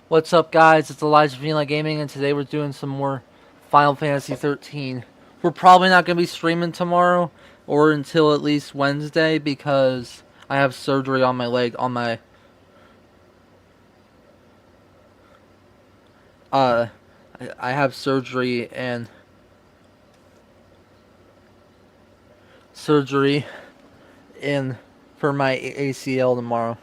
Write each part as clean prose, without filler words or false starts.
What's up, guys? It's Elijah from Gaming, and today we're doing some more Final Fantasy 13. We're probably not going to be streaming tomorrow or until at least Wednesday because I have surgery on my leg. Uh, I have surgery in for my ACL tomorrow.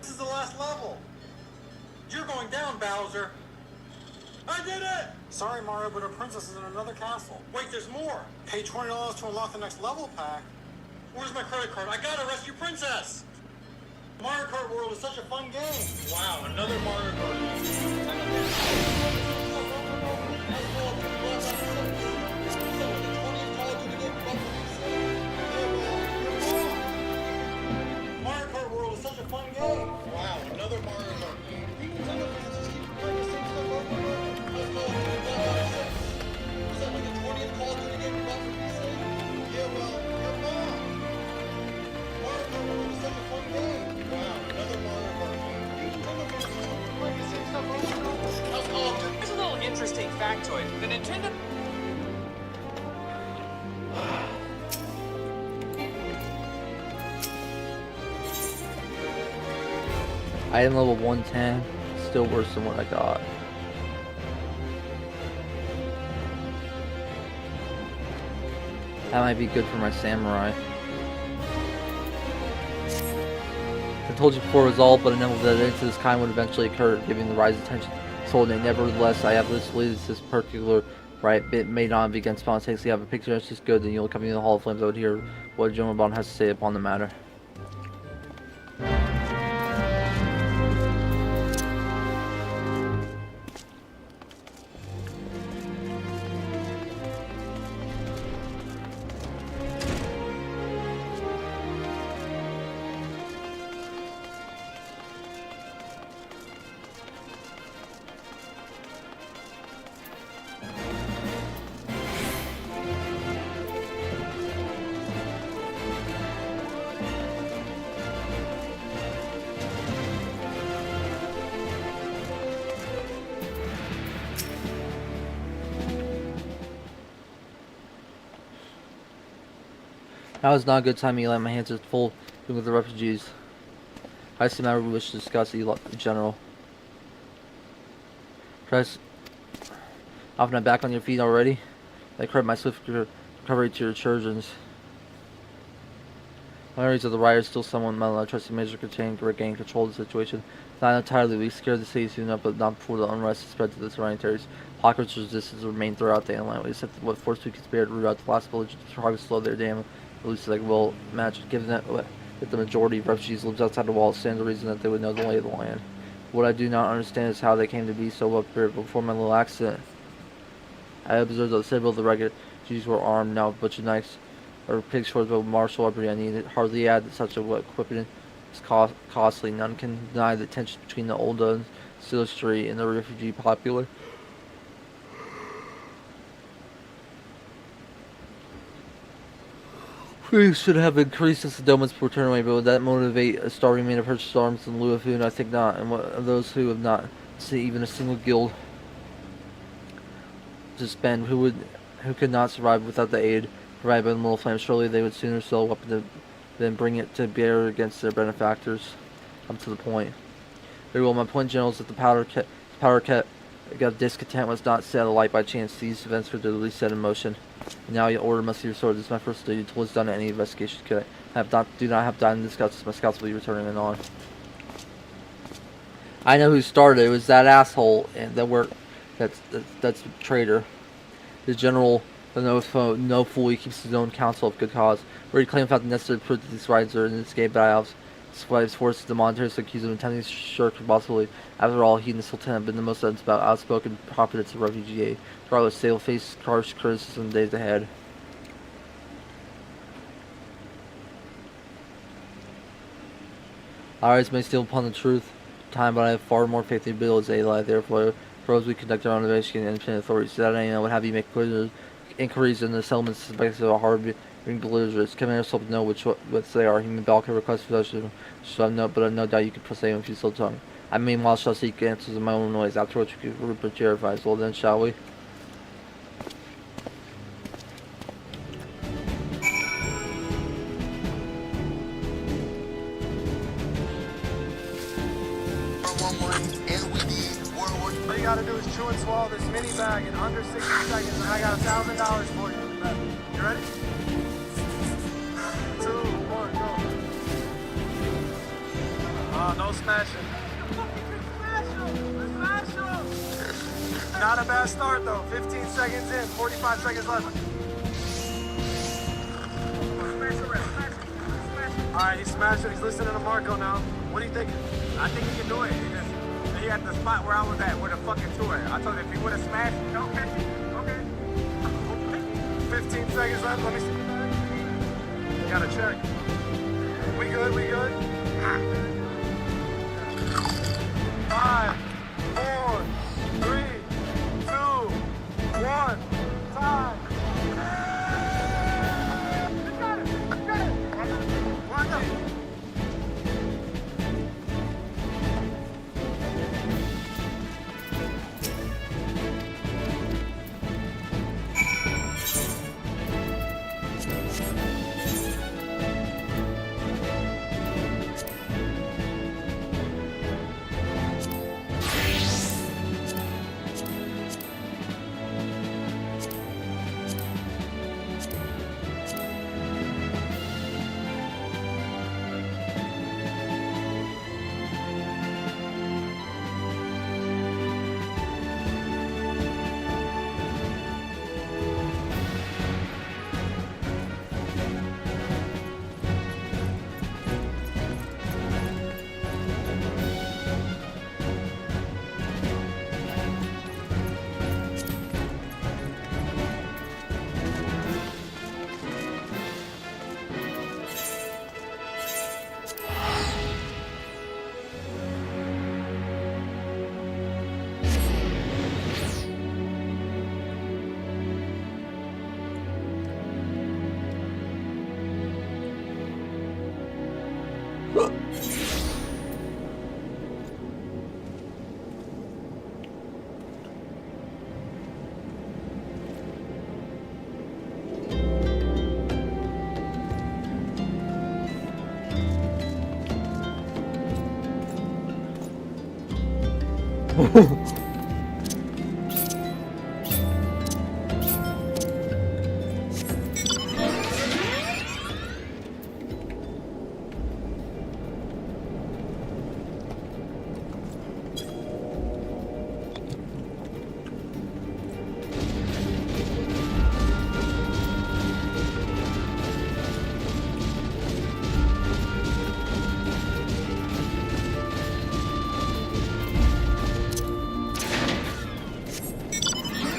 This is the last level. You're going down, Bowser. I did it! Sorry, Mario, but our princess is in another castle. Wait, there's more. Pay $20 to unlock the next level pack. Where's my credit card? I gotta rescue Princess! Mario Kart World is such a fun game. Wow, another Mario Kart game. Mario Kart World is such a fun game. Wow, another Mario Kart game. Nintendo fans just keep playing the same stuff over and over. Let's go. Was that like the 20th Call of Duty game you bought for PC? Yeah, well, you're wrong. Mario Kart World is such a fun game. Wow, another Mario Kart game. Nintendo fans just keep playing the same stuff over and over. How's Call of Duty? Here's a little interesting factoid. The Nintendo... I am level 110, still worse than what I got. That might be good for my samurai. I told you before it was all but inevitable that events of this kind would eventually occur, giving the rise of tension sold in. Nevertheless, I have listed this particular right bit may not be against spontaneously have a picture that's just good, then you'll come in the Hall of Flames. I would hear what General Bond has to say upon the matter. Now is not a good time, Eli. My hands are full with the refugees. I see matter we wish to discuss, Eli, General. Press off and back on your feet already. I credit my swift recovery to your Trojans. Memories of the riot still somewhat mellow. I trust the measure contained to regain control of the situation. Not entirely weak, scared the city soon enough, but not before the unrest has spread to the surrounding territories. Pockets of resistance remained throughout the inland. We accepted what force we could spare to root out the last village. The progress slowed their damage. Elusive like well matched, given that the majority of refugees lives outside the wall, it stands to reason that they would know the lay of the land. What I do not understand is how they came to be so well prepared. Before my little accident, I observed that several of the refugees were armed, now with butcher knives or pig swords, but martial weaponry I needed. Hardly add that such a equipment is costly. None can deny the tension between the old industry and the refugee popular. We should have increased the endowments per turn away, but would that motivate a starving man to purchase arms in lieu of food? I think not. And what of those who have not seen even a single guild to spend, who could not survive without the aid provided by the Little Flame? Surely they would sooner sell a weapon than bring it to bear against their benefactors. Come to the point. Very well. My point, general, is that the powder got discontent was not set alight by chance. These events were duly set in motion. And now your order must be restored. This is my first duty. Until it's done, any investigation could do not have time to discuss. My scouts will be returning and on. I know who started. It was that asshole and that worked. That's a traitor. The general, no fool. He keeps his own counsel of good cause. Where he claimed without the necessary proof that these rights are in escape battles. His forces the monitors accused of attempting to shirk responsibility. After all, he and the Sultan have been the most outspoken proponents of refugee aid. Regardless, they will face harsh criticism in the days ahead. Our eyes may steal upon the truth time, but I have far more faith in the abilities they lie. Therefore, for as we conduct our own investigation and independent authorities, that I would have you make inquiries in the settlements suspected of hard belligerents. Command yourself to know which they are. Human Balkan request possession. So I know, but I have no doubt you can proceed if you still tongue. I meanwhile shall seek answers in my own ways. After which we can report your advice. Well then, shall we? All you gotta do is chew and swallow this mini bag in under 60 seconds, and I got $1,000 for you. You ready? 2, 1, go. No smashing. Not a bad start though. 15 seconds in, 45 seconds left. All right, he's smashing. He's listening to Marco now. What do you think? I think he can do it. He at the spot where I was at with a fucking tour. I told him if he would have smashed, okay. 15 seconds left. Let me see. Gotta check. We good? 5, 4, 3, 2, 1. Time. Got it. One up.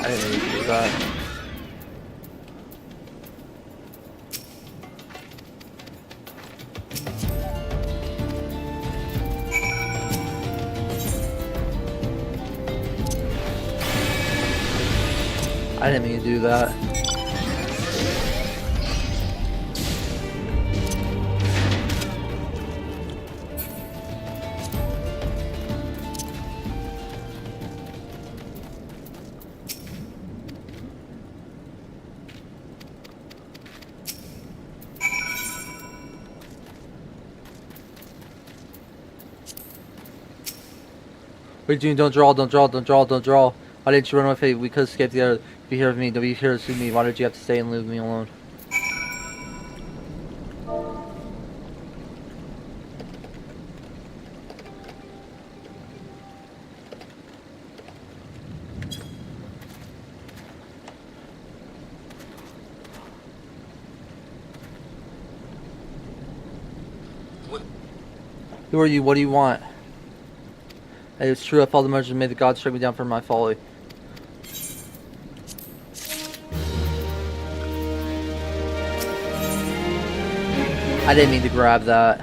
I didn't even do that. I didn't mean to do that. are you doing? Don't draw, don't draw, don't draw, don't draw. Why didn't you run away? We could escape together. Be here with me. Don't be here to see me. Why did you have to stay and leave me alone? What? Who are you? What do you want? Hey, it's true. I followed the measures and made the gods strike me down for my folly. I didn't mean to grab that.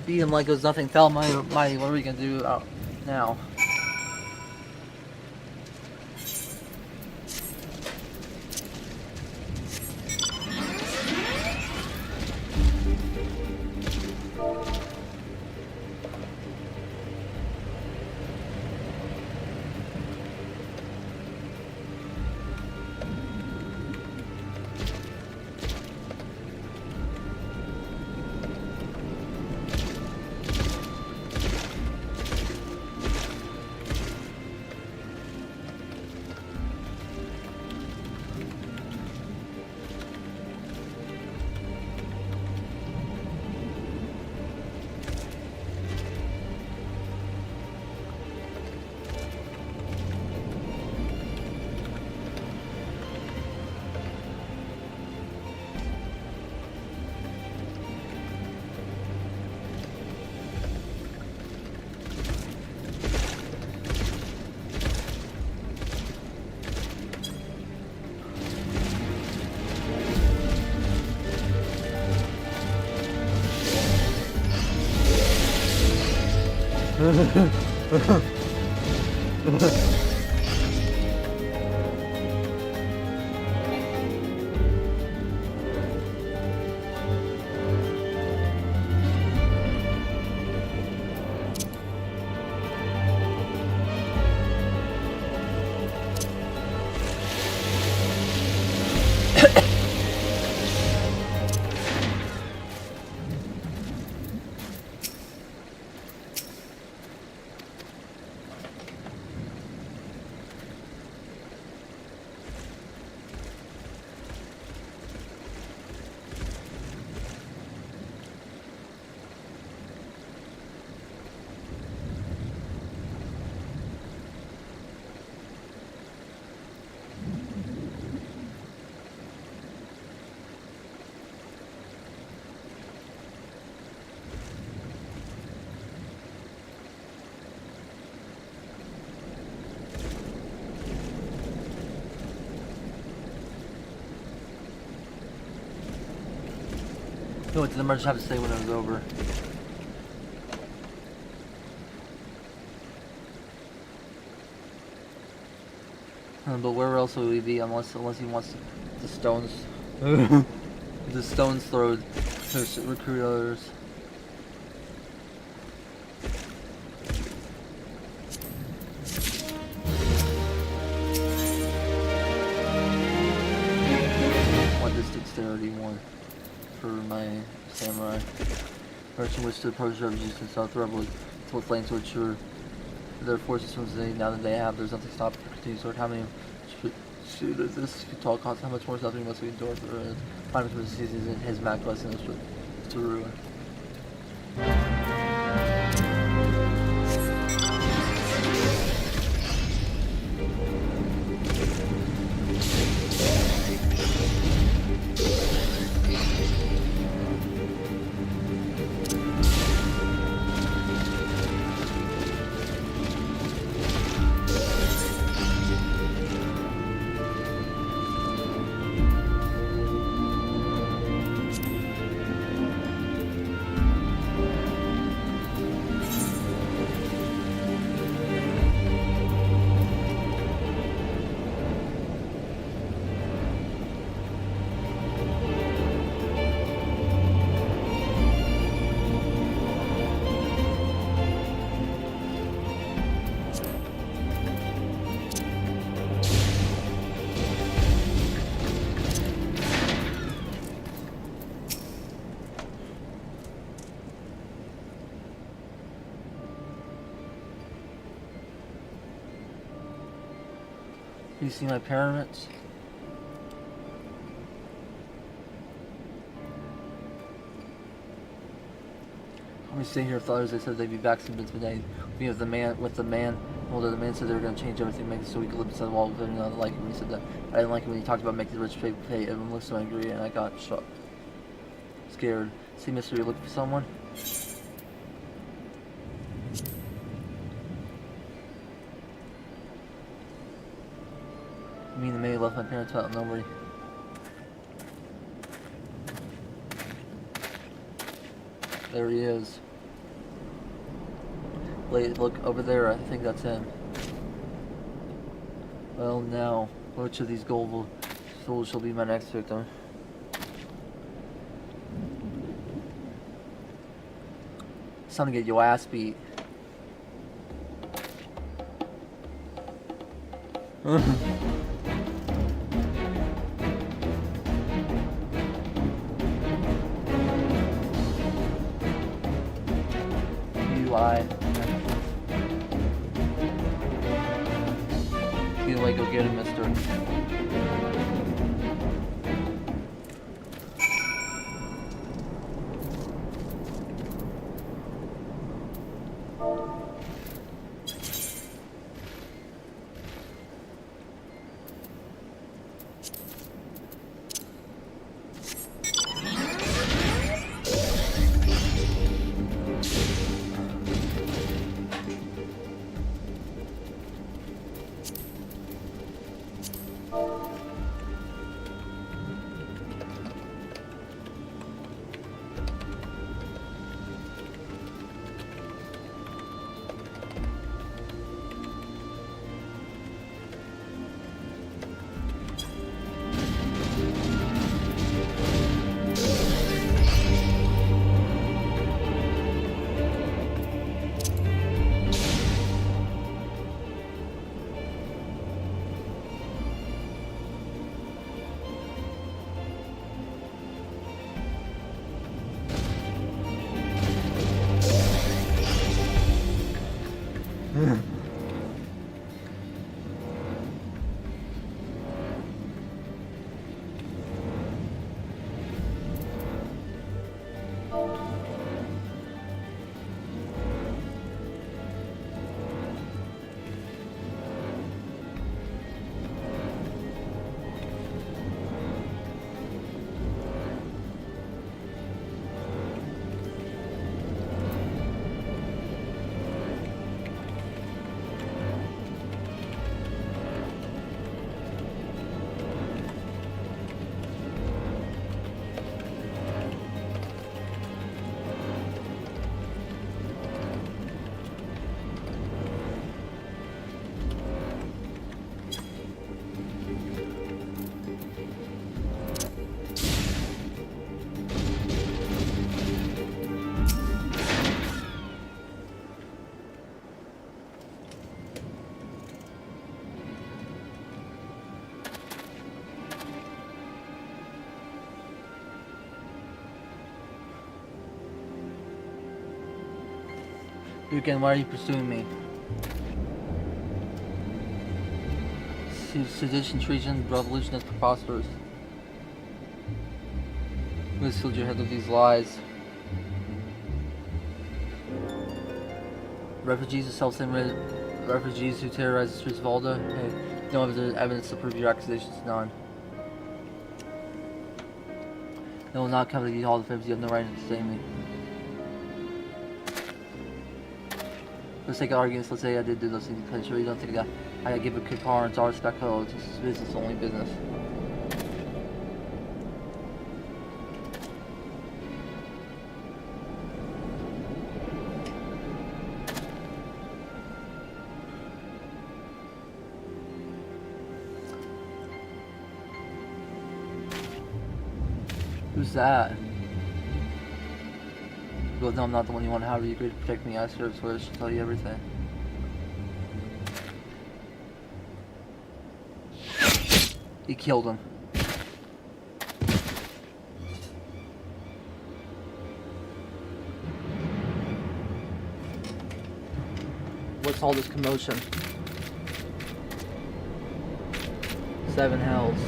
beat him like it was nothing. Tell my, what are we gonna do now? No, what did the merchant have to say when it was over? But where else would we be unless he wants the stones the stones thrown to recruit others. Want this dexterity one for my samurai. Merchant wished to approach refugees in South Rebel with flames to ensure their forces from the now that they have. There's nothing stopping for continued sword. How many shoot at this tall cost? How much more suffering must we endure for final seasons in his mad quest to ruin? You see my pyramids? Let me stay here with others. They said they'd be back soon today. Me with the man. Well, the man said they were going to change everything, make it so we could live inside the wall. But I didn't like it when he said that. I didn't like it when he talked about making the rich pay. Everyone looked so angry, and I got scared. See, mister, you looking for someone? I mean, the man left my parents without nobody. There he is. Wait, look over there. I think that's him. Well, now, which of these gold souls shall be my next victim? It's time to get your ass beat. You lie. Either way, go get him, mister. Again, why are you pursuing me? Sedition, treason, revolution is preposterous. You has filled your head with these lies. Refugees, self-same refugees who terrorize the streets of Alda. Hey, no evidence to prove your accusations. None. They will not come to the Hall of Fame. You have no right to detain me. Let's take arguments. Let's say I did do those things. I'm sure you don't think I give a car and our respect code. This is business, only business. Who's that? He goes, no, I'm not the one you want. How do you agree to protect me? I serve, so I should tell you everything. He killed him. What's all this commotion? 7 hells.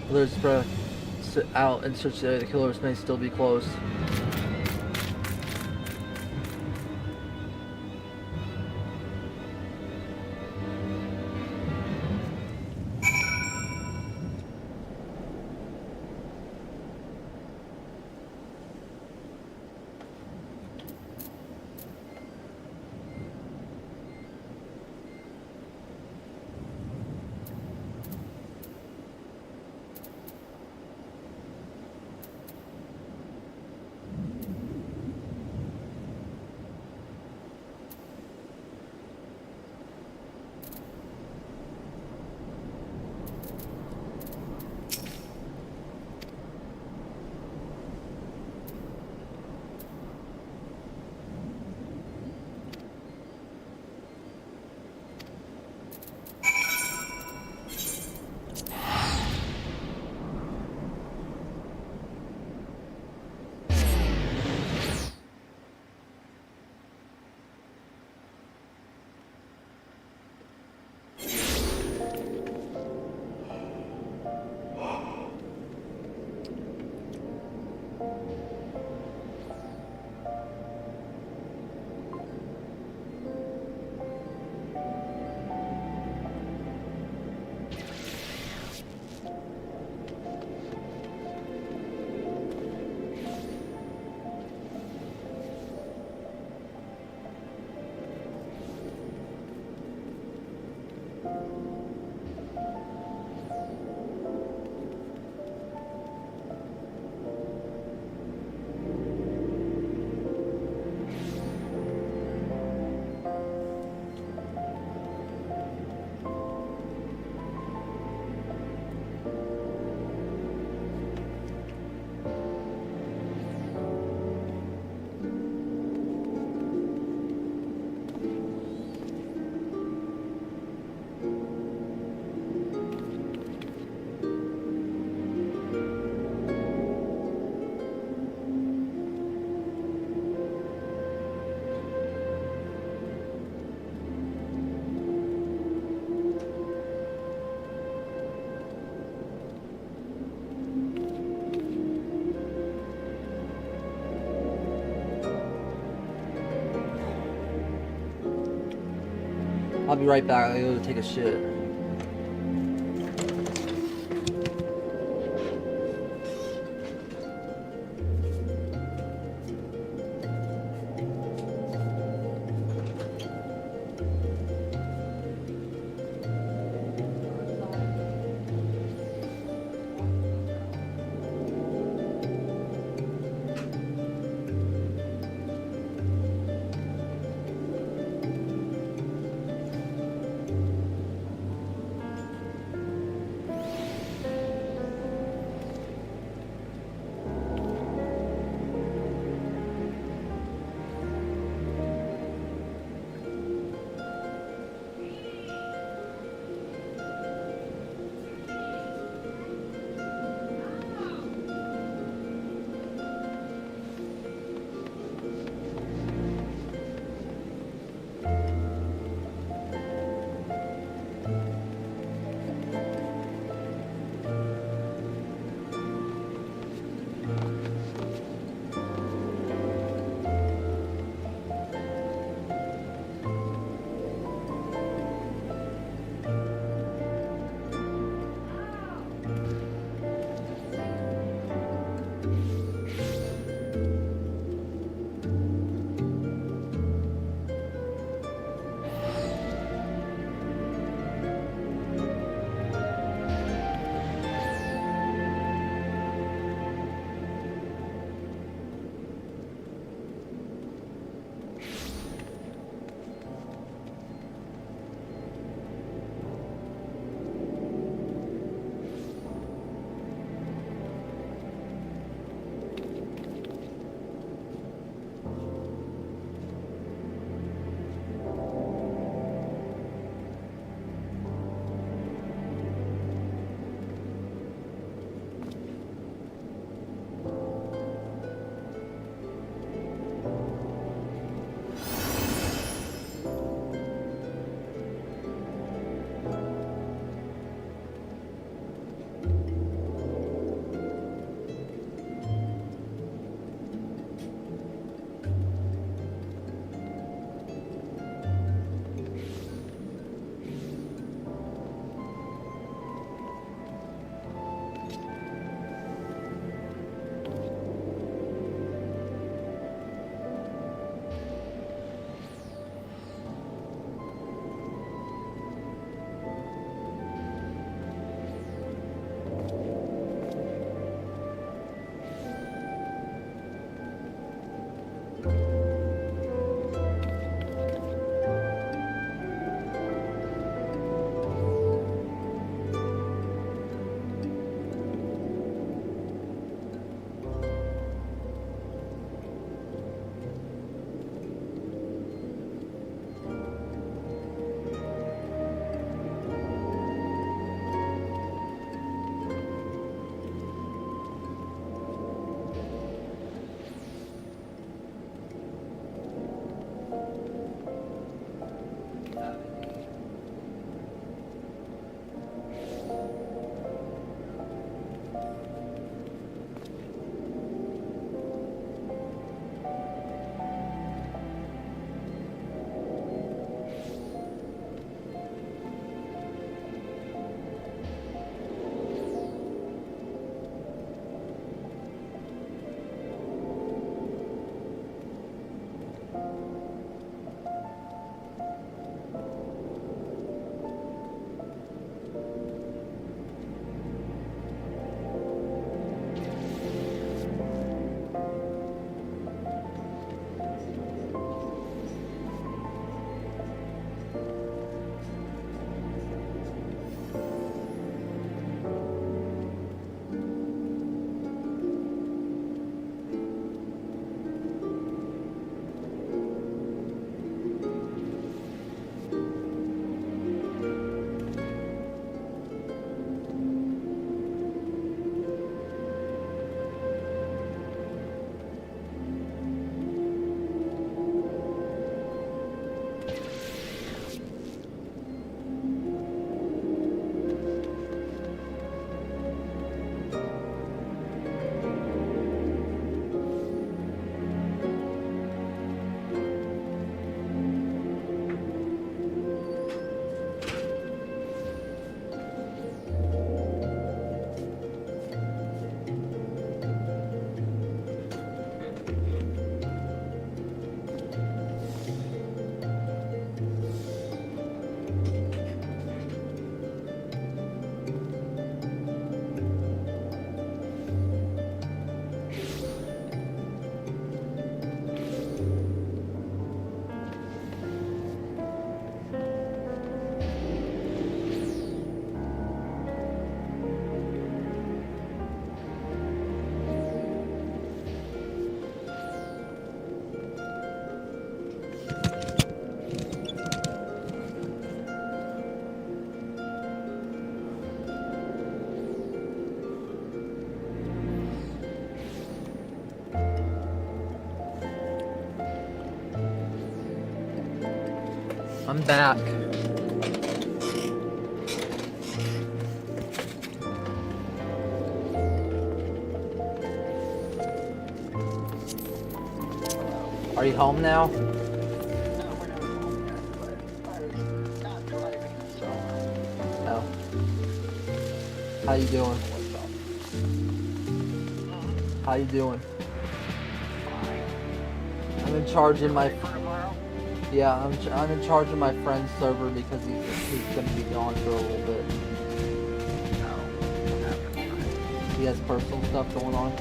Others spread out in search of the killers may still be close. I'll be right back. I gotta take a shit. I'm back. Are you home now? No. How you doing? How you doing? I'm in charge of my. Yeah, I'm in charge of my friend's server because he's gonna be gone for a little bit. He has personal stuff going on.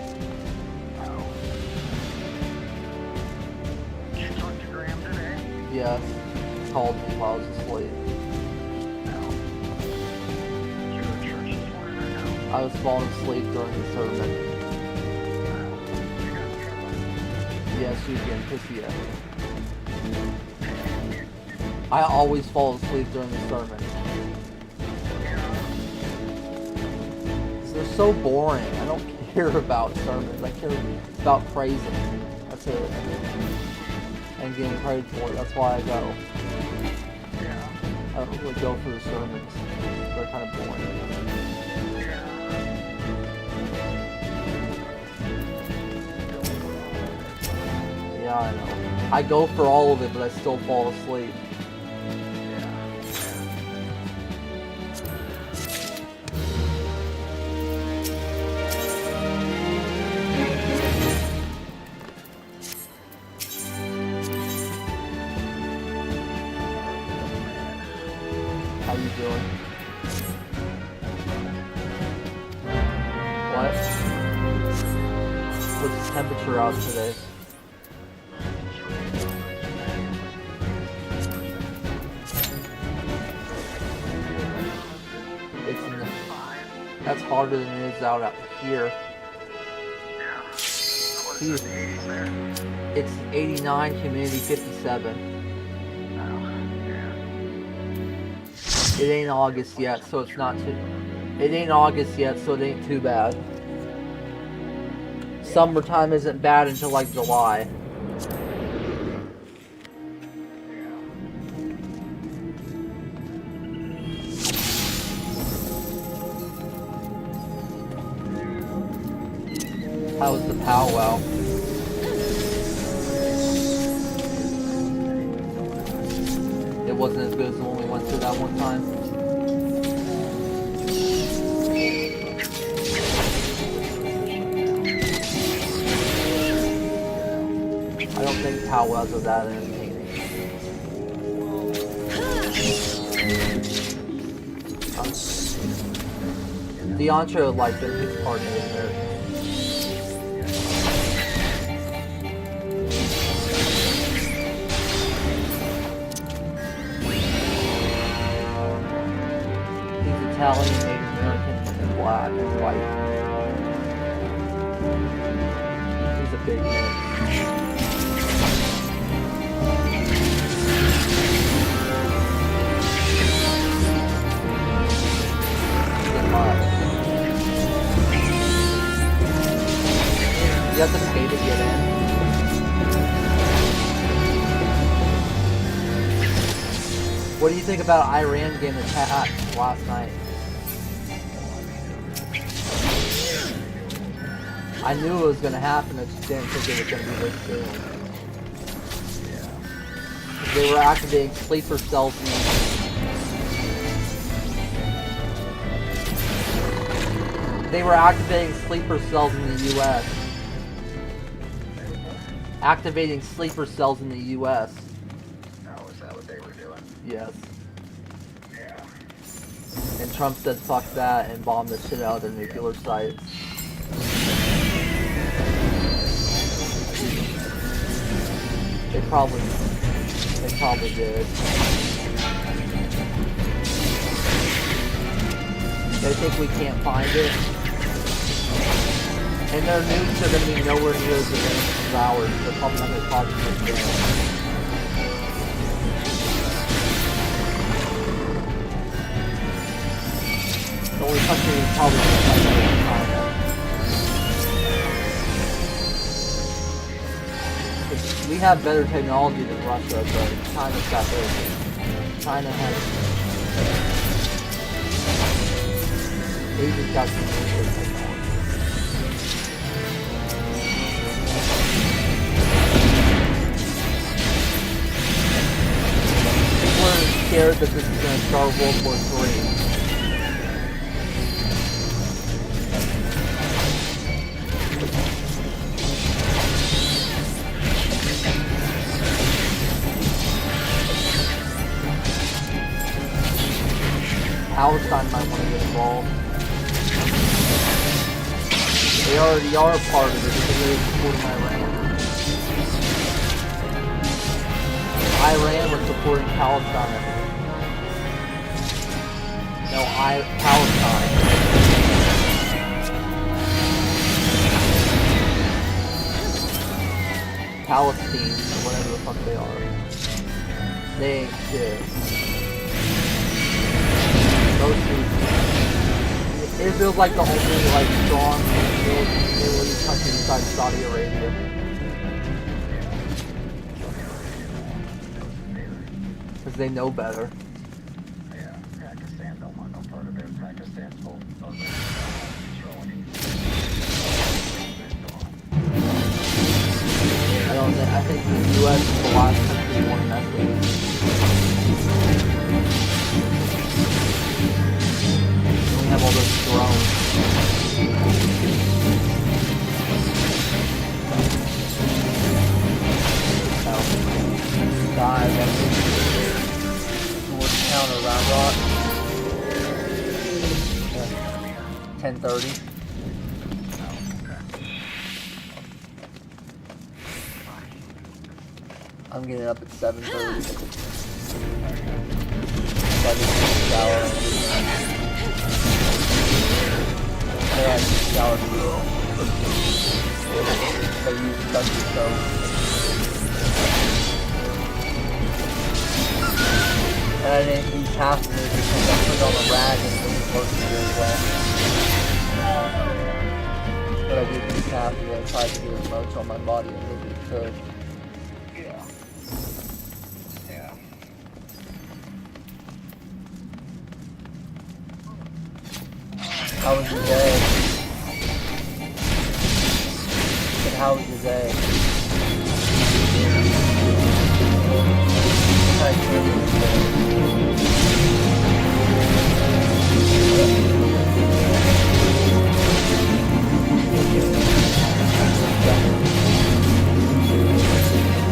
Yes, he called me while I was asleep. I was falling asleep during the sermon. Yeah, she was getting pissy at me. I always fall asleep during the sermon. They're so boring. I don't care about sermons. I care about praising. That's it. And getting prayed for. That's why I go. I don't really go for the sermons. They're kind of boring. Yeah, I know. I go for all of it, but I still fall asleep. How you doing? What? What's the temperature out today? That's harder than it is out here. Jeez. It's 89, humidity 57. It ain't August yet, so it's not too. It ain't August yet, so it ain't too bad. Summertime isn't bad until like July. How was the powwow? It wasn't as good as the one we went to that one time. I don't think powwows are that entertaining. DeAndre would like them. He's partying in there. Italian, Native American, and black and white. He's a big man. You have to pay to get in. What do you think about Iran getting attacked last night? I knew it was going to happen, I just didn't think it was going to be this soon. They were activating sleeper cells in They were activating sleeper cells in the U.S. Activating sleeper cells in the U.S. Oh, is that what they were doing? Yes. Yeah. And Trump said fuck that and bombed the shit out of their nuclear sites. They probably did. They think we can't find it. And their nukes are going to be nowhere near as advanced as ours. They're probably not going to cause as much damage. The only country that's probably going to fight that is China. We have better technology than Russia, but China's got theirs. China has Asia's got some nuclear technology. People are scared that this is going to start World War III. Palestine might want to get involved. They already are part of it because they're supporting Iran. Iran was supporting Palestine. No, Palestine. Palestine, or whatever the fuck they are. They exist. Israel's like the only like strong Middle East country besides Saudi Arabia. Because they know better. Yeah, Pakistan don't want no part of it. Pakistan's full. I think the US is the last country you want to mess with. We have all those drones. Dive, that's it. Towards town or Round Rock. 10:30. I'm getting up at 7:30. So I just need to shower. Yeah, I just showered too. So you touch your soap. And I didn't use half of it because I put it on a rag and it didn't work very well. But I did use half of it. I tried to get as much on my body as I could. How was your day? And how was your day?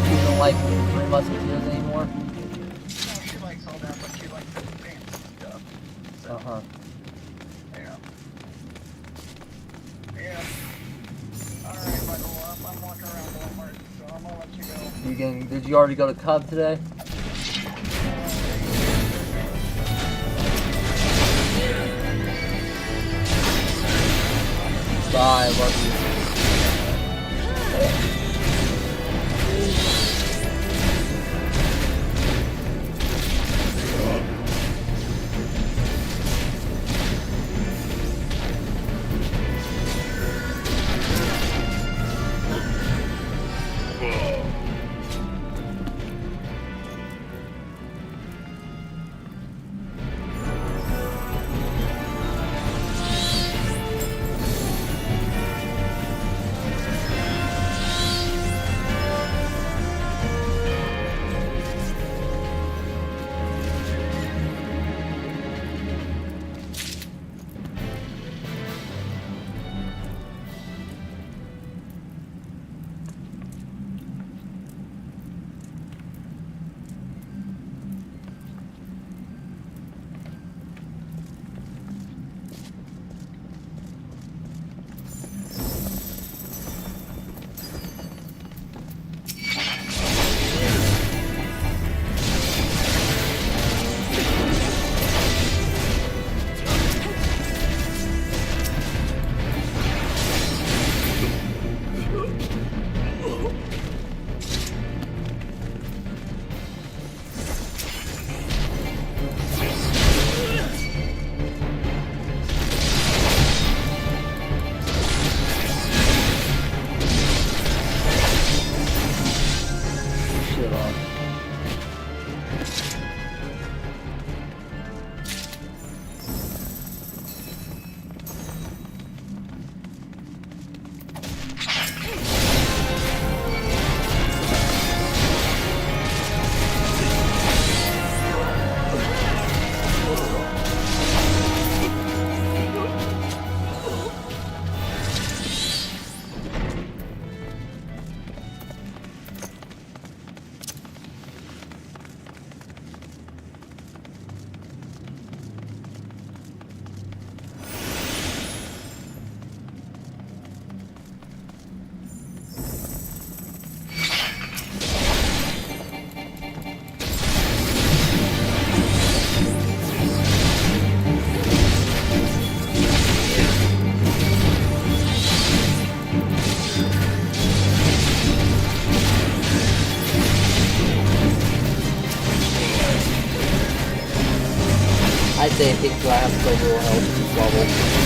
You don't like Three Musketeers anymore? No, she likes all that, but she likes the fancy stuff. Uh-huh. Alright, Michael, I'm walking around Walmart, so I'm gonna let you go. Did you already go to Cub today? Bye, I love you. say I think I have so little health in this level.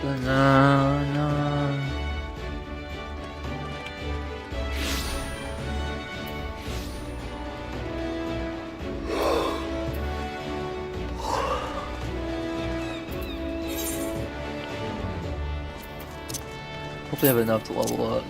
Na-na-na. Hopefully I have enough to level up.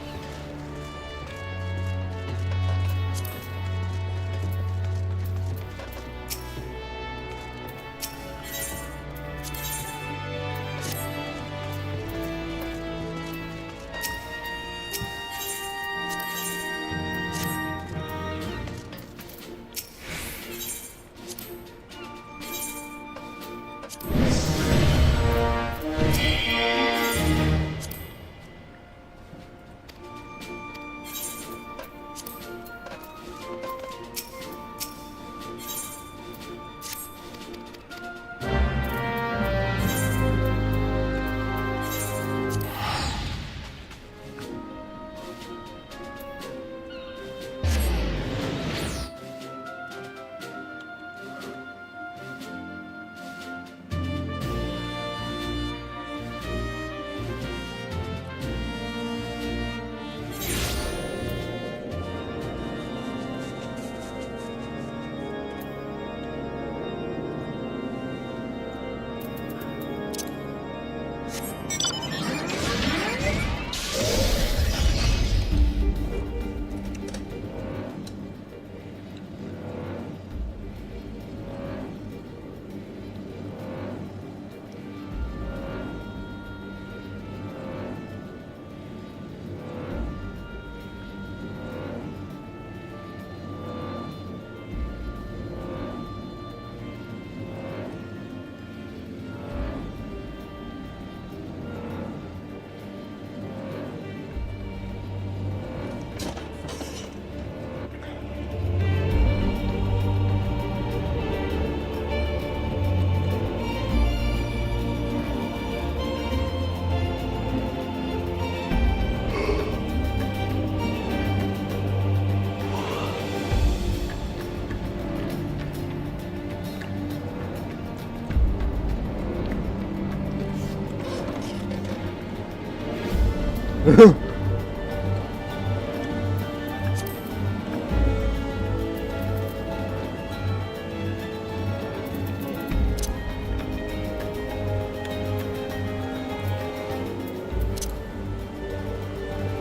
Is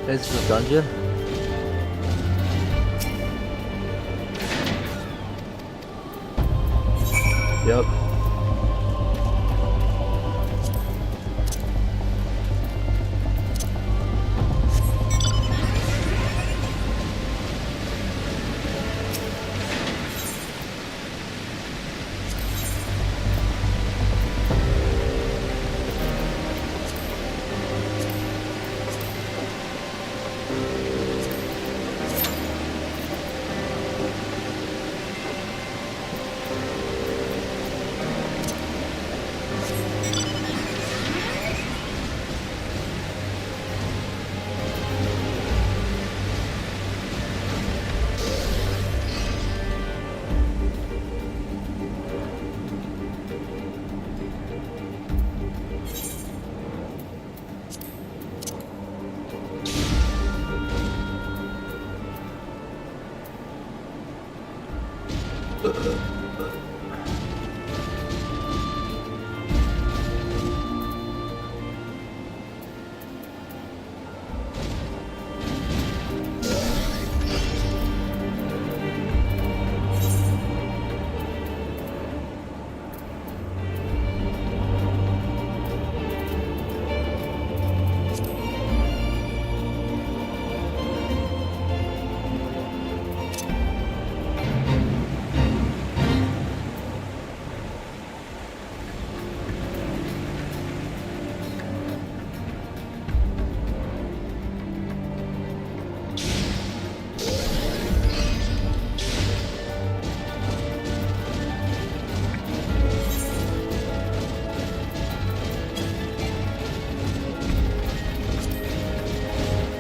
this a dungeon? Yep.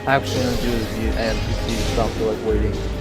Actually, gonna do is the NPCs don't feel like waiting.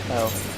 Oh.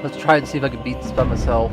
Let's try and see if I can beat this by myself.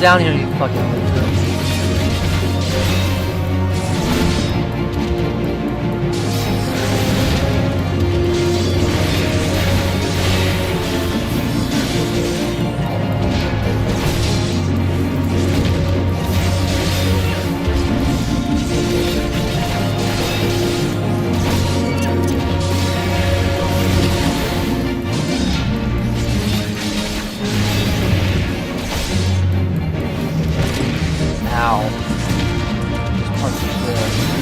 down here, you fucking loser. Ow. Just punch this.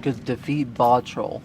Could defeat Bottrol.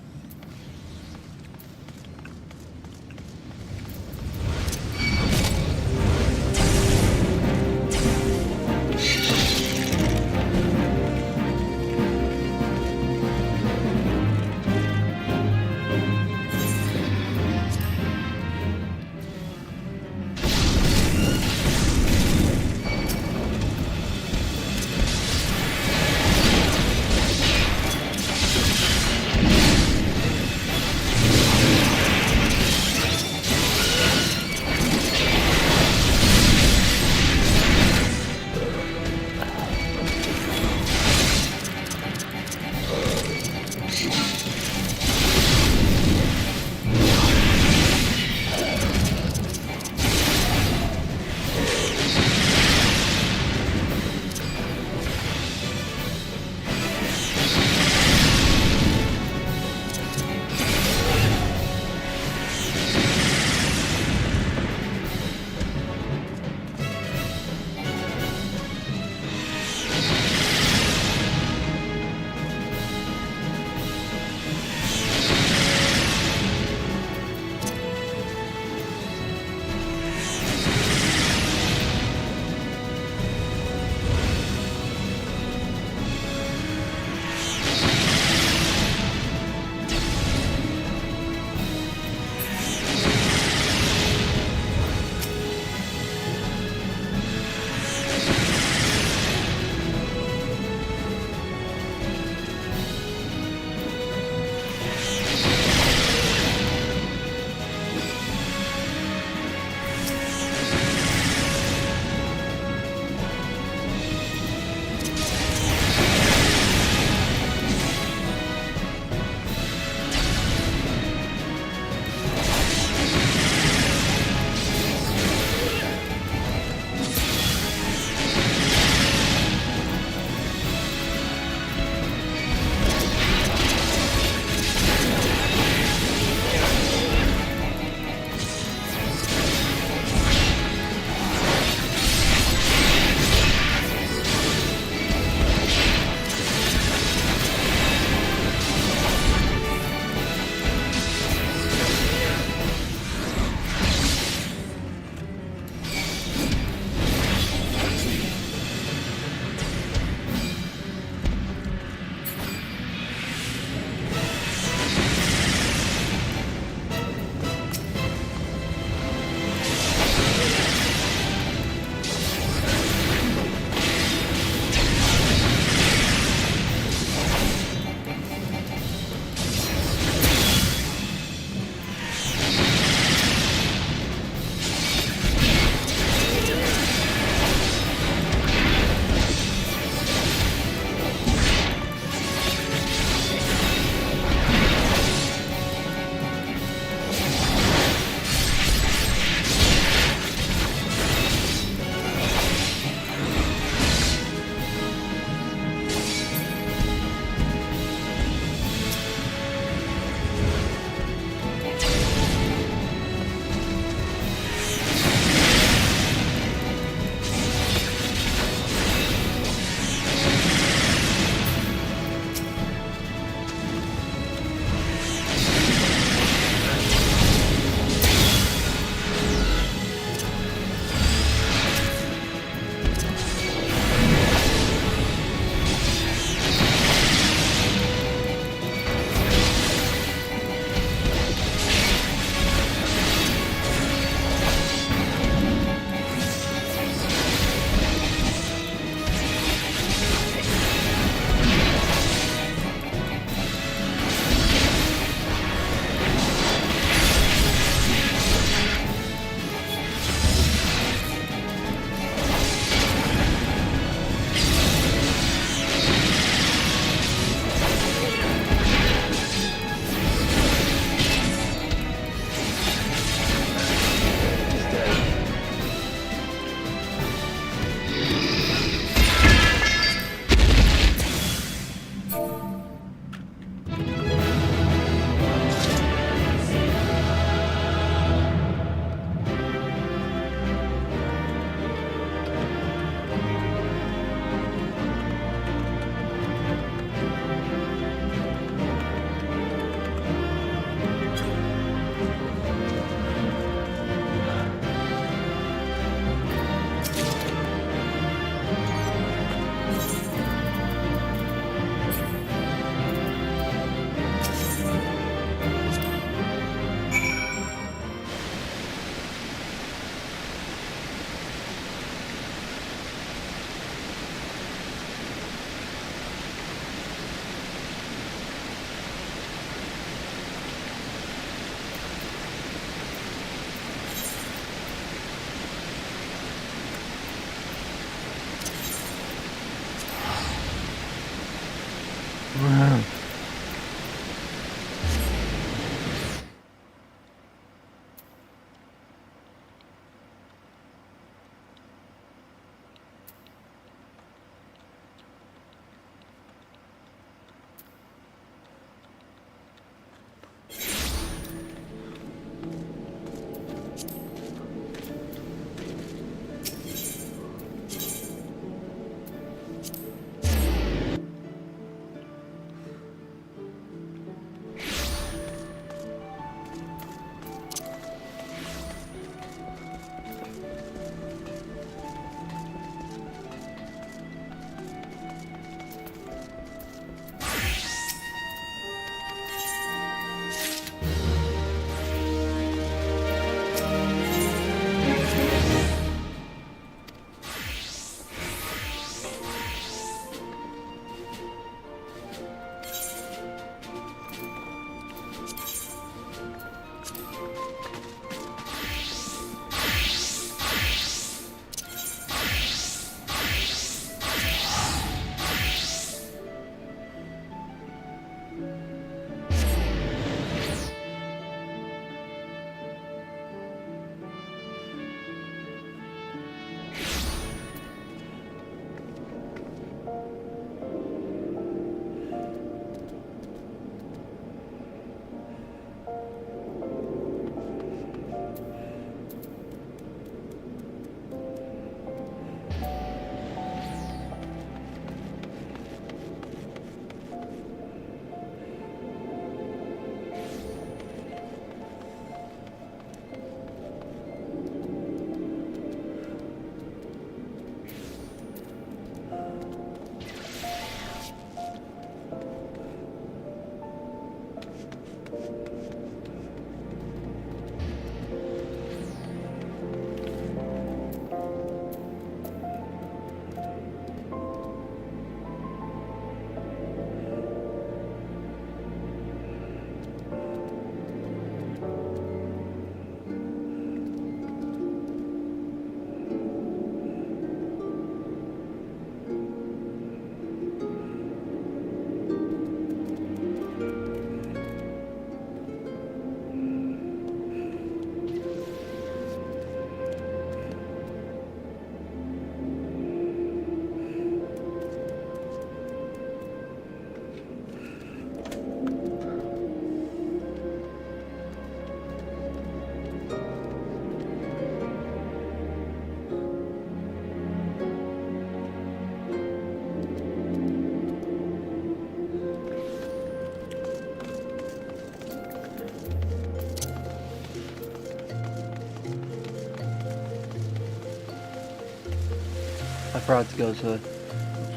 I forgot to go to the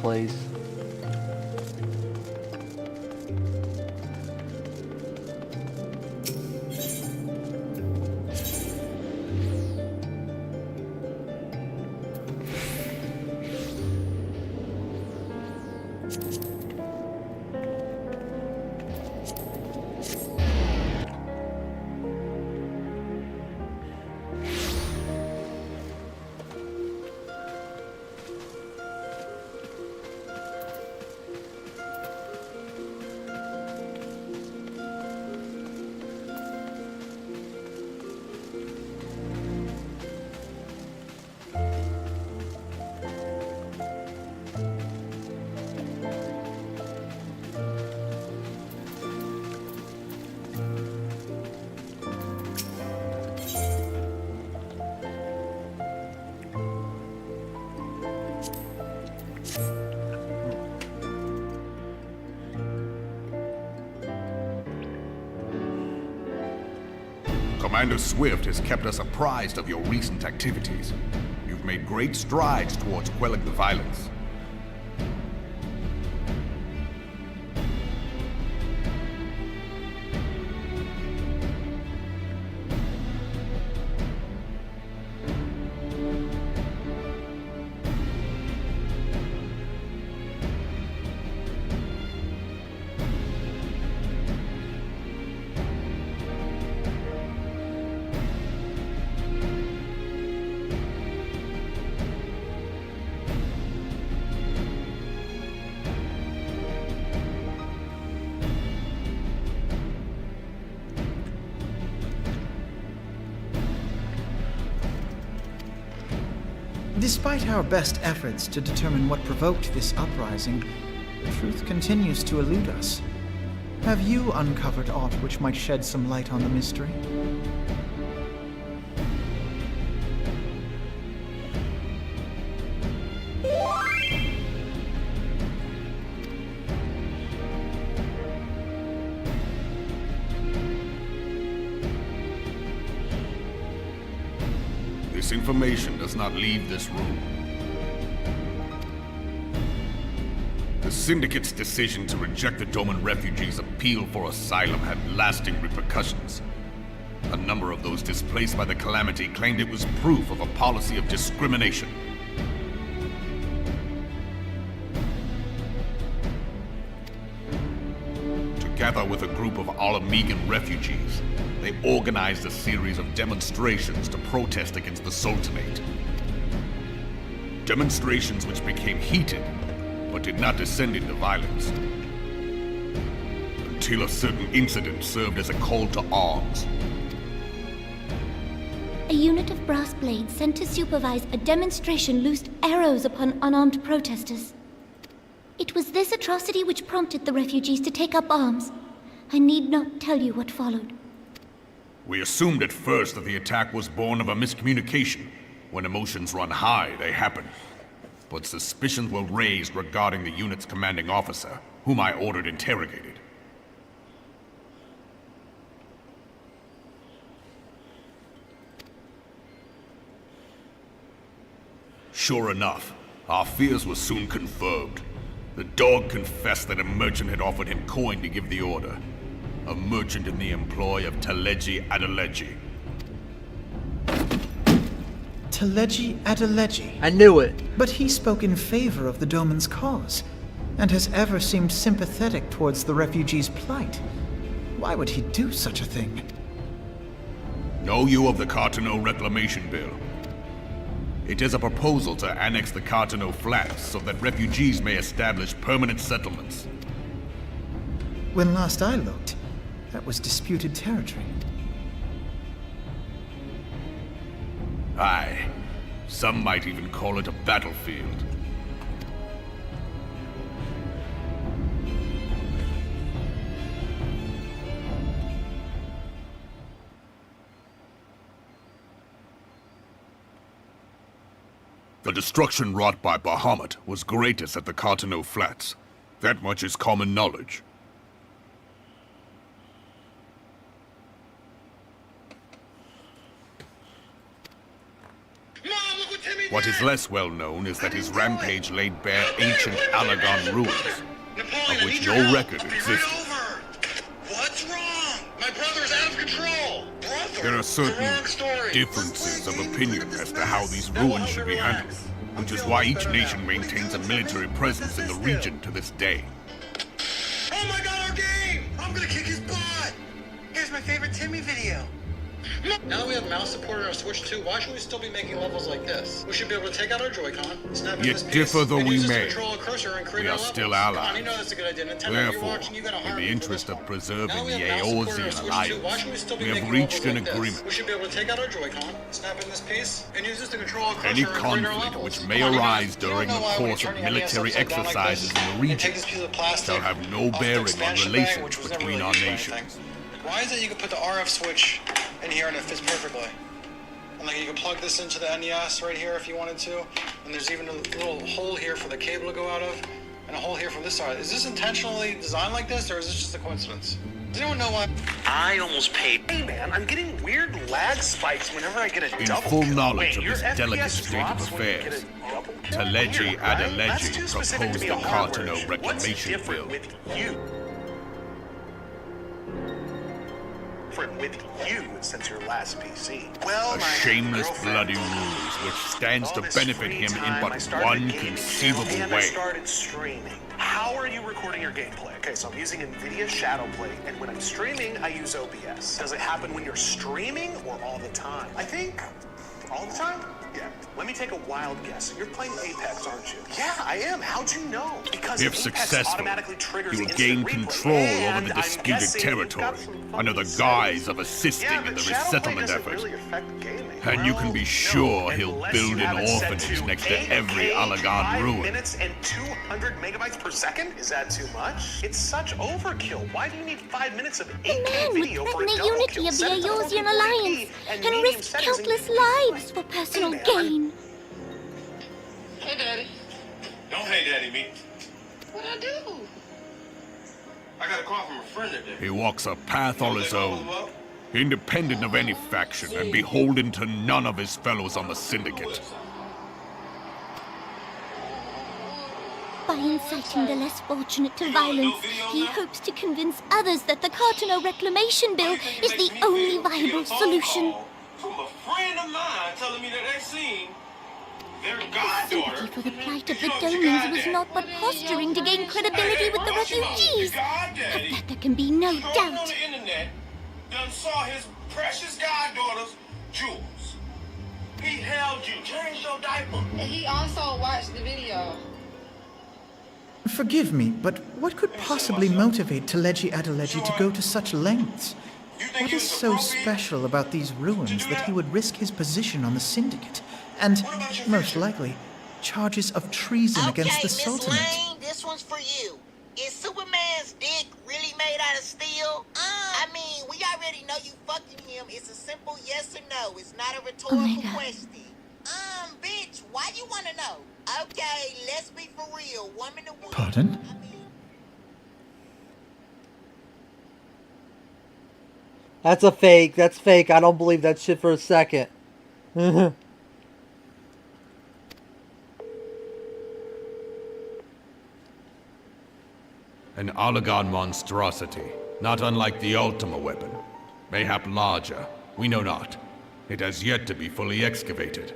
place. Commander Swift has kept us apprised of your recent activities. You've made great strides towards quelling the violence. Despite our best efforts to determine what provoked this uprising, the truth continues to elude us. Have you uncovered aught which might shed some light on the mystery? This information does not leave this room. The Syndicate's decision to reject the Doman refugees' appeal for asylum had lasting repercussions. A number of those displaced by the calamity claimed it was proof of a policy of discrimination. Together with a group of Alamegan refugees, they organized a series of demonstrations to protest against the Sultanate. Demonstrations which became heated, but did not descend into violence. Until a certain incident served as a call to arms. A unit of brass blades sent to supervise a demonstration loosed arrows upon unarmed protesters. It was this atrocity which prompted the refugees to take up arms. I need not tell you what followed. We assumed at first that the attack was born of a miscommunication. When emotions run high, they happen. But suspicions were raised regarding the unit's commanding officer, whom I ordered interrogated. Sure enough, our fears were soon confirmed. The dog confessed that a merchant had offered him coin to give the order. A merchant in the employ of Teleji Adeleji. Teleji Adeleji. I knew it. But he spoke in favor of the Doman's cause, and has ever seemed sympathetic towards the refugees' plight. Why would he do such a thing? Know you of the Cartano Reclamation Bill? It is a proposal to annex the Cartano Flats so that refugees may establish permanent settlements. When last I looked, that was disputed territory. Aye. Some might even call it a battlefield. The destruction wrought by Bahamut was greatest at the Cartano Flats. That much is common knowledge. What is less well known is that his rampage laid bare ancient Alagon ruins, of which no record existed. What's wrong? My brother's out of control. Brother, There are certain wrong story. differences of opinion as to how these ruins should be handled, which is why each nation maintains a military presence in the region to this day. Oh my god, our game! I'm gonna kick his butt! Here's my favorite Timmy video. Now that we have mouse support on our Switch 2, why should we still be making levels like this? We should be able to take out our Joy-Con, snap in Yet this piece, differ though and we use this to may, control a cursor and create we our are levels. still Come on, allies. you know that's a good idea. Nintendo, if you're Therefore, watching, you gotta hire in the me for interest this of one. preserving Now we the have mouse support on our Eorzean Switch 2, alliance, why should we still be we have making reached levels an like agreement. This? We should be able to take out our Joy-Con, snap in this piece, and use this to control a cursor Any and create our conflict levels. which may Come on, arise you don't during know the why when you course of turn your NES military upside down like exercises this, in the and region take this piece of plastic shall have no off the bearing on expansion bag, relations which was never between really our used for nations. anything. Why is it you can put the RF switch in here and it fits perfectly? And like you can plug this into the NES right here if you wanted to. And there's even a little hole here for the cable to go out of, and a hole here from this side. Is this intentionally designed like this, or is this just a coincidence? Does anyone know why? I almost paid. Hey man, I'm getting weird lag spikes whenever I get a In double full kill. knowledge Wait, of your this FPS delicate state of drops when you get affairs, a double kill? Teleji Weird, right? That's Adeleji too specific to proposed be the a hardware Cartano issue. What's Reclamation different Bill. with you? Different with you since your last PC. Well, A my shameless, girlfriend- bloody ruse which stands All to this benefit free him in time, I but started a one gaming conceivable channel, and I way. started streaming. How are you recording your gameplay? Okay, so I'm using NVIDIA Shadowplay, and when I'm streaming, I use OBS. Does it happen when you're streaming or all the time? I think all the time. Yeah. Let me take a wild guess. You're playing Apex, aren't you? Yeah, I am. How'd you know? Because If Apex successful, automatically triggers he will instant gain replay, control over and the I'm disputed guessing you've territory got some fucking under the settings. guise of assisting Yeah, in but the Shadowplay resettlement doesn't effort. really affect gaming. And you can Well, be no, sure he'll unless build you an have it set orphanage to next to 8 every page, Alagon 5 ruin. minutes and 200 megabytes per second? Is that too much? It's such overkill. Why do you need 5 minutes of 8K Man would video for a threaten the double unity kill? of the Set it to Eosian 440p Alliance and medium risk settings and countless you can lives for personal Hey, man, gain. Hey, Daddy. Don't hey daddy me. What'd I do? I got a call from a friend today. He walks a path all his own, independent of any faction and beholden to none of his fellows on the Syndicate. By inciting the less fortunate to violence, he hopes to convince others that the Cartano Reclamation Bill is the only viable solution. From a friend of mine telling me that they seen their Sympathy goddaughter. for the plight of the Domans was not but posturing to gain credibility with the refugees. Of that there can be no On doubt. the internet, done saw his precious goddaughter's jewels. He held you, changed your diaper. And he also watched the video. Forgive me, but what could possibly motivate Teleji Adeleji to go to such lengths? What is so special about these ruins that he would risk his position on the Syndicate? And, most likely, charges of treason against the Sultanate? Lane, this one's for you. Is Superman's dick really made out of steel? I mean, we already know you fucking him. It's a simple yes or no. It's not a rhetorical Omega. question. Bitch, why you wanna know? Okay, let's be for real. Woman to woman. Pardon? I mean, That's a fake. That's fake. I don't believe that shit for a second. An Alagon monstrosity, not unlike the Ultima weapon. Mayhap larger, we know not. It has yet to be fully excavated.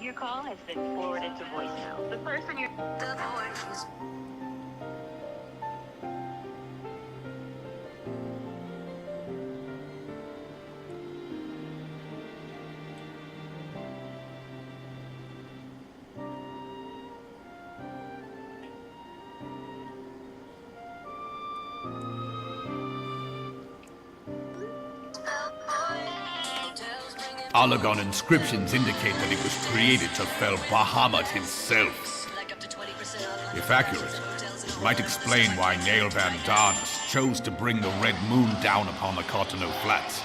Your call has been forwarded to voicemail. The person you're... Alagon inscriptions indicate that it was created to fell Bahamut himself. If accurate, it might explain why Nail Van Darnus chose to bring the Red Moon down upon the Cartano Flats.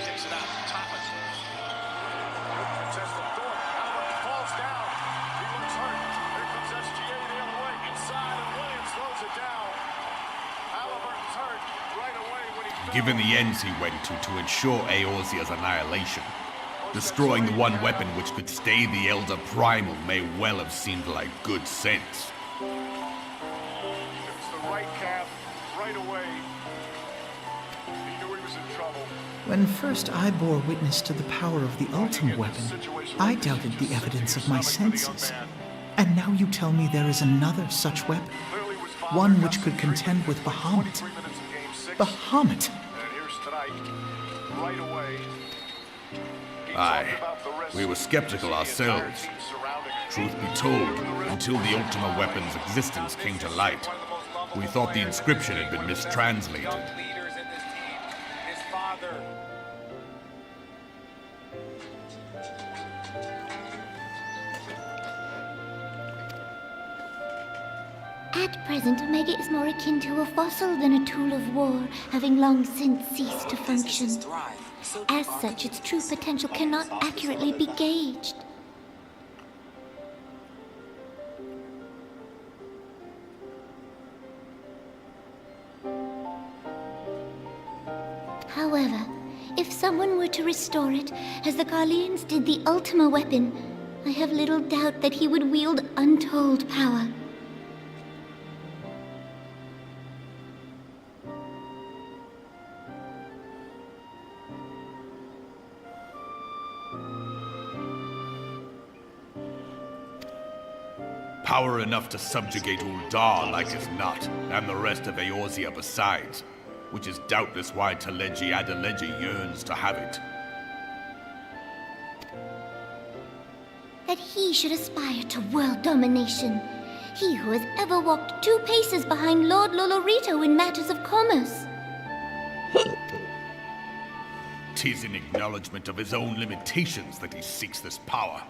Takes it out, top it. Test the door. Albert falls down. He looks hurt. Here comes SGA the other way. Inside, and Williams throws it down. Halliburton's hurt right away when he fell. Given the ends he went to ensure Eorzea's annihilation, destroying the one weapon which could stay the Elder Primal may well have seemed like good sense. It was the right cap, right away. He knew he was in trouble. When first I bore witness to the power of the Ultima weapon, I doubted the evidence of my senses. And now you tell me there is another such weapon, Clearly was one which could contend with Bahamut. 3 minutes of game 6. Bahamut? And here's tonight, right away. He Aye, talked about the rest we were of the skeptical entire ourselves. team surrounding him. Truth be told, until the Ultima weapon's existence came to light, we thought the inscription had been mistranslated. Young leaders in this team. His father. At present, Omega is more akin to a fossil than a tool of war, having long since ceased to function. As such, its true potential cannot accurately be gauged. However, if someone were to restore it, as the Garleans did the Ultima weapon, I have little doubt that he would wield untold power. Power enough to subjugate Uldar like as not, and the rest of Eorzea besides. which is doubtless why Taleji Adeleji yearns to have it. That he should aspire to world domination. He who has ever walked 2 paces behind Lord Lolorito in matters of commerce. 'Tis in acknowledgement of his own limitations that he seeks this power.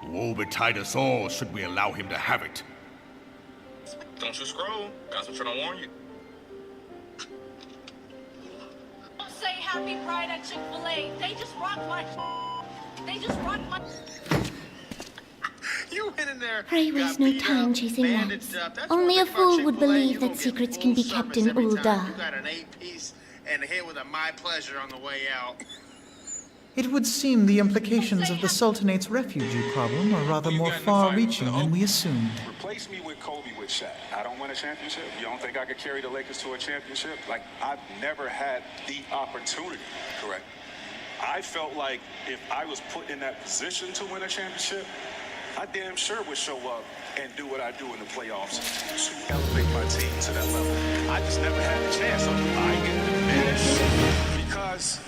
Woe betide us all should we allow him to have it. Don't you scroll. Got some shit to warn you. Don't say happy pride at Chick-fil-A. They just rocked my... You went in there. Pray waste no time chasing rabbits. Only a fool would believe that secrets can be kept in Ulda. You got an 8-piece and hit with a my pleasure on the way out. It would seem the implications of the Sultanate's refugee problem are rather more far-reaching than we assumed. Replace me with Kobe with Shaq. I don't win a championship. You don't think I could carry the Lakers to a championship? Like, I've never had the opportunity, correct? I felt like if I was put in that position to win a championship, I damn sure would show up and do what I do in the playoffs to elevate my team to that level. I just never had the chance. So I get diminished because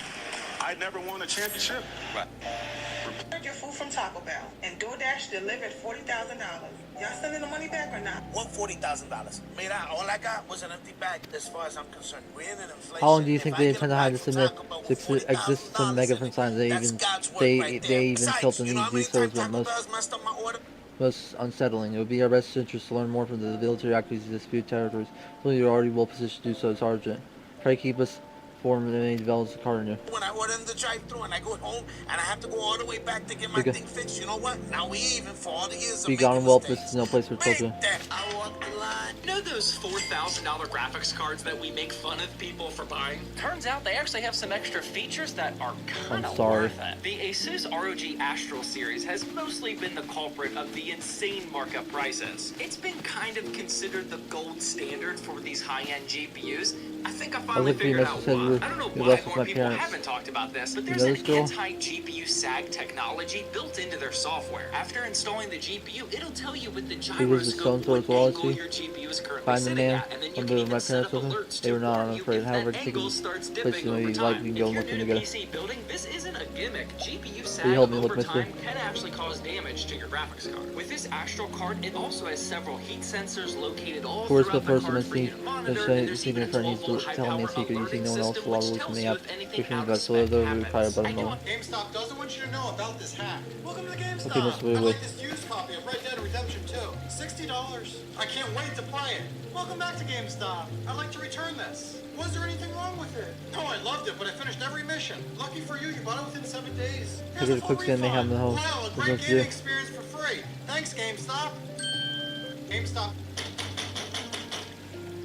I never won a championship. Ordered your food from Taco Bell, and DoorDash delivered $40,000. Y'all sending the money back or not? What $40,000? Mira, all I got was an empty bag as far as I'm concerned. We're in an inflation. How long do you If think I they get intend to a hide bag this from in there Taco Bell to with exist some $40,000 megaphone signs? They that's even God's work they right they there. even Besides, tilt the you know how news many these stories times but Taco Bell's messed up my order? most unsettling. It would be our best interest to learn more from the military activities of disputed territories. Though you're already well positioned to do so, Sergeant. Pray keep us informed of any developments occurring here. When I order in the drive-thru and I go home and I have to go all the way back to get my Okay. thing fixed, you know what? Now we even for all the years of Be making gone well, mistakes. this is no place for children. Make that. I walk the line. You know those $4,000 graphics cards that we make fun of people for buying? Turns out they actually have some extra features that are kind I'm of sorry. worth it. The Asus ROG Astral series has mostly been the culprit of the insane markup prices. It's been kind of considered the gold standard for these high-end GPUs. I think I finally look at you, figured Mr. out Said why. you I don't know you why left with more my people parents. haven't talked about this, but You there's know an this girl? anti-GPU sag technology built into their software. After installing the GPU, it'll tell you with the He was the gyroscope so-and-so as what well, is angle he? your GPU is currently Find the sitting man. at, and then you I'm can doing my even set parents up with him. alerts They to were not, warn I'm you afraid. if However, that I think angle it's starts place dipping you know over you like, time. we can If go and you're look in them a together. PC building, this isn't a gimmick. GPU sag help me over look, mister? time can actually cause damage to your graphics card. With this Astral card, it also has several heat sensors located all Of course, throughout but the first, card I'm for you to monitor, and there's even a 12-volt telling me a high-power secret using alerting no one else. A system lot of which rules in tells the you app. if anything Which means out that of so spec they're happens. required by I law. GameStop doesn't want you to know about this hack. Welcome to GameStop. Okay, Mr. Wait, I wait. like this used copy of Red Dead Redemption 2. $60. I can't wait to play it. Welcome back to GameStop. I'd like to return this. Was there anything wrong with it? No, I loved it, but I finished every mission. Lucky for you, you bought it within 7 days. Here's Look a at full quick scan they have in the home. Wow, a There's great no to gaming do. experience for free. Thanks, GameStop. GameStop.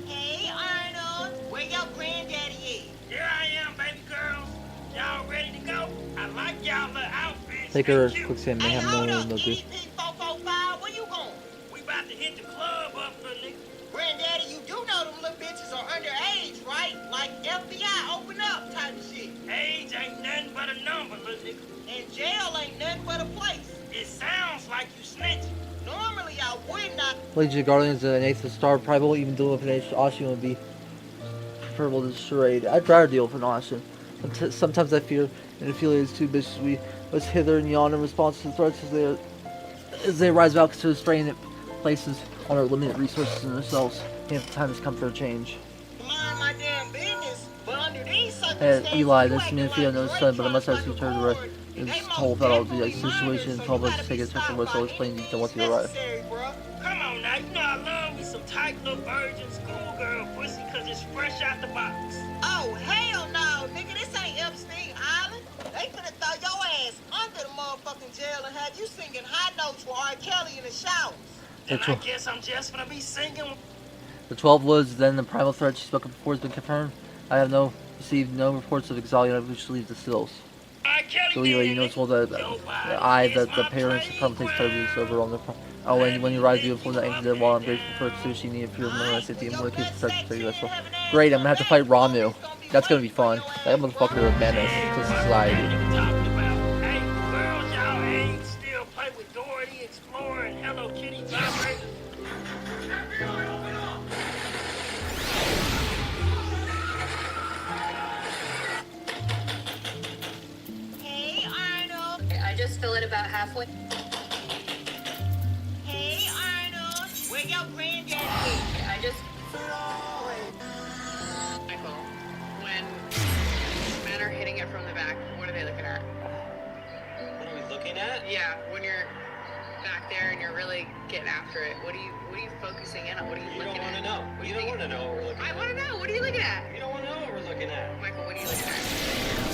Hey, Arnold, where your granddaddy is? Here I am, baby girls. Y'all ready to go? I like y'all little outfits. Take her quick scan. They Hey, have hold no up, no do. EDP445, where you going? We about to hit the club up, little nigga. Granddaddy, you do know them little bitches are underage, right? Like FBI, open up type of shit. Age ain't nothing but a number, little nigga. And jail ain't nothing but a place. It sounds like you snitching. Normally, I would not. Legion of Guardians and an 8th star. Probably won't even deal with an Austin would be preferable to charade. I'd rather deal with an Austin. Sometimes I fear an affiliate is too vicious. We must hither and yon in response to threats as they rise about to strain at places on our limited resources and ourselves. And the time has come for a change. Mind my damn business, but under these And circumstances, Eli, you this acting means we have no like son, but I must Drake ask you to trying turn fight to the is Lord. They told most about all the definitely situation and minors, told so you us to gotta take be a check and stopped so by explain any detail once you means arrive. necessary, bruh. Come on now, you know I love me some tight little virgin schoolgirl pussy because it's fresh out the box. Oh, hell no, nigga, this ain't Epstein Island. They finna throw your ass under the motherfucking jail and have you singing high notes with R. Kelly in the showers. And I guess I'm just gonna be singing. The 12 Woods, then the primal threat she spoke of before has been confirmed. I have received no reports of Exalia which leave the seals. So Eli, you know it's well that the parents come takes privileges over on the oh, and when you rise you inform the ancient dead while I'm grateful for the sushi need for your moment safety and more kids protect you as well. Great, I'm gonna have to fight Ramu. That's gonna be fun. That motherfucker is a menace to society. Hey, girls y'all age still play with Dorothy Explorer and Hello Kitty vibrators. halfway. Hey, Arnold. Where your granddaddy? I just. Michael, when men are hitting it from the back, what are they looking at? What are we looking at? Yeah, when you're back there and you're really getting after it, what are you focusing in on? What are you You looking don't want to at? know. You don't want to know what we're looking I at. want to know. What are you looking at? You don't want to know what we're looking at. Michael, what are you looking at?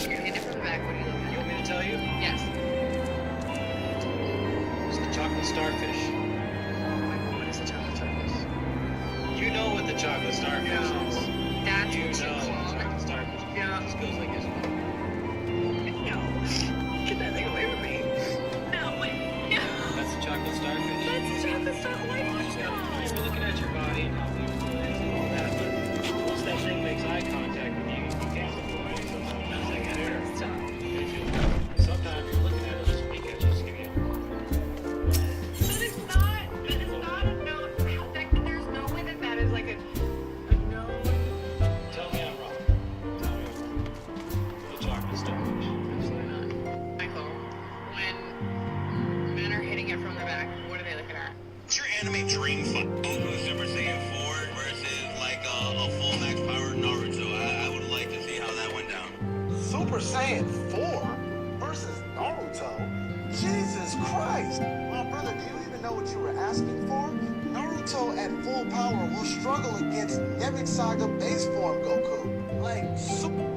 You're hitting it from the back. What are you looking You at? want me to tell you? Yes. It's the chocolate starfish. Michael, what is the chocolate starfish? You know what the chocolate starfish No. is. That's You what you know what the call it. chocolate starfish is. Yeah. It just goes like this. No. Get that thing away from me. No, wait. No. That's the chocolate starfish. That's the chocolate starfish. Why You do just you gotta, know? we're looking at your body and how beautiful it is and all that, but once that thing makes eye contact with you, you can't look away, so sometimes they get there. Sometimes you're looking at it, just peek at you, just give you That is not a no. There's no way that is like a no. tell me I'm wrong. Tell me I'm wrong. The chocolate starfish. Absolutely not. Michael, when men are hitting it from the back, what are they looking at? What's your anime dream fight? Goku Super Saiyan 4 versus like a full max power Naruto. I would like to see how that went down. Super Saiyan 4 versus Naruto? Jesus Christ! My brother, do you even know what you were asking for? Naruto at full power will struggle against Namek Saga base form Goku. Like, Super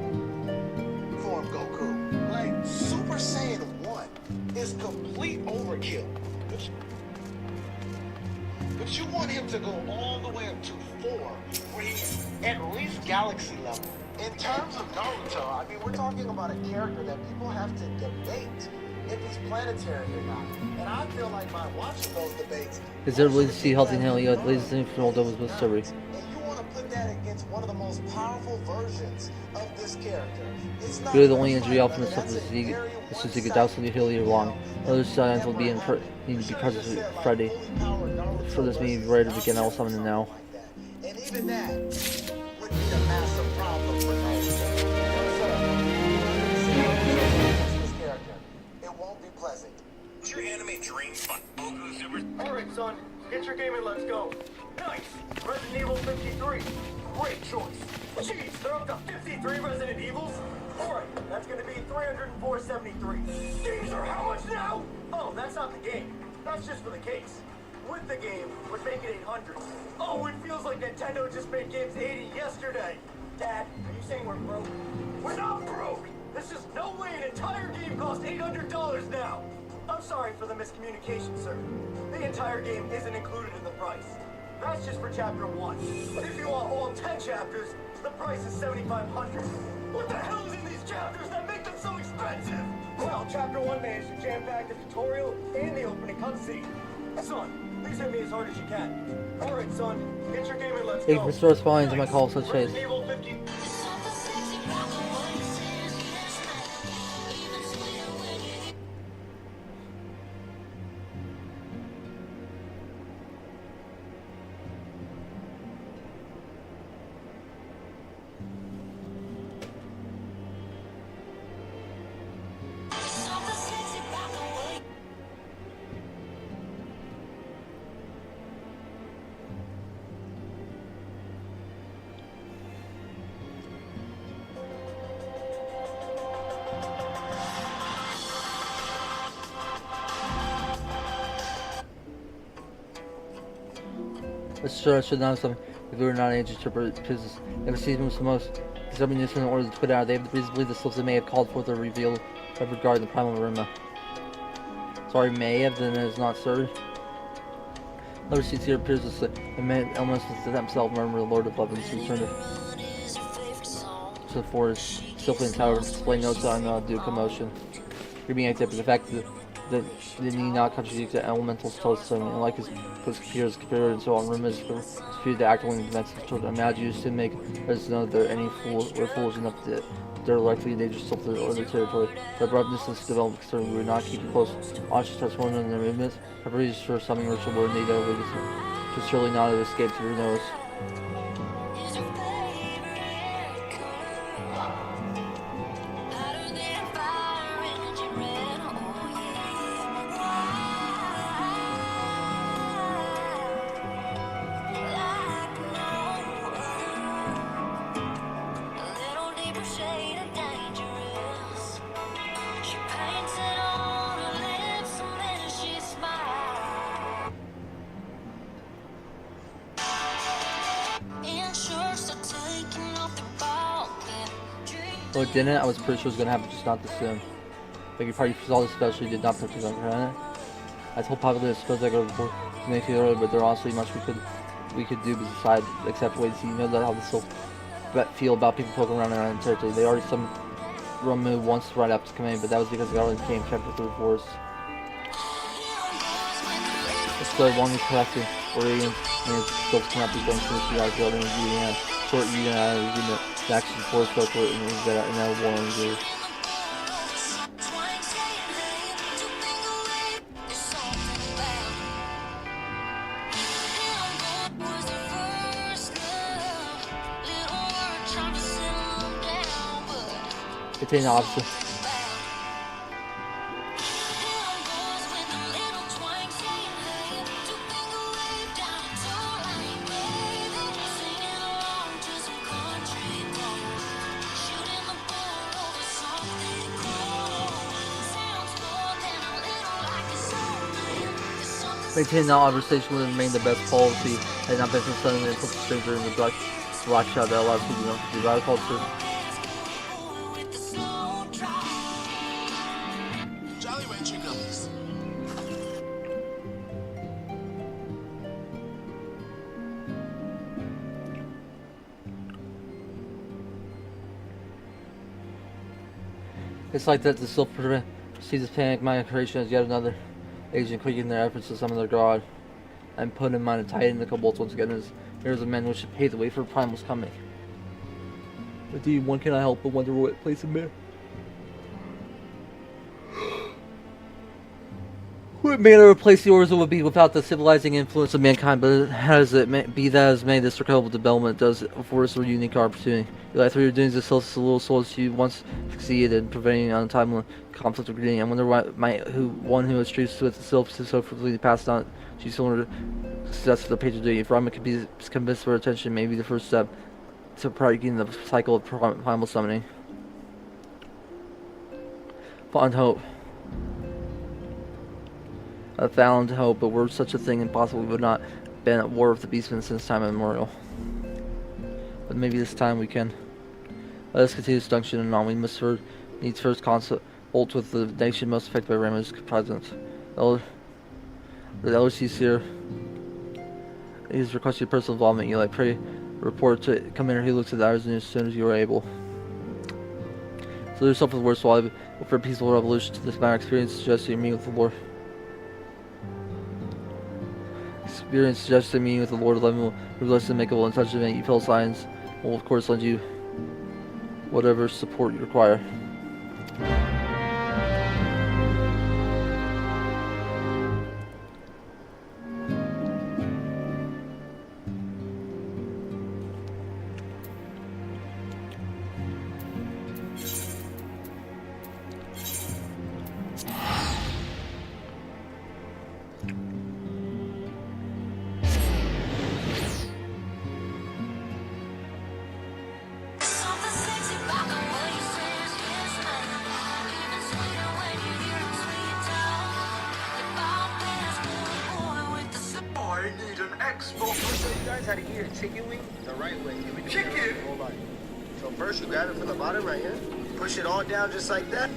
form Goku. Like, Super Saiyan 1 is complete overkill. But you want him to go all the way up to 4, where he's at least galaxy level. In terms of Naruto, I mean, we're talking about a character that people have to debate if he's planetary or not. And I feel like by watching those debates... Is there really to see healthy and healthy ladies and from all those with story? And you want to put that against one of the most powerful versions of this character. It's not Really, the only gonna injury fight, often brother. is That's a Zeke. very This is Zeke one-sided doubtfully hilly or long. Other signs will be in never need to be happened. present You should've just to said, Freddy. fully powered Naruto For this meeting, versus right to begin, I will Sasuke summon or him now. something like that. And even that would be a massive problem for Naruto. This character, it won't be pleasant. What's your anime dream fight? Goku Super Alright, son, get your game and let's go. Nice! Resident Evil 53. Great choice. Jeez, they're up to 53 Resident Evils? Alright, that's gonna be 304.73. These are how much now? Oh, that's not the game. That's just for the case. With the game, would make it 800. Oh, it feels like Nintendo just made games 80 yesterday. Dad, are you saying we're broke? We're not broke! There's just no way an entire game costs $800 now! I'm sorry for the miscommunication, sir. The entire game isn't included in the price. That's just for chapter 1. If you want all 10 chapters, the price is $7,500. What the hell is in these chapters that make them so expensive? Well, chapter 1 managed to jam-pack the tutorial and the opening cutscene. Son, please hit me as hard as you can. Alright, son, get your game and let's Hey, go. restore spawning to my call such chase. Resident Evil 50. It's sure I should know something if we were not an agent trooper business. Ever seen them the most disturbing news in order to put out. They have the reason to believe the slips they may have called forth or revealed regarding the primal Rima. Sorry, may have, then it is not, sir. Another seats here appears as the man elements with himself, remember the Lord of Weapons, who returned to the forest, skillfully in tower, display notes on due commotion. You're being active, but the fact that they need not contradict the elementals tells us something, and like his peers, computer, and so on, Rima is disputed the acting events of children. Imagine you to make us know that there are any foolish enough that they're likely dangerous to their territory. The abruptness of this development concern we would not keep close watch to touch one in their movements. Preparations for something ritual where they don't just surely not have escaped who knows. Well, it didn't. I was pretty sure it was gonna happen, just not this soon. Like you probably saw this especially did not touch on granted. I told Papa that suppose I go before make it earlier, but there honestly much we could do besides except wait to see. You know that how this will feel about people poking around in territory. They already some removed once right after coming, but that was because the already came kept through force. It's the one who's collecting Orion and his still cannot be going through the guys building and short unit the action force for it and is that in a war injury. Contain option. Maintaining that conversation would remain the best policy, and not been for suddenly and put the stranger in the black shot that allows people to survive culture. It's like that the self sees this panic mind creation as yet another agent clicking their efforts to summon their god and put in mind to tighten the kobolds once again as heroes of men which should pave the way for Primal's coming. Indeed, one cannot help but wonder what place him there. What manner of place the Orzo would be without the civilizing influence of mankind, but as it be that as may this incredible development does afford us a unique opportunity. Like through your doings, this helps little souls you once succeeded in preventing untimely conflict or greeting. I wonder one who has treated with itself so frequently passed on to similar success of their patron duty. If Rama could be convinced for attention, may be the first step to breaking the cycle of primal summoning. Fond hope. I found hope, but were such a thing impossible, we would not been at war with the beastmen since time immemorial. But maybe this time we can. Let us continue this junction and on. We must needs first consult with the nation most affected by Rama's presence. The elder sees here. He has requested your personal involvement. You pray report to Commander. He looks at the hours as soon as you are able. So yourself with the worst while I for a peaceful revolution to this matter experience suggests you meet with the Lord. Experience suggests a meeting with the Lord of Heaven will realize and makeable and such event you feel signs will of course lend you whatever support you require. How to eat a chicken wing the right way. Chicken! Hold on. So first you grab it from the bottom right here. Push it all down just like that.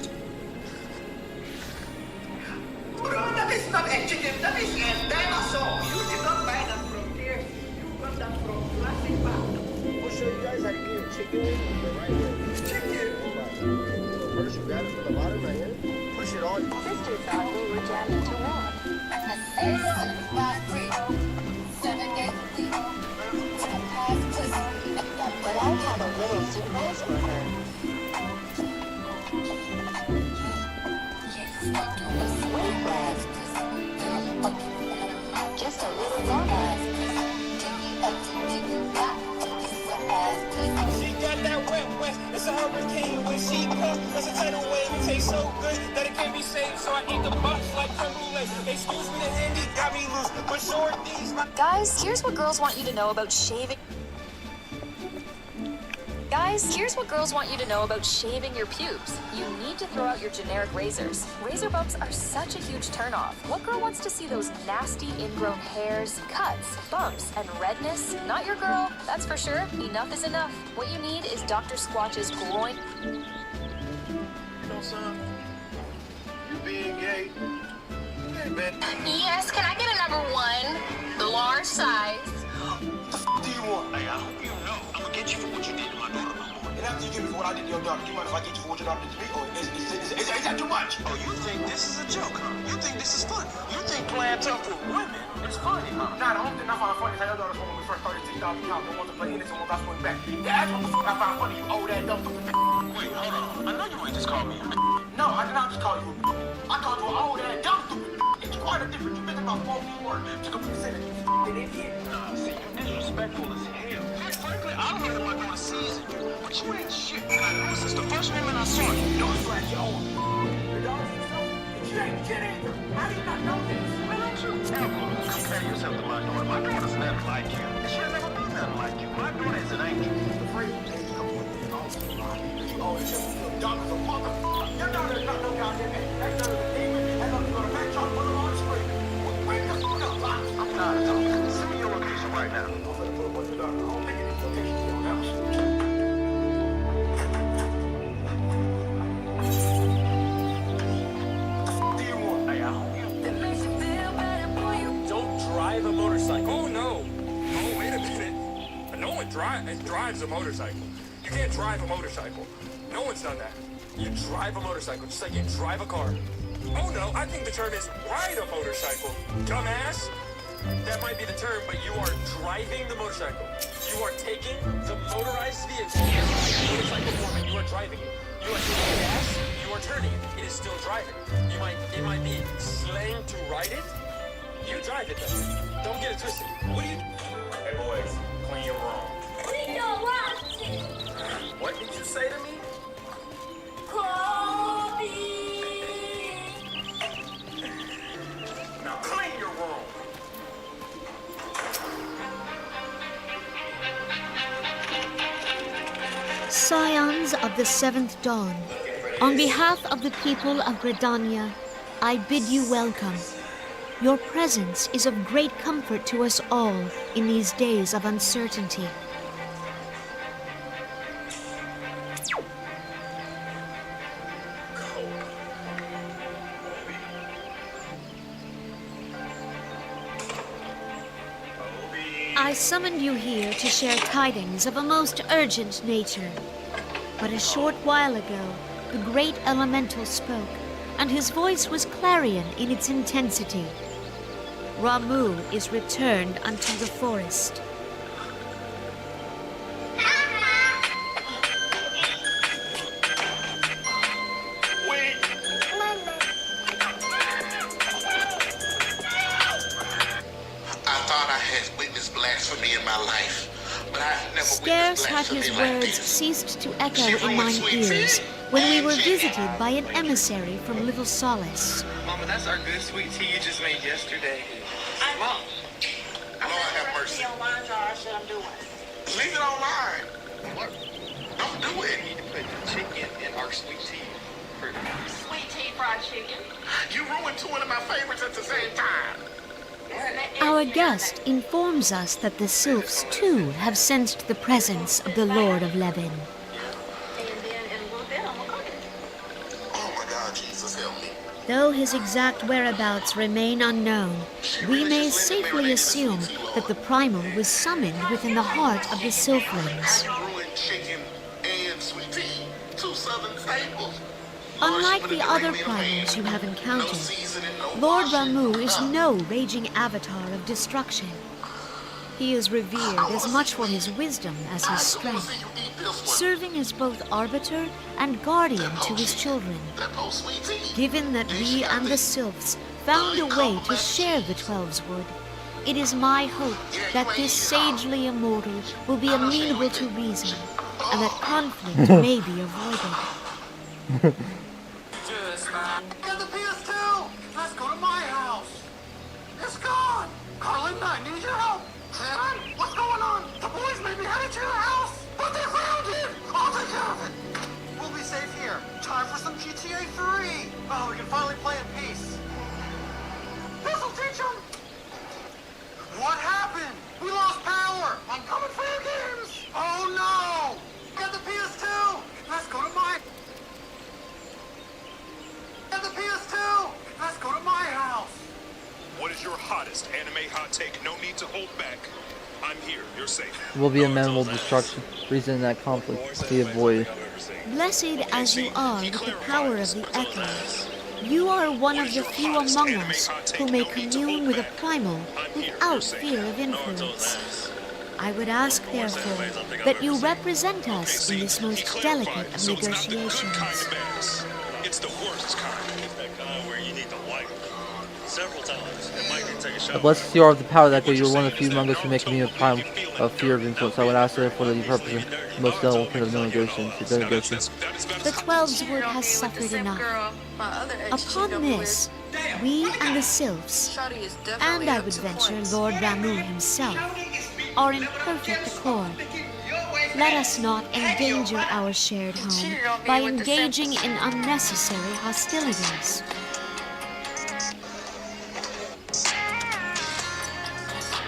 Bro, that is not a chicken, that is a dinosaur. You did not buy that from here. You got that from plastic bag. I'll show you guys how to eat a chicken wing the right way. Chicken! Hold on. So first you grab it from the bottom right here. Push it all. Sister thought we were jamming to walk. But I have a little surprise for her. Sweet bread. Just a little donut. She got that wet. It's a hurricane when she comes. That's a tidal wave. It tastes so good that it can't be saved. So I eat the box like creme brulee. Excuse me, the handy got me loose. But short these. Guys, here's what girls want you to know about shaving. Guys, here's what girls want you to know about shaving your pubes. You need to throw out your generic razors. Razor bumps are such a huge turnoff. What girl wants to see those nasty ingrown hairs, cuts, bumps, and redness? Not your girl, that's for sure. Enough is enough. What you need is Dr. Squatch's groin. You know, son, you being gay, hey, man, Yes, can I get a number 1? The large size. what the f*** do you want? Hey, I hope you know I'm gonna get you for what you did to my daughter, my boy. And after you give me for what I did to your daughter, do you mind if I get you for what your daughter did to me? Or is that too much? Oh, you think this is a joke, huh? You think this is funny? You think playing tough with women is funny, huh? Nah, the only thing I find funny is how your daughter's when we first started 6,000 pounds and wanted to play innocent once I swing back. That's what the f*** I find funny, you old ass dumb stupid Wait, hold on. I know you ain't just called me a No, I did not just call you a I called you an old ass dumb stupid It's quite a difference. You mentioned about 4 words to complete a sentence. You idiot. Nah, see, you disrespectful as hell. Quite frankly, I don't know what my daughter sees in you, but you ain't shit. And I know since the first woman I saw you. Newsflash, you old. Your daughter's yourself, and she ain't shit either. How do you not know this? Why don't you ever compare yourself to my daughter? My daughter's nothing like you. And she'll never be nothing like you. My daughter is an angel. Afraid of change, come on. You always just feel dumb as a motherfucker. Your daughter is not no goddamn angel. That daughter's a demon. That daughter's gonna back chop, put her on the screen. Wake the fuck up, Fox. I'm tired of talking. Send me your location right now. I'm gonna put a bunch of daughter. I don't think it's location in your house. Do you want? Hey, I hope you... Don't drive a motorcycle. Oh no! Oh wait a minute. No one drives a motorcycle. You can't drive a motorcycle. No one's done that. You drive a motorcycle just like you drive a car. Oh no, I think the term is ride a motorcycle. Dumbass. That might be the term, but you are driving the motorcycle. You are taking the motorized vehicle, motorcycle form, and you are driving it. You are taking gas, you are turning it. It is still driving. It might be slang to ride it. You drive it though. Don't get it twisted. What do you? Hey boys, clean your room. We don't want to. What did you say to me? Kobe. Now clean your room. Scions of the Seventh Dawn, on behalf of the people of Gridania, I bid you welcome. Your presence is of great comfort to us all in these days of uncertainty. I summoned you here to share tidings of a most urgent nature. But a short while ago, the great elemental spoke, and his voice was clarion in its intensity. Ramu is returned unto the forest. Blasphemy in my life, but I've never Scarce had his words ceased to echo in mine ears when we were visited by an emissary from Little Solace. Mama, that's our good sweet tea you just made yesterday. Mom, Lord have mercy. Leave it online. What? Don't do it. We need to put chicken in our sweet tea. Sweet tea fried chicken. You ruined two of my favorites at the same time. Our guest informs us that the sylphs too have sensed the presence of the Lord of Levin. And then in a little bit, I'm gonna cook it. Oh my God, Jesus, help me. Though his exact whereabouts remain unknown, we may safely assume that the primal was summoned within the heart of the sylphlings. You ruined chicken and sweet tea, two southern staples. Unlike the other primals you have encountered, Lord Ramu is no raging avatar of destruction. He is revered as much for his wisdom as his strength, serving as both arbiter and guardian to his children. Given that we and the sylphs found a way to share the Twelve's Wood, it is my hope that this sagely immortal will be amenable to reason, and that conflict may be avoided. Get the PS2! Let's go to my house! It's gone! Carlin, I need your help! Sam, what's going on? The boys may be headed to your house, but they found it! some GTA 3. Oh, we can finally play in peace. This'll teach them. What happened? We lost power. I'm coming for your games. Oh no! Get the PS2. Let's go to my. Get the PS2. Let's go to my house. What is your hottest anime hot take? No need to hold back. I'm here. You're safe. Will be amenable to destruction. Reason that conflict be avoided. Blessed as you are with the power of the echo, you are one of the few among us who may commune with a primal without fear of influence. I would ask, therefore, that you represent us in this most delicate of negotiations. It's the worst kind. It's that kind where you need to wipe several times. It might take a shower. Blessed you are of the power that you are one of the few among us who may commune with prime of fear of influence. I would ask therefore that you represent the most delicate of no negotiations. The Twelveswood has suffered enough. Upon this, we and the Sylphs, and I would venture Lord Ramu himself, are in perfect accord. Let us not endanger our shared home by engaging in unnecessary hostilities.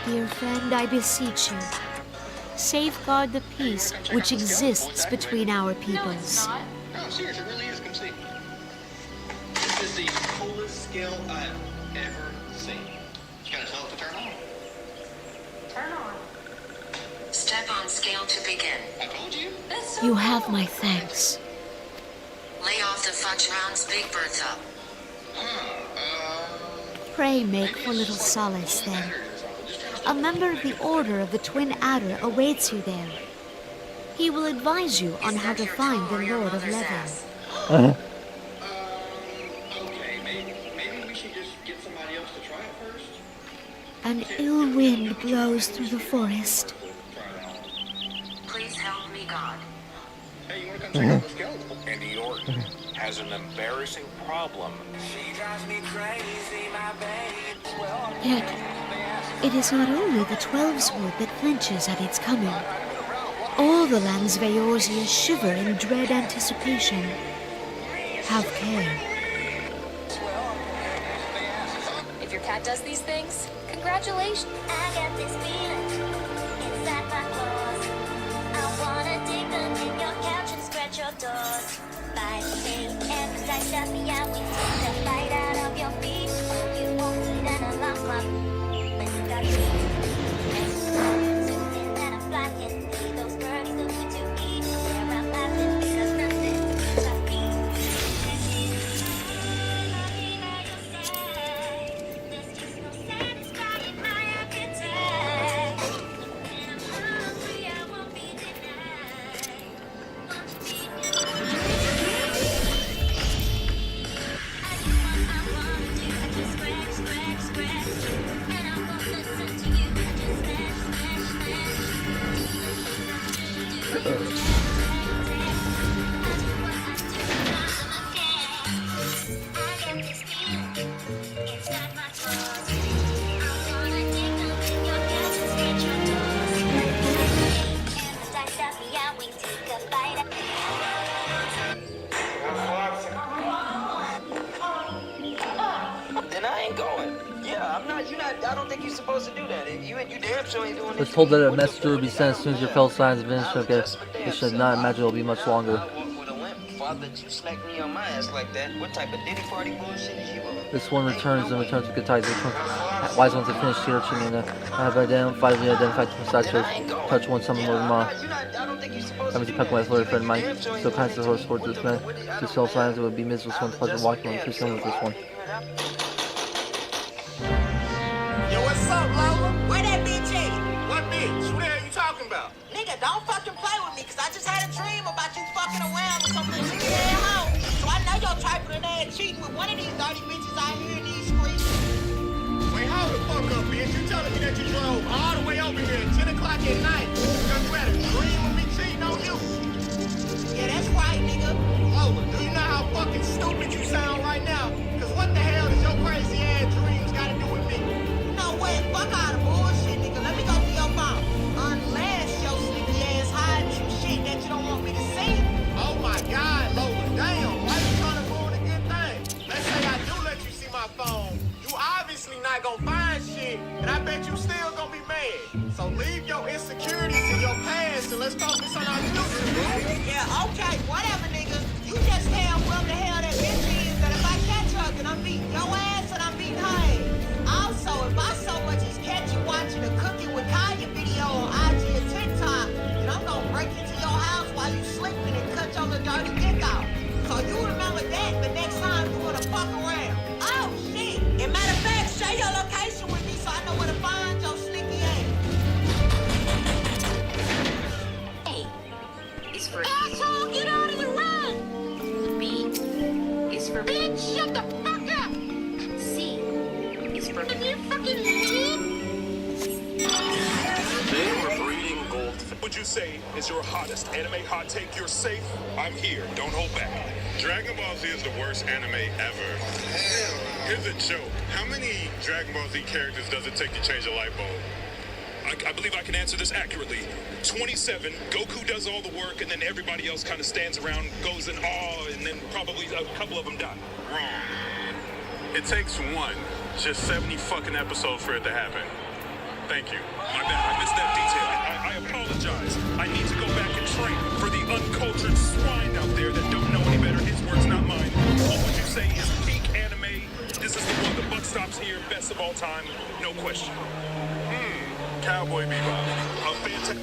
Dear friend, I beseech you, safeguard the peace which exists between our peoples. No, seriously, it really is. Come see. This is the coolest skill I've ever seen. You gotta tell it to turn on. Turn on. Step on scale to begin. I told you. You have my thanks. Lay off the fudge rounds, Big Bertha. Pray make for little solace then. A member of the Order of the Twin Adder awaits you there. He will advise you on how to find the Lord of Levin. Okay, maybe we should just get somebody else to try it first. An ill wind blows through the forest. Please help me, God. Hey, you wanna come check out the skeleton? Andy Orton has an embarrassing problem. She drives me crazy, my babe. Yet, it is not only the Twelveswood that flinches at its coming. All the lands Veorzia shiver in dread anticipation. Have care. If your cat does these things, congratulations. I got this feeling inside my claws. I wanna dig underneath your couch and scratch your doors. By day and the dice that me out, we take the bite out of your feet. Oh, you won't need an alarm clock. Listen, got me. Something that I'm blocking. See those birdies looking to eat. Where I'm laughing because nothing is a beat. There's just no satisfying my appetite. And I'm hungry, I won't be denied. Won't you be Then I ain't going. Yeah, I'm not. You're not. I don't think you're supposed to do that. You damn sure ain't doing It's this. told that a messenger will be sent as soon as your fellow signs of finish. Okay, you should not imagine it will be much longer. With a limp, father, you smacked me on my ass like that. What type of Diddy party bullshit is you on? This one returns to good tidings. Wise ones have finished searching and have identified the side touch one summon Lord Ma. Having to peck my flirty friend Mike. So kind of horse towards this man. To sell signs it would be miserable one pleasant walking on the two with this one. Yo, what's up, Lola? Where that bitch at? What bitch? Who the hell you talking about? Nigga, don't fucking play with me, cause I just had a dream about you fucking around with some little shit ass hoe. So I know your type of ass cheating with one of these dirty bitches out here in these streets. Wait, hold the fuck up, bitch. You telling me that you drove all the way over here at 10 o'clock at night because you had a dream of me cheating on you? Yeah, that's right, nigga. Lola, do you know how fucking stupid you sound right now? Cause what the hell does your crazy ass dreams gotta do with me? You know what? Fuck all the bullshit, nigga. Let me go through your phone. Unless your sleepy ass hiding some shit that you don't want me to see. Oh my god, Lola, damn, why you trying to So leave your insecurities in your past and let's focus on our future, bro. Yeah, okay, whatever, nigga. You just tell whoever the hell that bitch is that if I catch her, then I'm beating your ass and I'm beating her ass. Also, if I so much as catch you watching a Cooking with Kaya video on IG and TikTok, then I'm gonna break into your house while you sleeping and cut your little dirty dick out. So you remember that the next time you wanna fuck around. Oh, shit. And matter of fact, share your location with me so I know where to find your sneaky ass. Is for Asshole, get out of the room! B is for Bitch, shut the fuck up! C is for Can you fucking leave? They were breeding goldfish. Would you say is your hottest anime hot take? You're safe. I'm here. Don't hold back. Dragon Ball Z is the worst anime ever. Here's a joke. How many Dragon Ball Z characters does it take to change a light bulb? I believe I can answer this accurately. 27. Goku does all the work, and then everybody else kind of stands around, goes in awe, and then probably a couple of them die. Wrong. It takes one. Just 70 fucking episodes for it to happen. Thank you. My bad. I missed that detail. I apologize. I need to go back and train for the uncultured swine out there that don't know any better. His words, not mine. What would you say is peak anime? This is the one. The buck stops here. Best of all time. No question. Cowboy Bebop. A fantastic.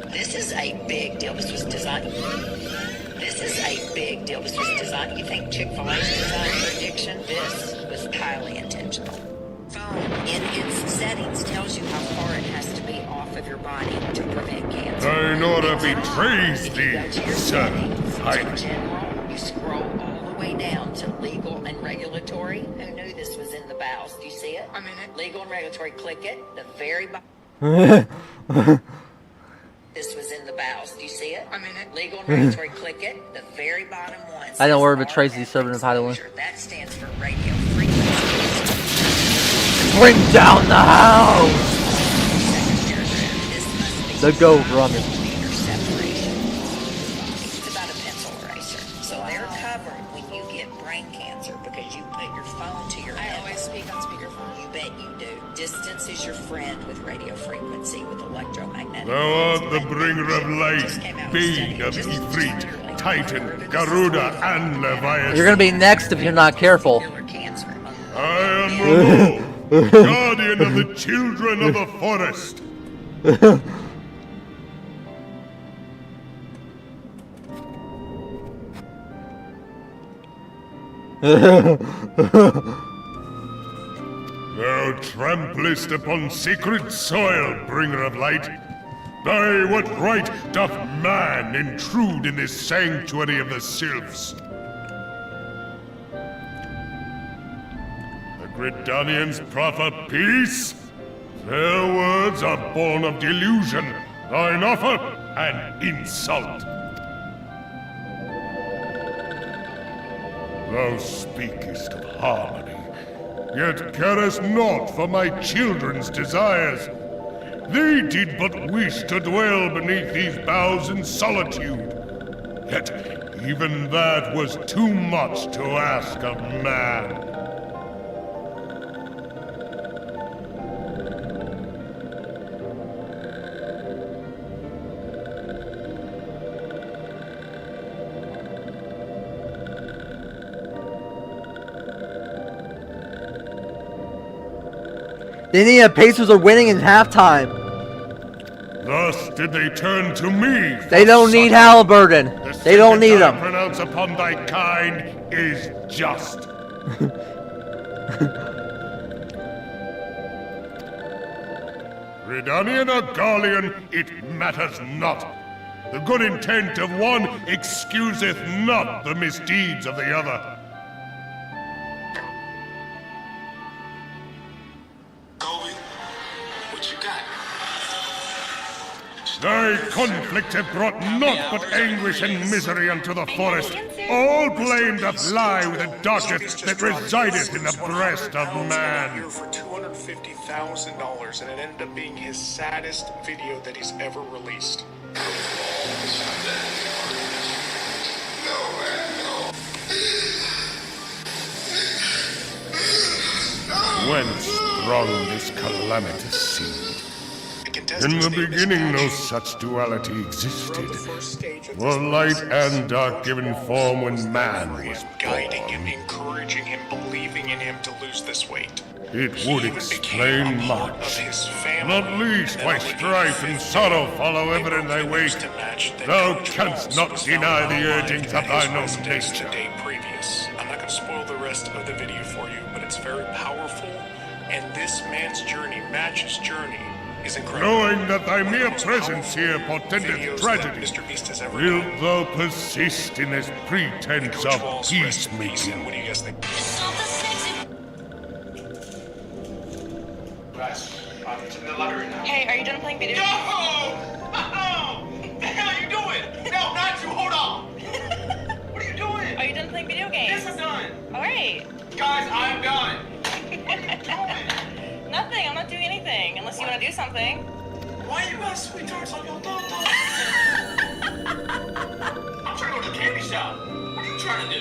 This is a big deal. This was designed. This is a big deal. This was designed. You think Chick-fil-A's designed for addiction? This was highly intentional. Phone in its settings tells you how far it has to be off of your body to prevent cancer. I know to betrays If you go to your thee, settings, son. to general, you scroll all the way down to legal and regulatory. Who knew this was in the bowels? Do you see it? I'm in it. Legal and regulatory. Click it. The very bottom. This was in the bowels. Do you see it? I'm in it. Legal and regulatory. Click it. The very bottom one. I know where says betrays RF these serving of Hideaway. exposure. That stands for radio frequency. Bring down the house! The go running. It's about a pencil eraser. So they're covered when you get brain cancer because you put your phone to your head. bet you do. Distance is your friend with radio frequency, with electromagnetic. Thou art the bringer of light, being of Ifrit, Titan, Garuda, and Leviathan. You're gonna be next if you're not careful. I am Ramu, guardian of the children of the forest. Thou tramplest upon sacred soil, bringer of light. By what right doth man intrude in this sanctuary of the sylphs? The Gridanians proffer peace? Their words are born of delusion, thine offer an insult. Thou speakest of harmony, yet carest not for my children's desires. They did but wish to dwell beneath these boughs in solitude. Yet even that was too much to ask of man. The Indiana Pacers are winning in halftime. Thus did they turn to me. They don't need Halliburton. They don't need him. Pronounce upon thy kind is just. Gridanian or Garlean, it matters not. The good intent of one excuseth not the misdeeds of the other. Thy conflict have brought naught but anguish and misery unto the forest. All blame doth lie with the darkness that resideth in the breast of man. For $250,000, and it ended up being his saddest video that he's ever released. Whence sprung this calamitous seed? In the beginning no such duality existed. For light and dark given form when man was guiding him, encouraging him, believing in him to lose this weight. It would explain much. Not least why strife and sorrow follow ever in thy wake. Thou canst not deny the urgings of thine own nature. I'm not going to spoil the rest of the video for you, but it's very powerful, and this man's journey, Match's journey, is incredible. Knowing that thy mere presence here portendeth tragedy, wilt thou persist in this pretense of peacemaking? What do you guys think? Hey, are you done playing video games? No! The hell are you doing? No, not you. Hold on. What are you doing? Are you done playing video games? Yes, I'm done. Alright. Guys, I'm done. What are you doing? Nothing, I'm not doing anything, unless you want to do something. Why you got sweethearts on your thumb? I'm trying to go to the candy shop. What are you trying to do?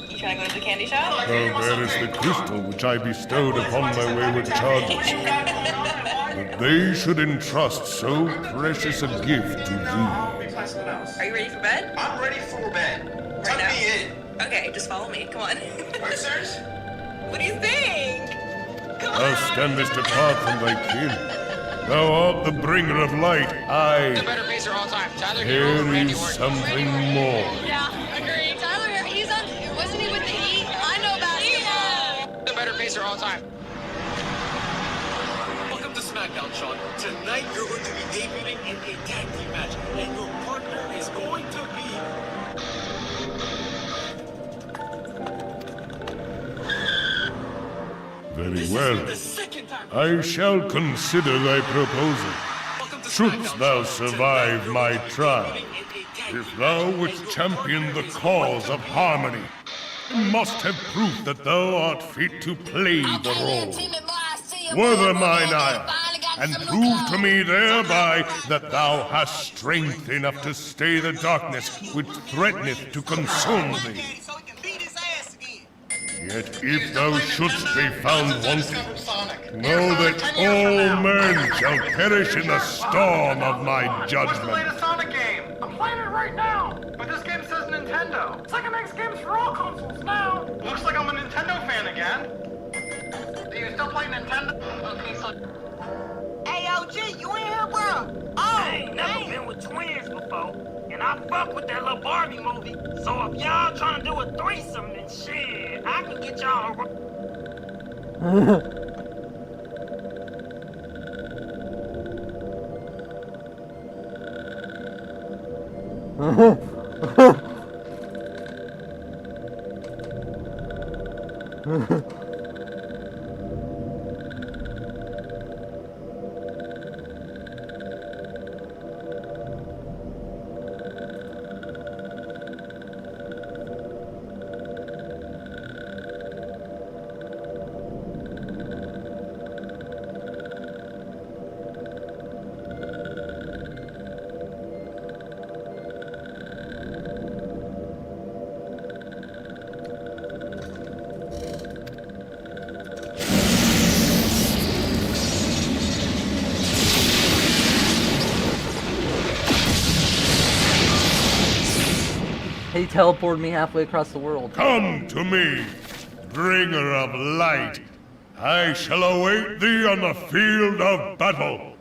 You trying to go to the candy shop? Thou bearest the crystal which I bestowed upon my wayward charges, that they should entrust so precious a gift to thee. Are you ready for bed? I'm ready for bed. Tuck now? me in. Okay, just follow me, come on. Are you serious? What do you think? Thou standest apart from thy kin. Thou art the bringer of light. The better pacer all time. Tyler Hero, Here Randy is Orton. something more. Yeah, agree. Tyler, he's on. Wasn't he with the Heat? I know basketball. The better pacer all time. Welcome to SmackDown, Sean. Tonight you're going to be debuting in a tag team match, and your partner is going to be... Very well. I shall consider thy proposal. Shouldst thou survive my trial, if thou wouldst champion the cause of harmony, must have proof that thou art fit to play the role. Whether mine ire, and prove to me thereby that thou hast strength enough to stay the darkness which threateneth to consume thee. Yet if thou shouldst be found wanting, know that all men shall perish in the storm of my What's the judgment. latest Sonic game? I'm playing it right now. But this game says Nintendo. Sega makes games for all consoles now. Looks like I'm a Nintendo fan again. Do you still play Nintendo? Okay, so... Hey, OG, you in here, bro? Oh, I ain't never been with twins before, and I fuck with that little Barbie movie. So if y'all trying to do a threesome, then shit, I can get y'all He teleported me halfway across the world. Come to me, bringer of light. I shall await thee on the field of battle.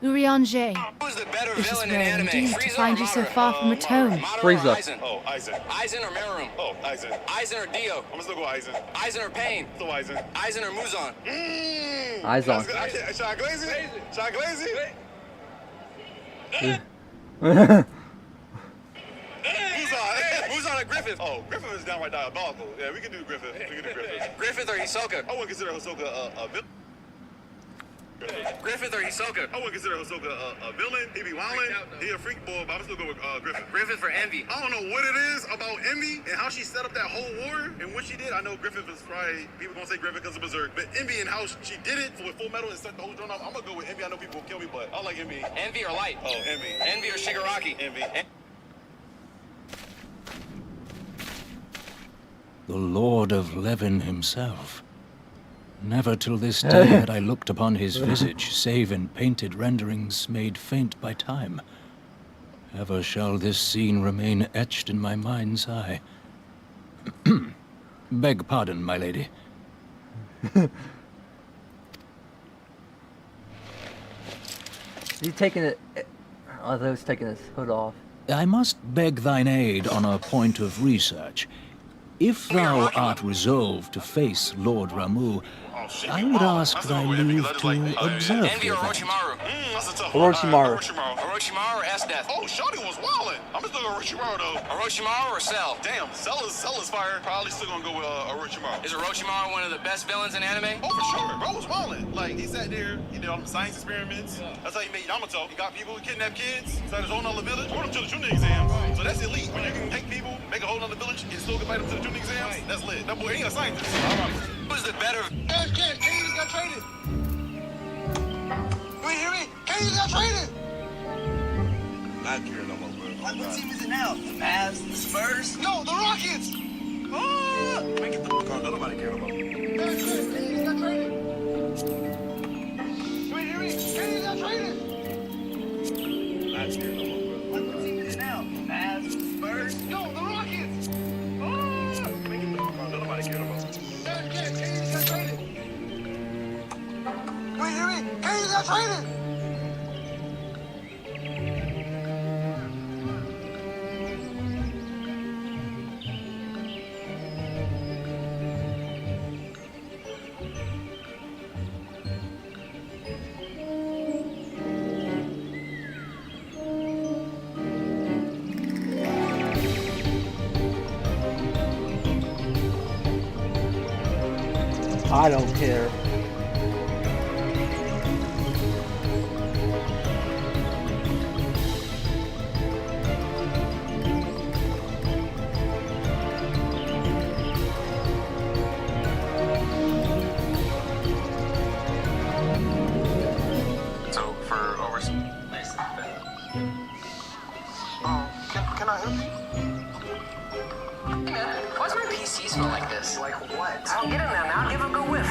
Urianger, Who's the better it is villain in rare anime? indeed to Frieza find or you so Madara? far from a tone. Madara or Aizen? Oh, Aizen. Aizen or Meruem? Oh, Aizen. Aizen or Dio? I'm gonna still go Aizen. Aizen or Pain? Still Aizen. Aizen or Muzan? Eyes on. Should I glaze it? Should I glaze it? Muzan or Griffith? Oh, Griffith is downright diabolical. Yeah, we can do Griffith. We can do Griffith. Griffith or Hisoka? I wouldn't consider Hisoka a villain. Griffith or Hisoka? I wouldn't consider Hisoka a villain. He be wildin'. He a freak boy, but I'm still go with Griffith. Griffith or Envy? I don't know what it is about Envy and how she set up that whole war and what she did. I know Griffith is probably, people gonna say Griffith because of Berserk, but Envy and how she did it with Full Metal and set the whole joint off. I'm gonna go with Envy. I know people will kill me, but I like Envy. Envy or Light? Oh, Envy. Envy or Shigaraki? Envy. The Lord of Levin himself. Never till this day had I looked upon his visage, save in painted renderings made faint by time. Ever shall this scene remain etched in my mind's eye. Beg pardon, my lady. He's taking it. Oh, I thought he was taking his hood off. I must beg thine aid on a point of research. If thou art resolved to face Lord Ramu, I would ask thy leave to observe Envy or the event. Orochimaru? That's a tough Orochimaru. Orochimaru or S-Death? Oh, Shawty was wildin'. I'm still go Orochimaru though. Orochimaru or Cell? Damn, Cell is fire. Probably still gonna go with Orochimaru. Is Orochimaru one of the best villains in anime? Oh, for sure. Bro was wildin'. Like, he sat there, he did all them science experiments. That's how he made Yamato. He got people who kidnapped kids, started his own other village, brought them to the Chunin exams. So that's elite. When you can take people, make a whole other village, and still invite them to the Chunin exams, that's lit. That boy ain't a scientist. Who's the better? Ken just got traded. You ain't hear me? Ken just got traded. Not care no more, bro. Like, what team is it now? The Mavs, the Spurs? No, the Rockets. Man, get the fuck on. Nobody care no more. Ken just got traded. You ain't hear me? Ken just got traded. Not care no more, bro. Like, what team is it now? The Mavs, the Spurs? No, the Rockets. Man, get the fuck on. Nobody care no more. Ken just got traded. You ain't hear me? Ken just got traded. I don't care. So for Hey man, why does my PC smell like this? Like what? I'll get in there now. Give it a good whiff.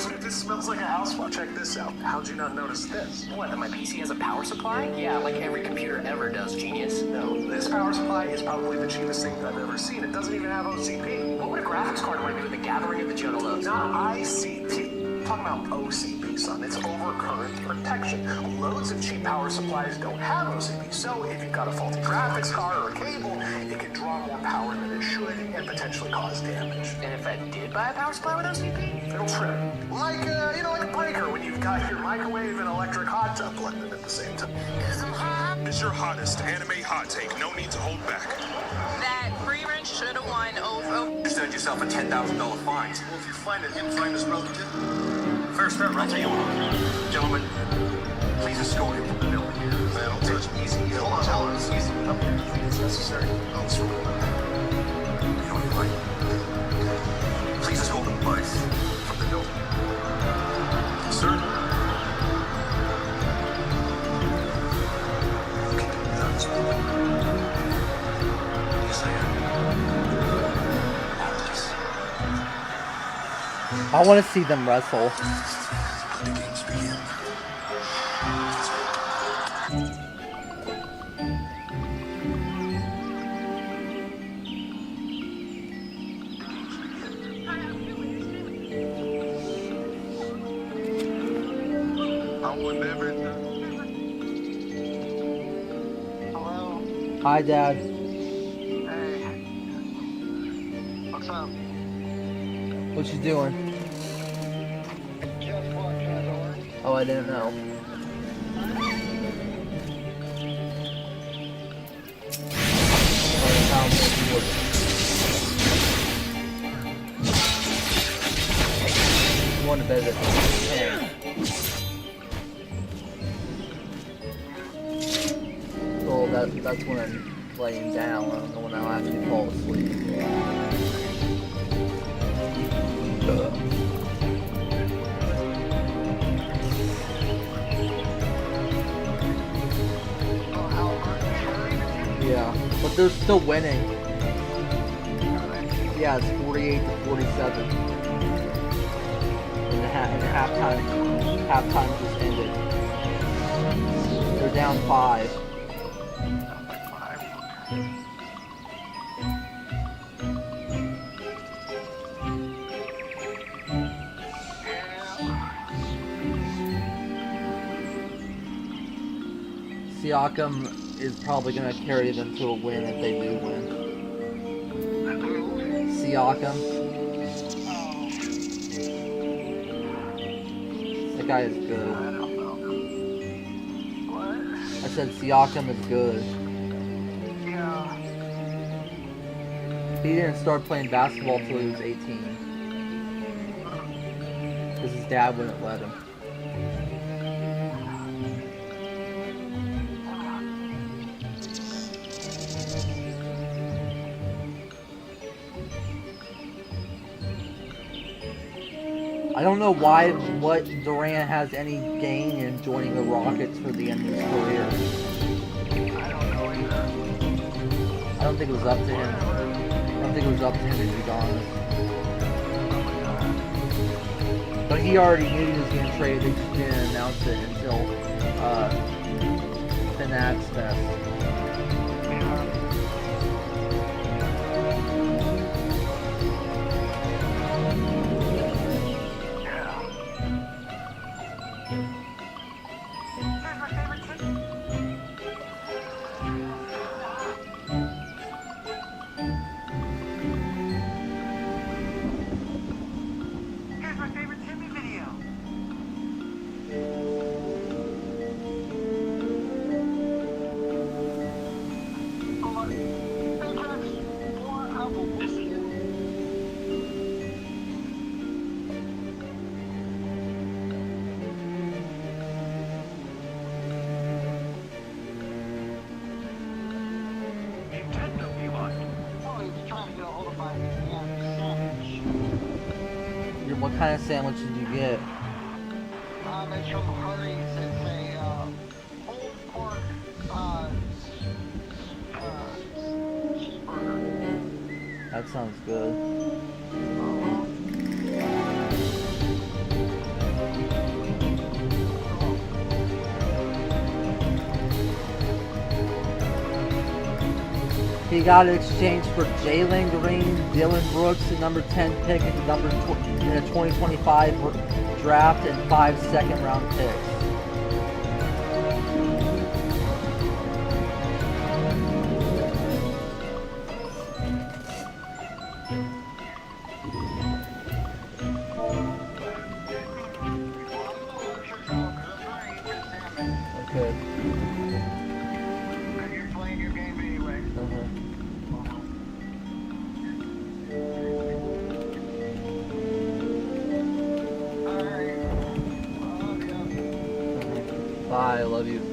Dude, this smells like a house fire. Check this out. How'd you not notice this? What, that my PC has a power supply? Yeah, like every computer ever does, genius. No, this power supply is probably the cheapest thing I've ever seen. It doesn't even have OCP. What would a graphics card run me with the gathering of the Juggalos? Not ICP. I'm talking about OCP, son. It's overcurrent protection. Loads of cheap power supplies don't have OCP, so if you've got a faulty graphics card or a cable, it can draw more power than it should and potentially cause damage. And if I did buy a power supply with OCP? It'll trip. Like, like a breaker when you've got your microwave and electric hot tub blended at the same time. It's your hottest anime hot take. No need to hold back. That free range should have won over. You set yourself a $10,000 fine. Well, if you find it, find us relative. Fair start, I'll tell you what. Gentlemen, please escort him from the building. Man, don't touch me. Easy. Hold on, hold on. Easy. Up here. It's necessary. I'll just remove it. You know what you're right. Please escort them both from the building. Sir? I want to see them wrestle. Hi, Dad. Hey. What's up? What you doing? Just walked in the door. Oh, I didn't know. You want to bet it? So that's when I'm laying down. I don't know when I'll actually fall asleep. Yeah, but they're still winning. Yeah, it's 48 to 47. And the halftime just ended. They're down 5. Siakam is probably going to carry them to a win if they do win. Siakam. That guy is good. I said Siakam is good. Yeah. He didn't start playing basketball till he was 18. Because his dad wouldn't let him. I don't know what Durant has any gain in joining the Rockets for the end of his career. I don't know either. I don't think it was up to him. I don't think it was up to him to be honest. But he already knew he was getting traded. They just didn't announce it until the Nats Fest. What kind of sandwich did you get? It's from Hurry's. It's a pulled pork cheeseburger. That sounds good. He got an exchange for Jalen Green, Dylan Brooks, the number 10 pick in the in a 2025 draft, and 5 second-round picks. Okay. You're playing your game anyway. Bye, I love you.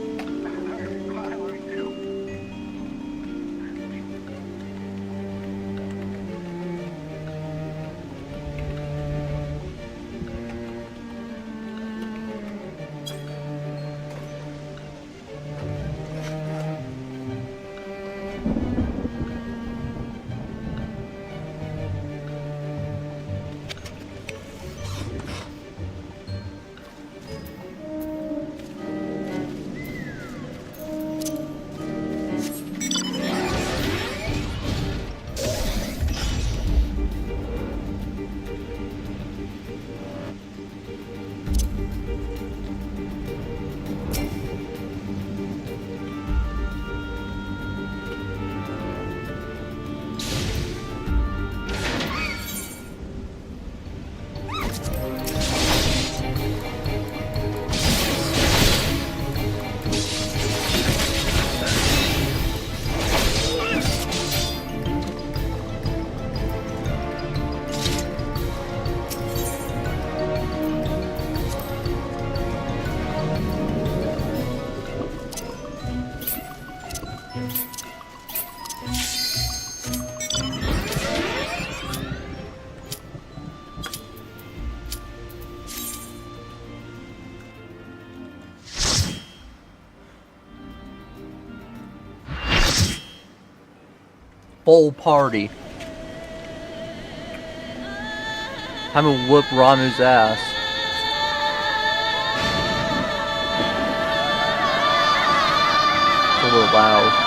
Full party. I'm gonna whoop Ramu's ass. It's a little loud.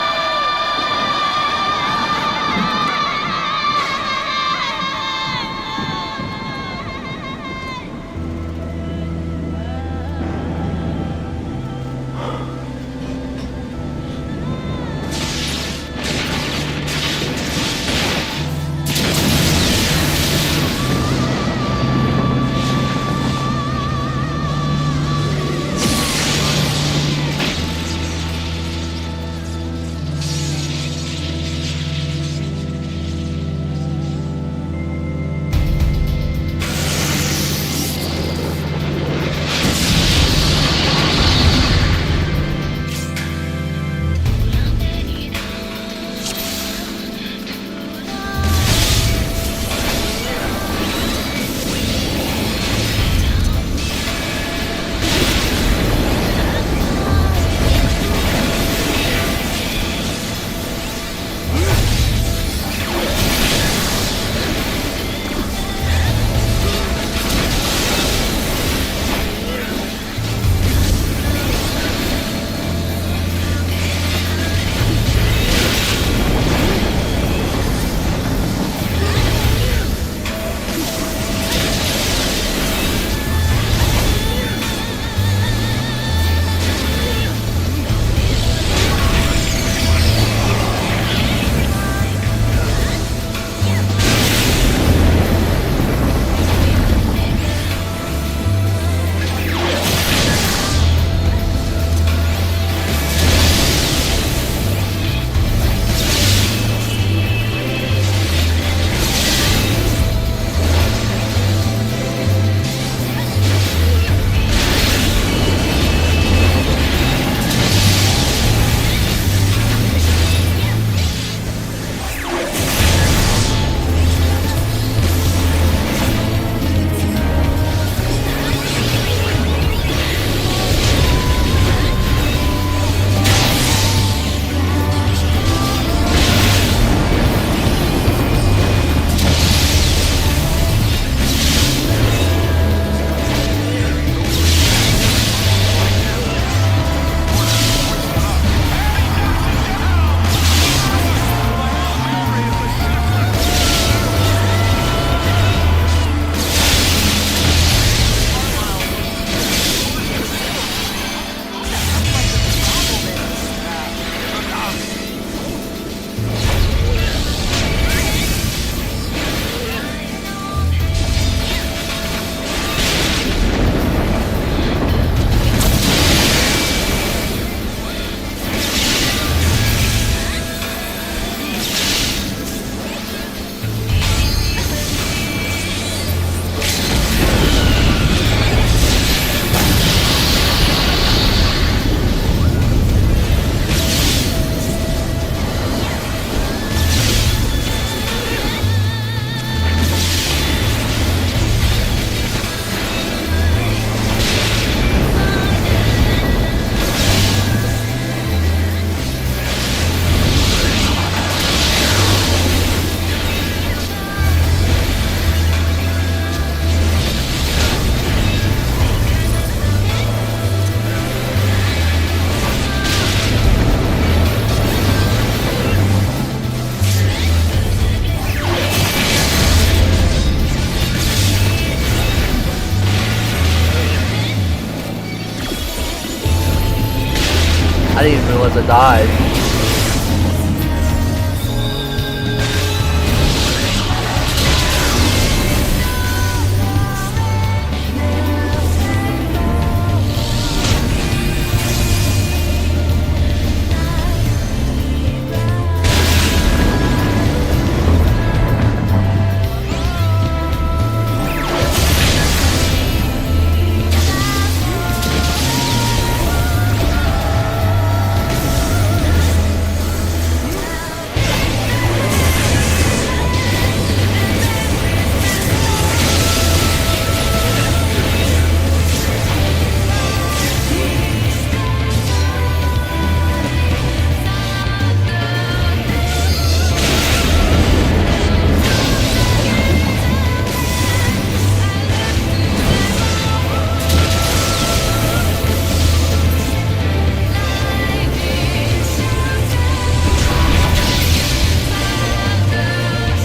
unless I died.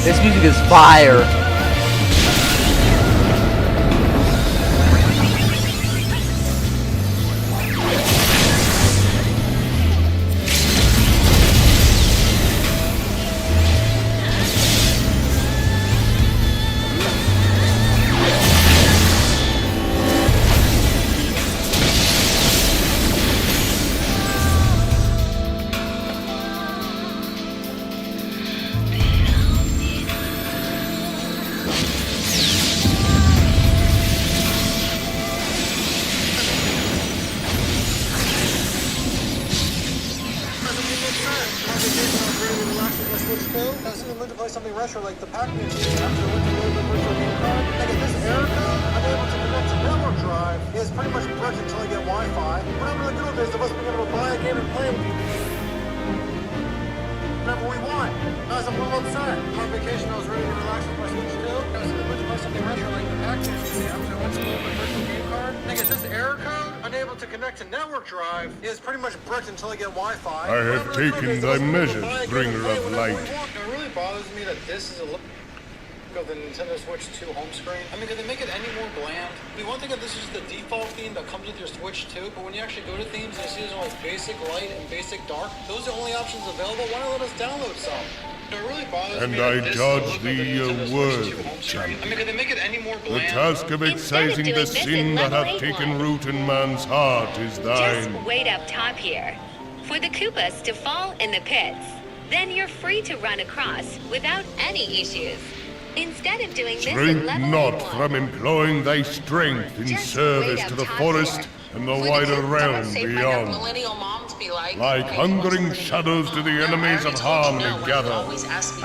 This music is fire. Something retro like the Pac-Man game after the Winter Load virtual game card. Like if this error code unable to connect to network drive is pretty much broken until I get Wi-Fi. Remember the good old days of us being able to buy a game and play it whenever we want. Guys, I'm a little upset. On vacation, I was ready to relax with my Switch 2. I was able to play something retro like the Pac-Man game after the Winter Load virtual game card. Like if this error code unable to connect to network drive is pretty much bricked until I get Wi-Fi. I have taken thy measures, bringer of light. It really bothers me that this is a look of the Nintendo Switch 2 home screen. I mean, could they make it any more bland? I mean, one thing if this is the default theme that comes with your Switch 2, but when you actually go to themes and you see there's like basic light and basic dark, those are the only options available. Why not let us download some? It really bothers And me I that this judge is the thee look a of the Nintendo word, Switch 2 home screen. champion. I mean, could they make it any more The bland? task of excising the sin that hath taken root in man's heart is thine. Just wait up top here for the Koopas to fall in the pits. Then you're free to run across without any issues. Instead of doing this Shrink in level not 1, from employing thy strength in service to the forest and the wider realm beyond. Millennial moms be like Hungering shadows to the enemies of harm they gather,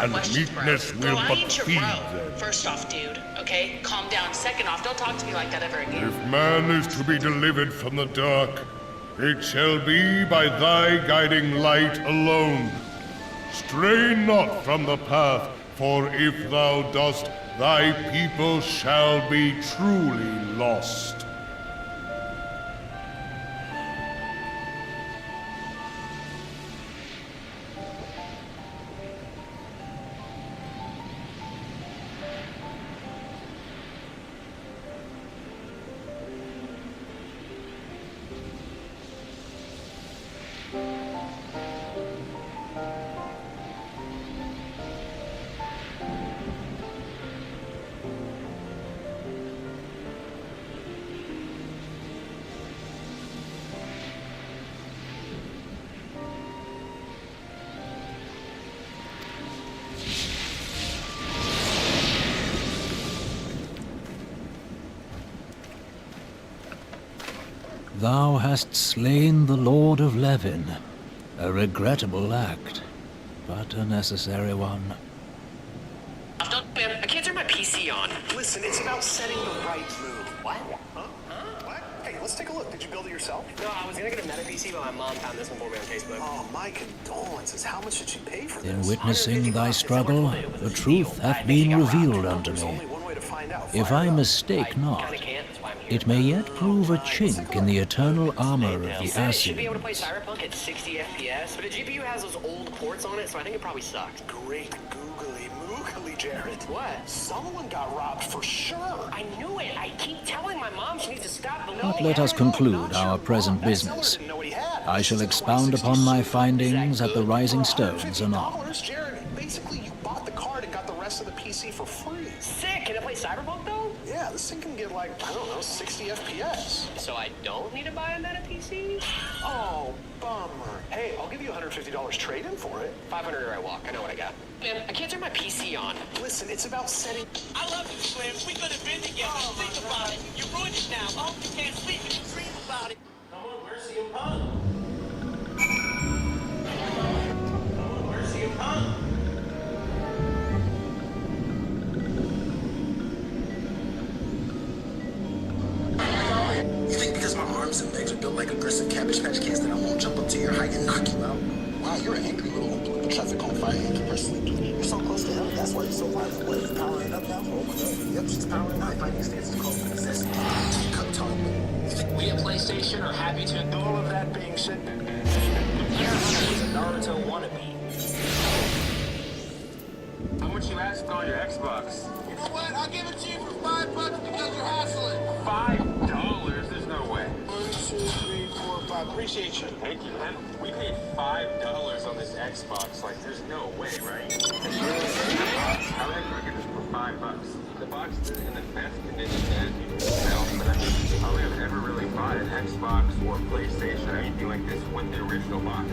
and meekness will but feed them. First off, dude, okay? Calm down. Second off, don't talk to me like that ever again. If man is to be delivered from the dark, it shall be by thy guiding light alone. Stray not from the path, for if thou dost, thy people shall be truly lost. Thou hast slain the Lord of Levin. A regrettable act, but a necessary one. Man, I can't turn my PC on. Listen, it's about setting the right move. What? Huh? What? Hey, let's take a look. Did you build it yourself? No, I was gonna get a meta PC, but my mom found this one for me on Facebook. Oh, my condolences. How much did she pay for this? In witnessing thy struggle, the truth hath been revealed unto me. If I mistake not, it may yet prove a chink in the eternal armor of the You should be able to play Assyrians. Cyberpunk at 60 FPS, but the GPU has those old ports on it, so I think it probably sucks. Great googly moogly, Jared. What? Someone got robbed for sure. I knew it. I keep telling my mom she needs to stop the But let us conclude our present business. Didn't know what he had. I shall expound upon my findings at the Rising Stones anon. $50, Jared. Basically, you bought the card and got the rest of the PC for free. Sick! Can I play Cyberpunk though? Yeah, this thing can get like, I don't know, 60 FPS. So I don't need to buy a meta PC? Oh, bummer. Hey, I'll give you $150 trade-in for it. 500 or I walk. I know what I got. Man, I can't turn my PC on. Listen, it's about setting... I love you, Slim. We could have been together. Think about it. You ruined it now. I hope you can't sleep and you dream about it. Come on, where's CM Punk? Come on, where's CM Punk? You think because my arms and legs are built like aggressive Cabbage Patch Kids that I won't jump up to your height and knock you out? Wow, you're an angry little oompa loompa traffic on fire and keep her sleeping. You're so close to him, that's why you're so violent. What, is powering up now? Oh my god. Yep, she's powering up. Fighting stances called for necessity. Come talk. You think We at PlayStation are happy to... All of that being said, Here's a Naruto wannabe. How much you asked on your Xbox? You know what? I'll give it to you for $5 because you're hassling. $5? There's no way. 1, 2, 3, 4, 5. Appreciate you. Thank you, man. We paid $5 on this Xbox. Like, there's no way, right? How the heck do I get this for $5? The box is in the best condition as you can tell, but I mean, I don't think I've ever really bought an Xbox or PlayStation or anything like this with the original box.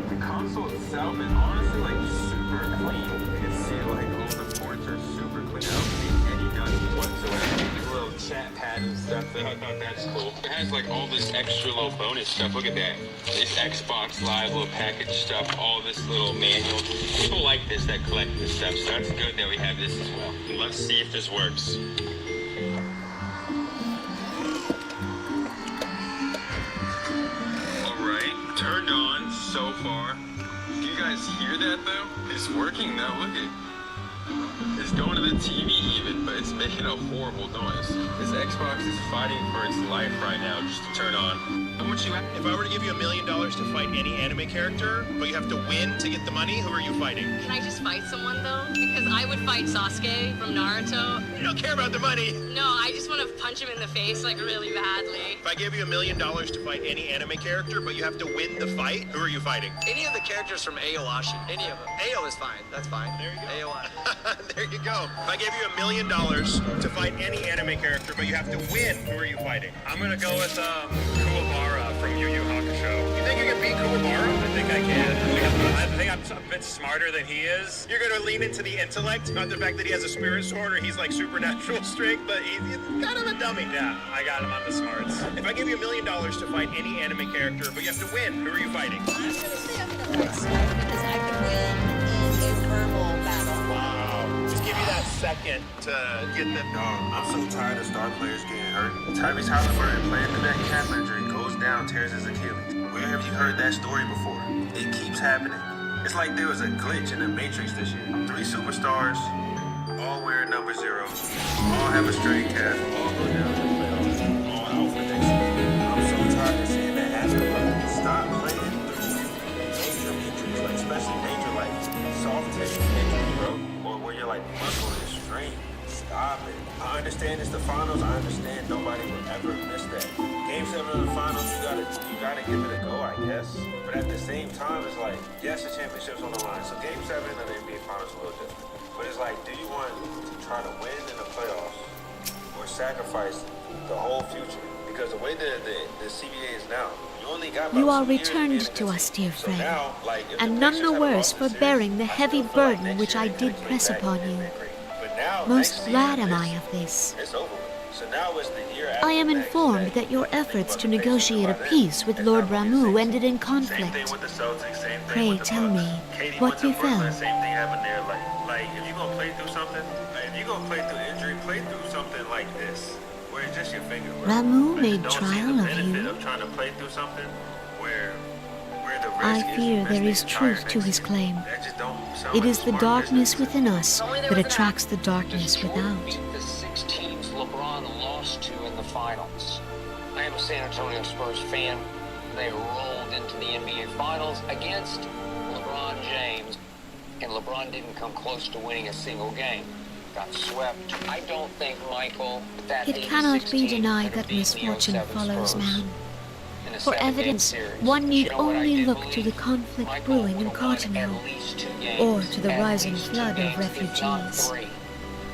The console itself is honestly like super clean. You can see like all the ports are super clean. I don't see any dust whatsoever. These little chat pads and stuff, I thought that's cool. It has like all this extra little bonus stuff. Look at that. This Xbox Live little package stuff, all this little manual. People like this that collect this stuff, so that's good that we have this as well. And let's see if this works. Alright, turned on so far. Do you guys hear that though? It's working now, look at it. It's going to the TV even, but it's making a horrible noise. This Xbox is fighting for its life right now just to turn on. How much you If I were to give you $1 million to fight any anime character, but you have to win to get the money, who are you fighting? Can I just fight someone though? Because I would fight Sasuke from Naruto. You don't care about the money. No, I just want to punch him in the face like really badly. If I gave you $1 million to fight any anime character, but you have to win the fight, who are you fighting? Any of the characters from Aoashi. Any of them. AO is fine. That's fine. There you go. AO. There you go. If I gave you $1 million to fight any anime character, but you have to win, who are you fighting? I'm gonna go with Kuwabara from Yu Yu Hakusho. You think you can beat Kuwabara? I think I can. I think I'm a bit smarter than he is. You're gonna lean into the intellect, not the fact that he has a spirit sword or he's like supernatural strength, but he's kind of a dummy. Yeah, I got him on the smarts. If I give you $1 million to fight any anime character, but you have to win, who are you fighting? I'm gonna say I'm gonna fight Snipe because I can win in a verbal battle. Wow. Just give you that second to get the... I'm so tired of star players getting hurt. Tyrese Halliburton playing through that calf injury, goes down, tears his Achilles. Where have you heard that story before? It keeps happening. It's like there was a glitch in the Matrix this year. 3 superstars, all wear number 0, all have a straight calf, all go down to the playoffs, all out for next season. I'm so tired of seeing that happen, bro. Stop playing through major injuries, like especially major like soft tissue injuries, bro, or where you're like muscle is strained. Stop it. I understand it's the finals. I understand nobody will ever miss that. Game 7 of the finals, you gotta give it a go, I guess. But at the same time, it's like, yes, the championship's on the line. So Game 7 of the NBA Finals is a little different. But it's like, do you want to try to win in the playoffs or sacrifice the whole future? Because the way that the CBA is now, you only got about You are 2 years returned in to us, dear So friend, now, like, if and the none Pacers the have a worse loss for this bearing the series, heavy I feel like burden next which year I they're did gonna press get back upon and you. they're great. But now, Most next glad season, am I of this. it's over with. So now it's the year after I am next informed that your efforts to negotiate a peace with Lord Ramu ended in Same conflict. thing with the Celtics, same thing Pray with the tell Bucks. me, Katie what went to befell? Brooklyn, same thing happened there. Like if you're gonna play through something, if you're gonna play through injury, play through something like this, where it's just your finger. Bro. Ramu I made just don't see trial the of benefit you. of trying to play through something where the risk I is fear you there miss is the entire truth to next his season. claim. That just don't sound It like is a the smart darkness business. within us that attracts the darkness without. The 6 teams LeBron lost to in the finals. I am a San Antonio Spurs fan. They rolled into the NBA Finals against LeBron James, and LeBron didn't come close to winning a single game. Got swept. I don't think, Michael, that It 86 cannot be team denied could have that beaten the misfortune 07 follows Spurs man. in a For evidence, one need only look to the conflict brewing in Cartano, or to the rising flood of refugees.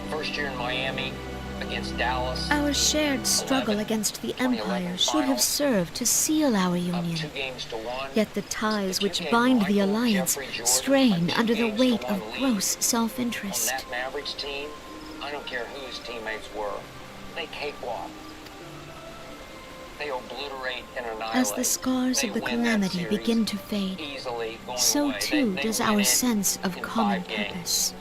First year in Miami against Dallas. Our shared struggle against the Empire should have served to seal our union. Yet the ties which bind the Alliance strain under the weight of gross self-interest. That Mavericks team, I don't care who his teammates were, they cakewalk. They obliterate and annihilate. As the scars of the calamity begin to fade, so too does our sense of common purpose.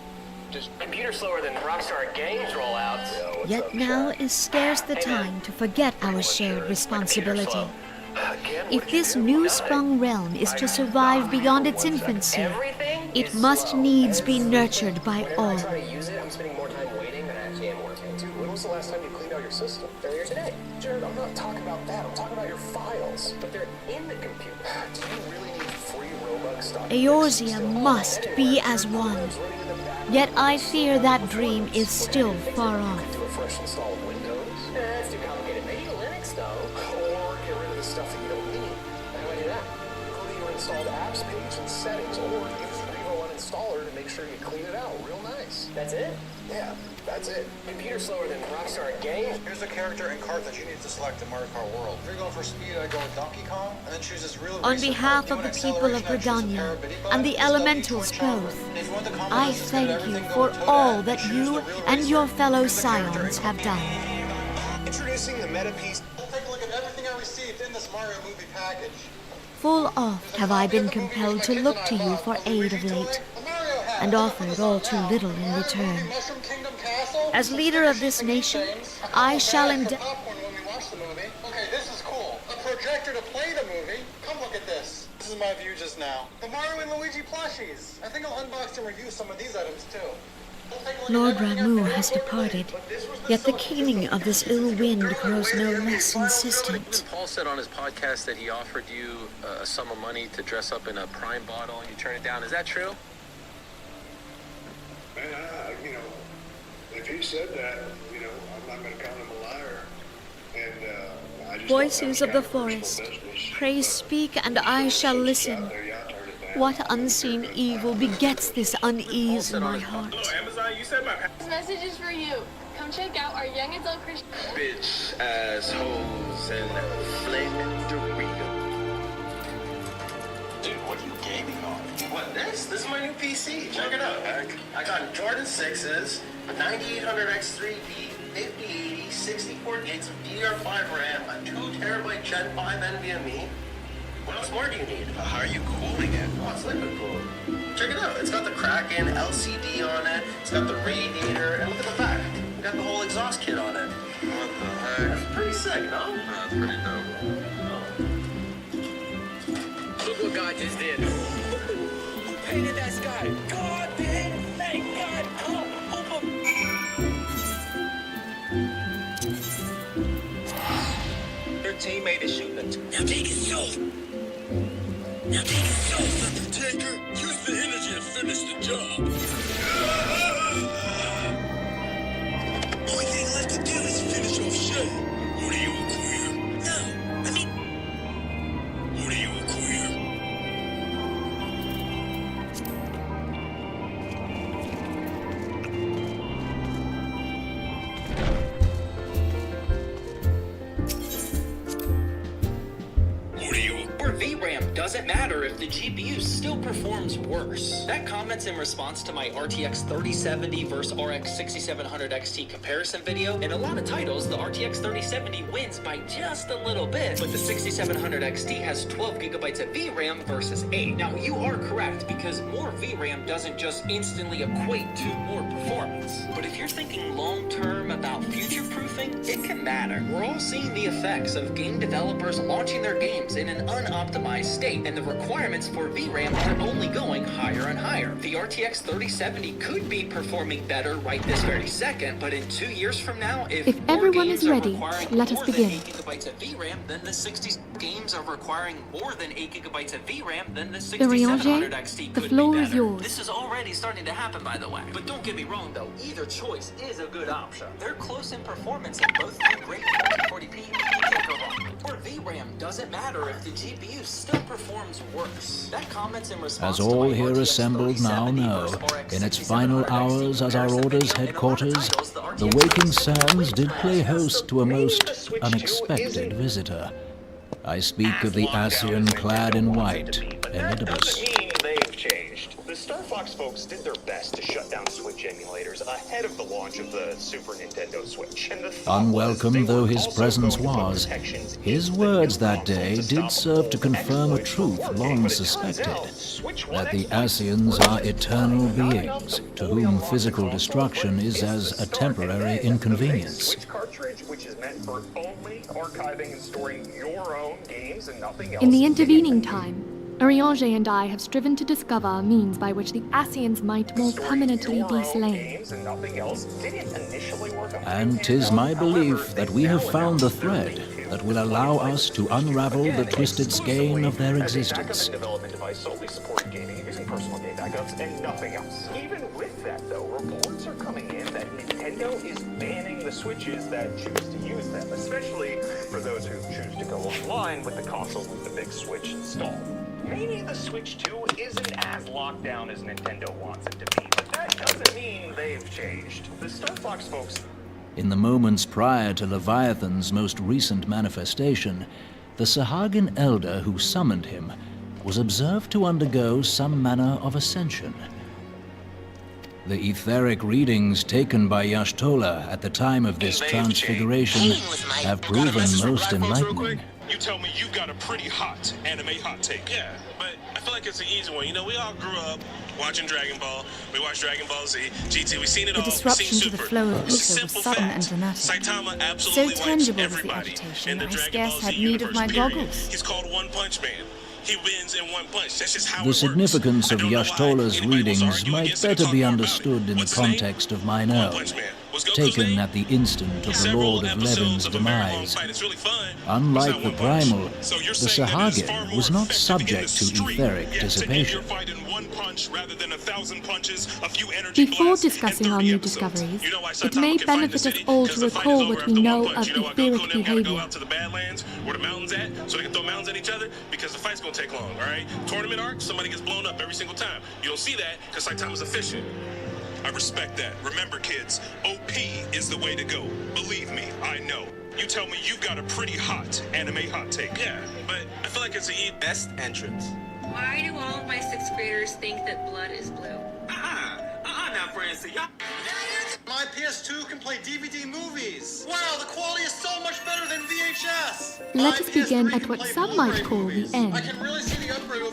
Computer slower than Rockstar Games rollouts. Yet now is scarce the time to forget our shared responsibility. If this new-sprung realm is to survive beyond its infancy, it must needs be nurtured by all. I'm trying to use it, I'm spending more time waiting than I actually am working. Dude, when was the last time you cleaned out your system? Earlier today. Jared, I'm not talking about that. I'm talking about your files. But they're in the computer. Do you really need free Robux stock? Eorzea must be as one. Yet I fear that dream is still far off. Do a fresh install of Windows? That's too complicated. Maybe Linux, though. Or get rid of the stuff that you don't need. How do I do that? Go to your installed apps page and settings, or use Revo Uninstaller to make sure you clean it out real nice. That's it? Yeah, that's it. Computer slower than Rockstar Games. Here's a character in Kart that you need to select in Mario Kart World. If you're going for speed, I go with Donkey Kong, and then choose this real. On behalf of the people of Britannia and the Elementals both, I thank you for all that you and your fellow Scions have done. Introducing the meta piece. We'll take a look at everything I received in this Mario movie package. Full oft have I been compelled to look to you for aid of late, and offered all too little in return. As leader of this nation, I shall Okay, this is cool. A projector to play the movie. Come look at this. This is my view just now. The Mario and Luigi plushies. I think I'll unbox and review some of these items too. Lord Ramu has departed, yet the keening of this ill wind grows no less insistent. Paul said on his podcast that he offered you a sum of money to dress up in a Prime bottle and you turned it down. Is that true? Man, if he said that, I'm not going to call him a liar. And I just Voices of the forest, pray speak and I shall listen. What unseen evil begets this unease in my heart? This message is for you. Come check out our young adult Christian. Bitch, assholes, and flake Dorito. Dude, what are you gaming on? What, this? This is my new PC. Check it out. I got Jordan 6s, a 9800X3D, 5080, 64 gigs of DDR5 RAM, a 2 terabyte Gen 5 NVMe. What else more do you need? How are you cooling it? Oh, it's liquid cooled. Check it out. It's got the Kraken LCD on it. It's got the radiator. And look at the back. We got the whole exhaust kit on it. What the heck? That's pretty sick, no? That's pretty dope. Look what God just did. Who painted that sky? God did. Thank God. Your teammate is shooting it. Now take it so. Now take it so, Undertaker. Use the energy to finish the job. Only thing left to do is finish off Shay. What are you, a queer? No, I mean... What are you, a queer? Where VRAM doesn't matter if the GPU still performs worse. That comment's in response to my RTX 3070 versus RX 6700 XT comparison video. In a lot of titles, the RTX 3070 wins by just a little bit, but the 6700 XT has 12 gigabytes of VRAM versus 8. Now, you are correct, because more VRAM doesn't just instantly equate to more performance. But if you're thinking long-term about future-proofing, it can matter. We're all seeing the effects of game developers launching their games in an unoptimized state. today, and the requirements for VRAM are only going higher and higher. The RTX 3070 could be performing better right this very second, but in 2 years from now, if more everyone games is are ready, requiring let us more begin. than 8 gigabytes of VRAM, then the 60 games are requiring more than 8 gigabytes of VRAM, then the 6700 XT the could floor be is better. yours. This is already starting to happen, by the way. But don't get me wrong, though. Either choice is a good option. They're close in performance and both do great 1440p. You can't go wrong. For VRAM, doesn't matter if the GPU still performs worse. That comments in response As all here assembled now know, in its final hours as our Order's headquarters, the Waking Sands did play host to a most unexpected visitor. I speak of the Ascian clad in white, Elidibus. They've changed. The Star Fox folks did their best to shut down Switch emulators ahead of the launch of the Super Nintendo Switch. And the Unwelcome though his presence was, his words that day did serve to confirm a truth long suspected, that the Ascians are eternal beings, to whom physical destruction is as a temporary inconvenience. Switch cartridge, which is meant for only archiving and storing your own games and nothing else. In the intervening time, Urianger and I have striven to discover a means by which the Ascians might more permanently be slain. And 'tis my belief that we have found the thread that will allow us to unravel the twisted skein of their existence. Development device solely supporting gaming using personal game backups and nothing else. Even with that, though, reports are coming in that Nintendo is banning the Switches that choose to use them, especially for those who choose to go online with the console with the big Switch installed. Maybe the Switch 2 isn't as locked down as Nintendo wants it to be, but that doesn't mean they've changed. The Star Fox folks... In the moments prior to Leviathan's most recent manifestation, the Sahagin elder who summoned him was observed to undergo some manner of ascension. The etheric readings taken by Yashtola at the time of this transfiguration have proven most enlightening. You tell me you got a pretty hot anime hot take. Yeah, but I feel like it's an easy one. You know, we all grew up watching Dragon Ball. We watched Dragon Ball Z, GT. We've seen it all. The disruption to the flow of ether was sudden and dramatic. Saitama absolutely So tangible was the everybody agitation, in the I Dragon scarce Ball had Z need universe, of my period. goggles. He's called One Punch Man. He wins in one punch. That's just how The it significance works. of Yashtola's readings might better be understood in the context of mine own, taken at the instant of the Lord of Levin's demise. Unlike the Primal, the Sahagin was not subject to etheric dissipation. Before discussing our new discoveries, it may benefit us all to recall what we know of etheric behavior. Where the mountains at, so they can throw mountains at each other, because the fight's gonna take long, all right? Tournament arc, somebody gets blown up every single time. You don't see that because Saitama's efficient. I respect that. Remember, kids, OP is the way to go. Believe me, I know. You tell me you've got a pretty hot anime hot take. Yeah, but I feel like it's the best entrance. Why do all of my sixth graders think that blood is blue? Now, friends, y'all. My PS2 can play DVD movies. Wow, the quality is so much better than VHS. Let us begin at what some might call the end.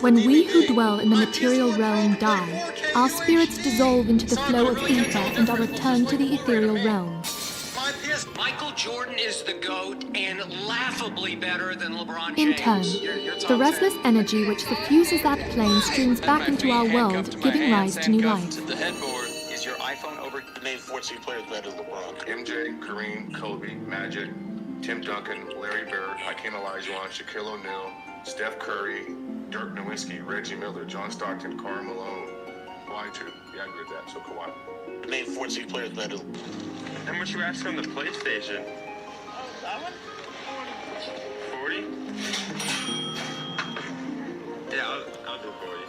When we who dwell in the material realm die, our spirits dissolve into the flow of ether and are returned to the ethereal realm. Michael Jordan is the GOAT and laughably better than LeBron In James. turn, the restless energy which diffuses that plane streams back into our world, giving rise to new life. The headboard is your iPhone over. Name 14 players better than LeBron. MJ, Kareem, Kobe, Magic, Tim Duncan, Larry Bird, Hakeem Olajuwon, Shaquille O'Neal, Steph Curry, Dirk Nowitzki, Reggie Miller, John Stockton, Karl Malone, Kawhi too. Yeah, I agree with that. So Kawhi. Name 14 players better than How much you ask on the PlayStation? 40? Yeah, I'll do 40.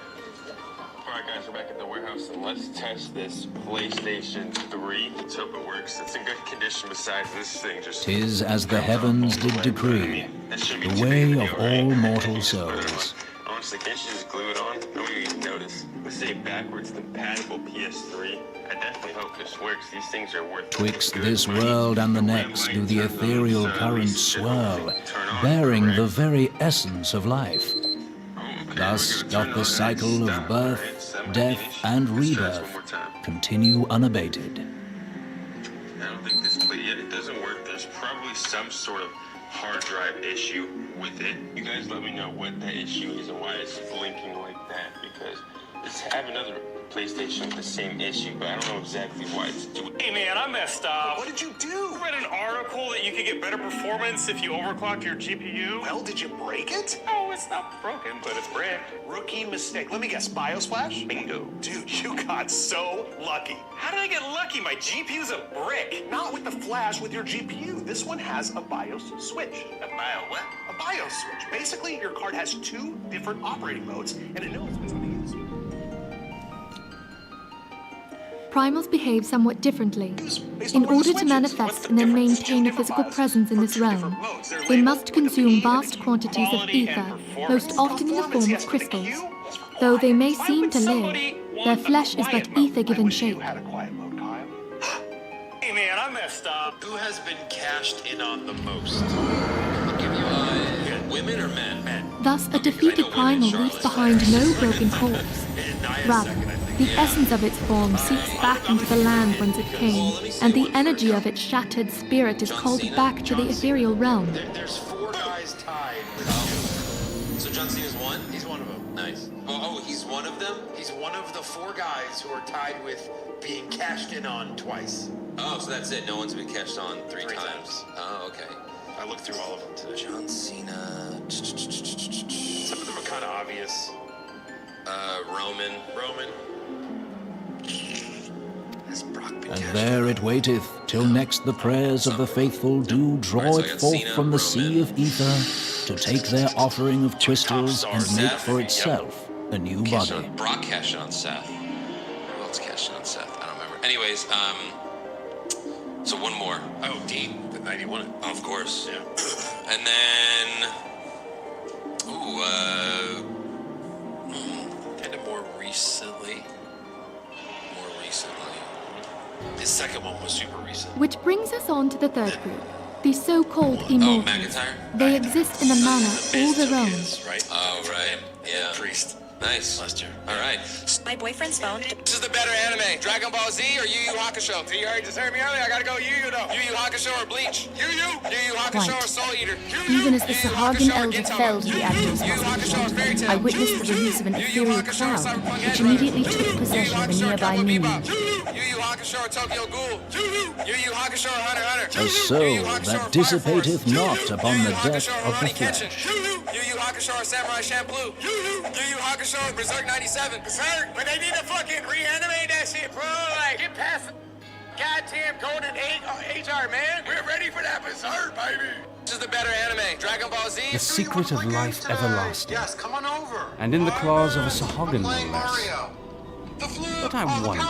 Alright guys, we're back at the warehouse and let's test this PlayStation 3. Let's hope it works. It's in good condition besides this thing just... 'Tis as the heavens did decree, the way of all mortal souls. Honestly, can't you just glue it on? Nobody even notice. Let's say backwards compatible PS3. I definitely hope this works. These things are worth... Twixt this world and the next do the ethereal currents swirl, bearing the very essence of life. Thus doth the cycle of birth, death, and rebirth continue unabated. I don't think this plate yet. It doesn't work. There's probably some sort of hard drive issue with it. You guys let me know what that issue is and why it's blinking like that, because I have another PlayStation with the same issue, but I don't know exactly why it's doing it. Hey man, I messed up. What did you do? I read an article that you could get better performance if you overclock your GPU. Well, did you break it? No, it's not broken, but it's bricked. Rookie mistake. Let me guess, BIOS flash? Bingo. Dude, you got so lucky. How did I get lucky? My GPU's a brick. Not with the flash with your GPU. This one has a BIOS switch. A bio what? A BIOS switch. Basically, your card has 2 different operating modes, and it knows which one to use. Primals behave somewhat differently. In order to manifest and then maintain a physical presence in this realm, they must consume vast quantities of ether, most often in the form of crystals. Though they may seem to live, their flesh is but ether given shape. Hey man, I messed up. Who has been cashed in on the most? I'll give you women or men? Men. Thus, a defeated primal leaves behind no broken corpse. Rather, the essence of its form seeps back into the land whence it came, and the energy of its shattered spirit is called back to the ethereal realm. There's 4 guys tied with 2. So John Cena's one? He's one of them. Nice. Oh, he's one of them? He's one of the 4 guys who are tied with being cashed in on twice. Oh, so that's it. No one's been cashed on 3 times. Oh, okay. I looked through all of them today. John Cena. Some of them are kind of obvious. Roman. And there it waiteth, till next the prayers of the faithful do draw it forth from the sea of ether, to take their offering of crystals and make for itself a new body. Brock cashed on Seth. Who else cashed on Seth? I don't remember. Anyways, so one more. Oh, Dean, the 91. Oh, of course. Yeah. And then, kind of more recently. His second one was super recent. Which brings us on to the third group, the so-called immortals. McIntyre? They exist in a manner all their own. Right? Oh, right. Yeah. Priest. Nice. Lester. All right. My boyfriend's phone. This is the better anime, Dragon Ball Z or Yu Yu Hakusho? You already just heard me earlier. I gotta go Yu Yu though. Yu Yu Hakusho or Bleach? Yu Yu Hakusho or Soul Eater? Even as the Sahagan Elder fell to the actor's hospital, I witnessed the release of an ethereal cloud, which immediately took possession of a nearby moon. Yu Yu Hakusho or Tokyo Ghoul? Yu Yu Hakusho or Hunter x Hunter? A soul that dissipateth not upon the death of the flesh. Yu Yu Hakusho or Samurai Champloo? Yu Yu Hakusho or Berserk 97? Berserk? But they need to fucking reanimate that shit, bro. Like, get past the goddamn golden HR, man. We're ready for that Berserk, baby. This is the better anime, Dragon Ball Z. The secret of life everlasting. Yes, come on over. And in the claws of a Sahagan, no less. But I wonder,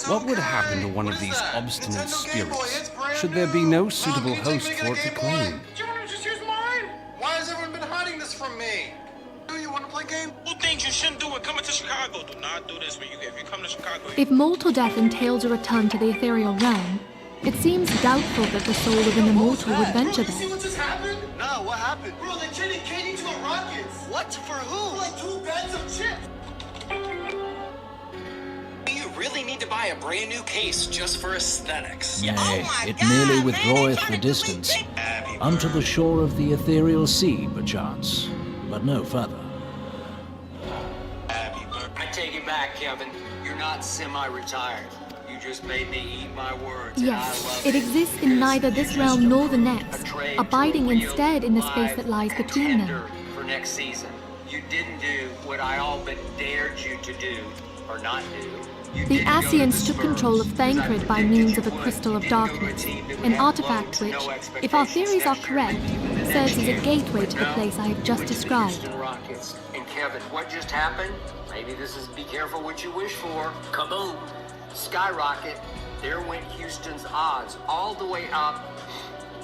what would happen to one of these obstinate spirits, should there be no suitable host for it to claim? Do you want to just use mine? Why has everyone been hiding this from me? Do you want to play game? Who thinks you shouldn't do it? Coming to Chicago. Do not do this if you come to Chicago. If mortal death entails a return to the ethereal realm, it seems doubtful that the soul of an immortal would venture You see there. what just happened? No, what happened? Bro, they traded Katie to the Rockets. What? For who? For like 2 bags of chips. You really need to buy a brand new case just for aesthetics. Yea, it merely withdraweth the distance unto the shore of the ethereal sea, perchance, but no further. I take it back, Kevin. You're not semi-retired. You just made me eat my words. Yes, it exists in neither this realm nor the next, abiding instead in the space that lies between them. For next season, you didn't do what I all but dared you to do, or not do. The Asians took control of Thancred by means of a crystal of darkness, an artifact which, if our theories are correct, serves as a gateway to the place I have just described. And Kevin, what just happened? Maybe this is be careful what you wish for. Kaboom! Skyrocket. There went Houston's odds all the way up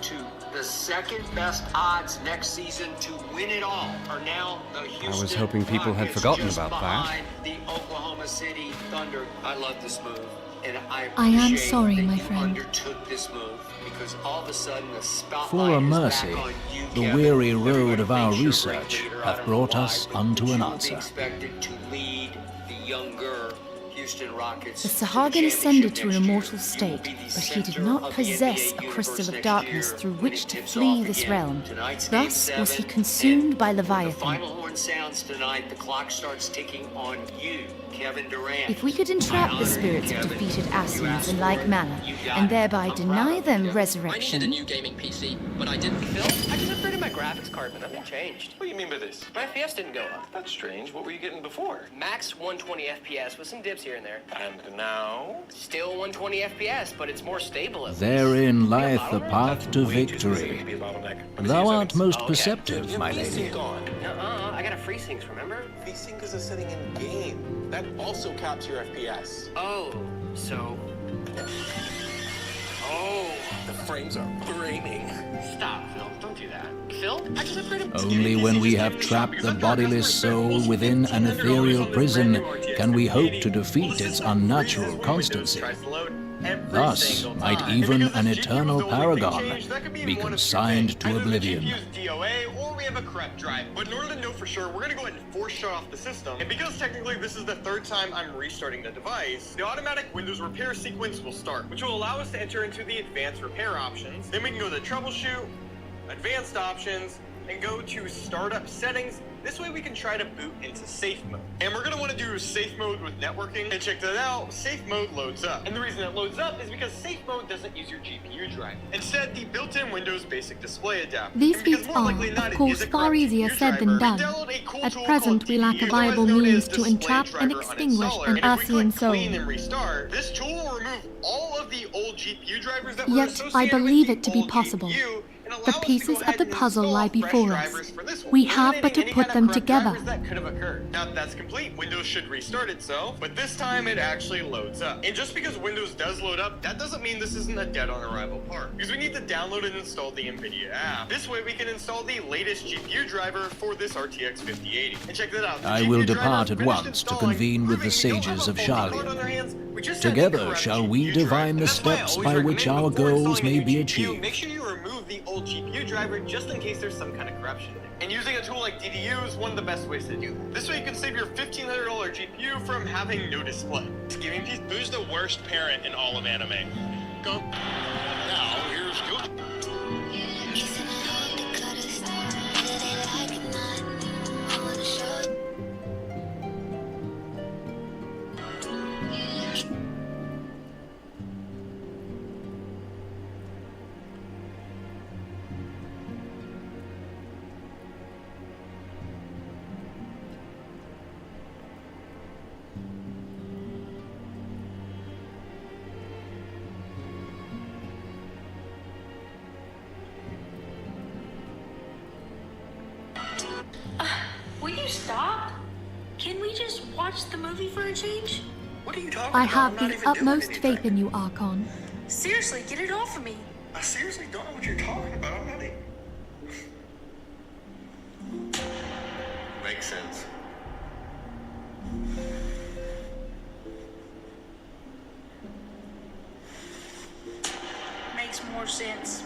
to the second best odds next season to win it all are now the Houston I was hoping people had Rockets, forgotten just about that. behind the Oklahoma City Thunder. I love this move, and I am appreciate sorry, that my you friend. undertook this move because all of a sudden the spotlight For a is mercy, back on you, the Kevin. weary road of our Everybody thinks you're a research great leader. I hath don't brought know us why, but unto you an will be answer. expected to lead the younger Houston Rockets. The Sahagin ascended to an immortal state, but he did not possess a crystal of darkness through which to flee this realm. Thus was he consumed by Leviathan. Final horn sounds tonight. The clock starts ticking on you, Kevin Durant. If we could entrap the spirits of defeated Asians in like manner, and thereby deny them resurrection. I needed a new gaming PC, but I didn't. Phil, I just upgraded my graphics card, but nothing changed. What do you mean by this? My FPS didn't go up. That's strange. What were you getting before? Max 120 FPS with some dips here and there. And now? Still 120 FPS, but it's more stable at least. Therein lieth the path to victory. Thou art most perceptive, my lady. I got a FreeSync, remember? FreeSync is a setting in game. That also caps your FPS. Oh, so... Oh, the frames are framing. Stop, Phil. Don't do that. Phil, I just upgraded... Only when we have trapped the bodiless soul within an ethereal prison can we hope to defeat its unnatural constancy. Thus might even an eternal paragon be consigned to oblivion. We have a corrupt drive, but in order to know for sure, we're gonna go ahead and force shut off the system. And because technically this is the third time I'm restarting the device, the automatic Windows repair sequence will start, which will allow us to enter into the advanced repair options. Then we can go to troubleshoot, advanced options, and go to startup settings. This way we can try to boot into safe mode. And we're gonna wanna do safe mode with networking. And check that out, safe mode loads up. And the reason it loads up is because safe mode doesn't use your GPU drive. Instead, the built-in Windows basic display adapter. These feats are, of course, far easier said than done. At present, we lack a viable means to entrap and extinguish an Asian soul. This tool will remove all of the old GPU drivers that were Yet associated I believe with it to be possible. The pieces of the puzzle lie before us. We have but to put them together. That could have occurred. Now that that's complete, Windows should restart itself, but this time it actually loads up. And just because Windows does load up, that doesn't mean this isn't a dead on arrival part. Because we need to download and install the NVIDIA app. This way we can install the latest GPU driver for this RTX 5080. And check that out. I will depart at once to convene with the sages of Charlian. Together shall we divine the steps by which our goals may be achieved. Make sure you remove the old GPU driver just in case there's some kind of corruption. And using a tool like DDU is one of the best ways to do that. This way you can save your $1,500 GPU from having no display. Who's the worst parent in all of anime? Go. Now, here's good. Will you stop? Can we just watch the movie for a change? What are you talking I about? have I'm not the even doing utmost anything. faith in you, Archon. Seriously, get it off of me. I seriously don't know what you're talking about. I'm not even... Makes sense. Makes more sense.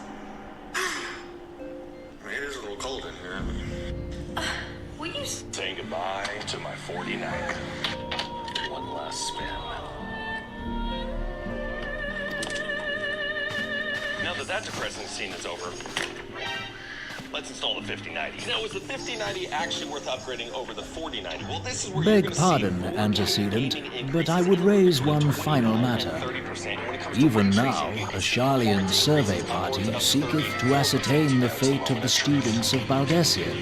It is a little cold in here. Will you Saying goodbye to my 49. One last spin. Now that depressing scene is over, let's install the 5090. Now, is the 5090 actually worth upgrading over the 4090? Well, this is where you're Beg going to pardon, antecedent, but I would raise one final matter. Even now, a Charlian survey party seeketh to ascertain the fate of the students of Baldessian.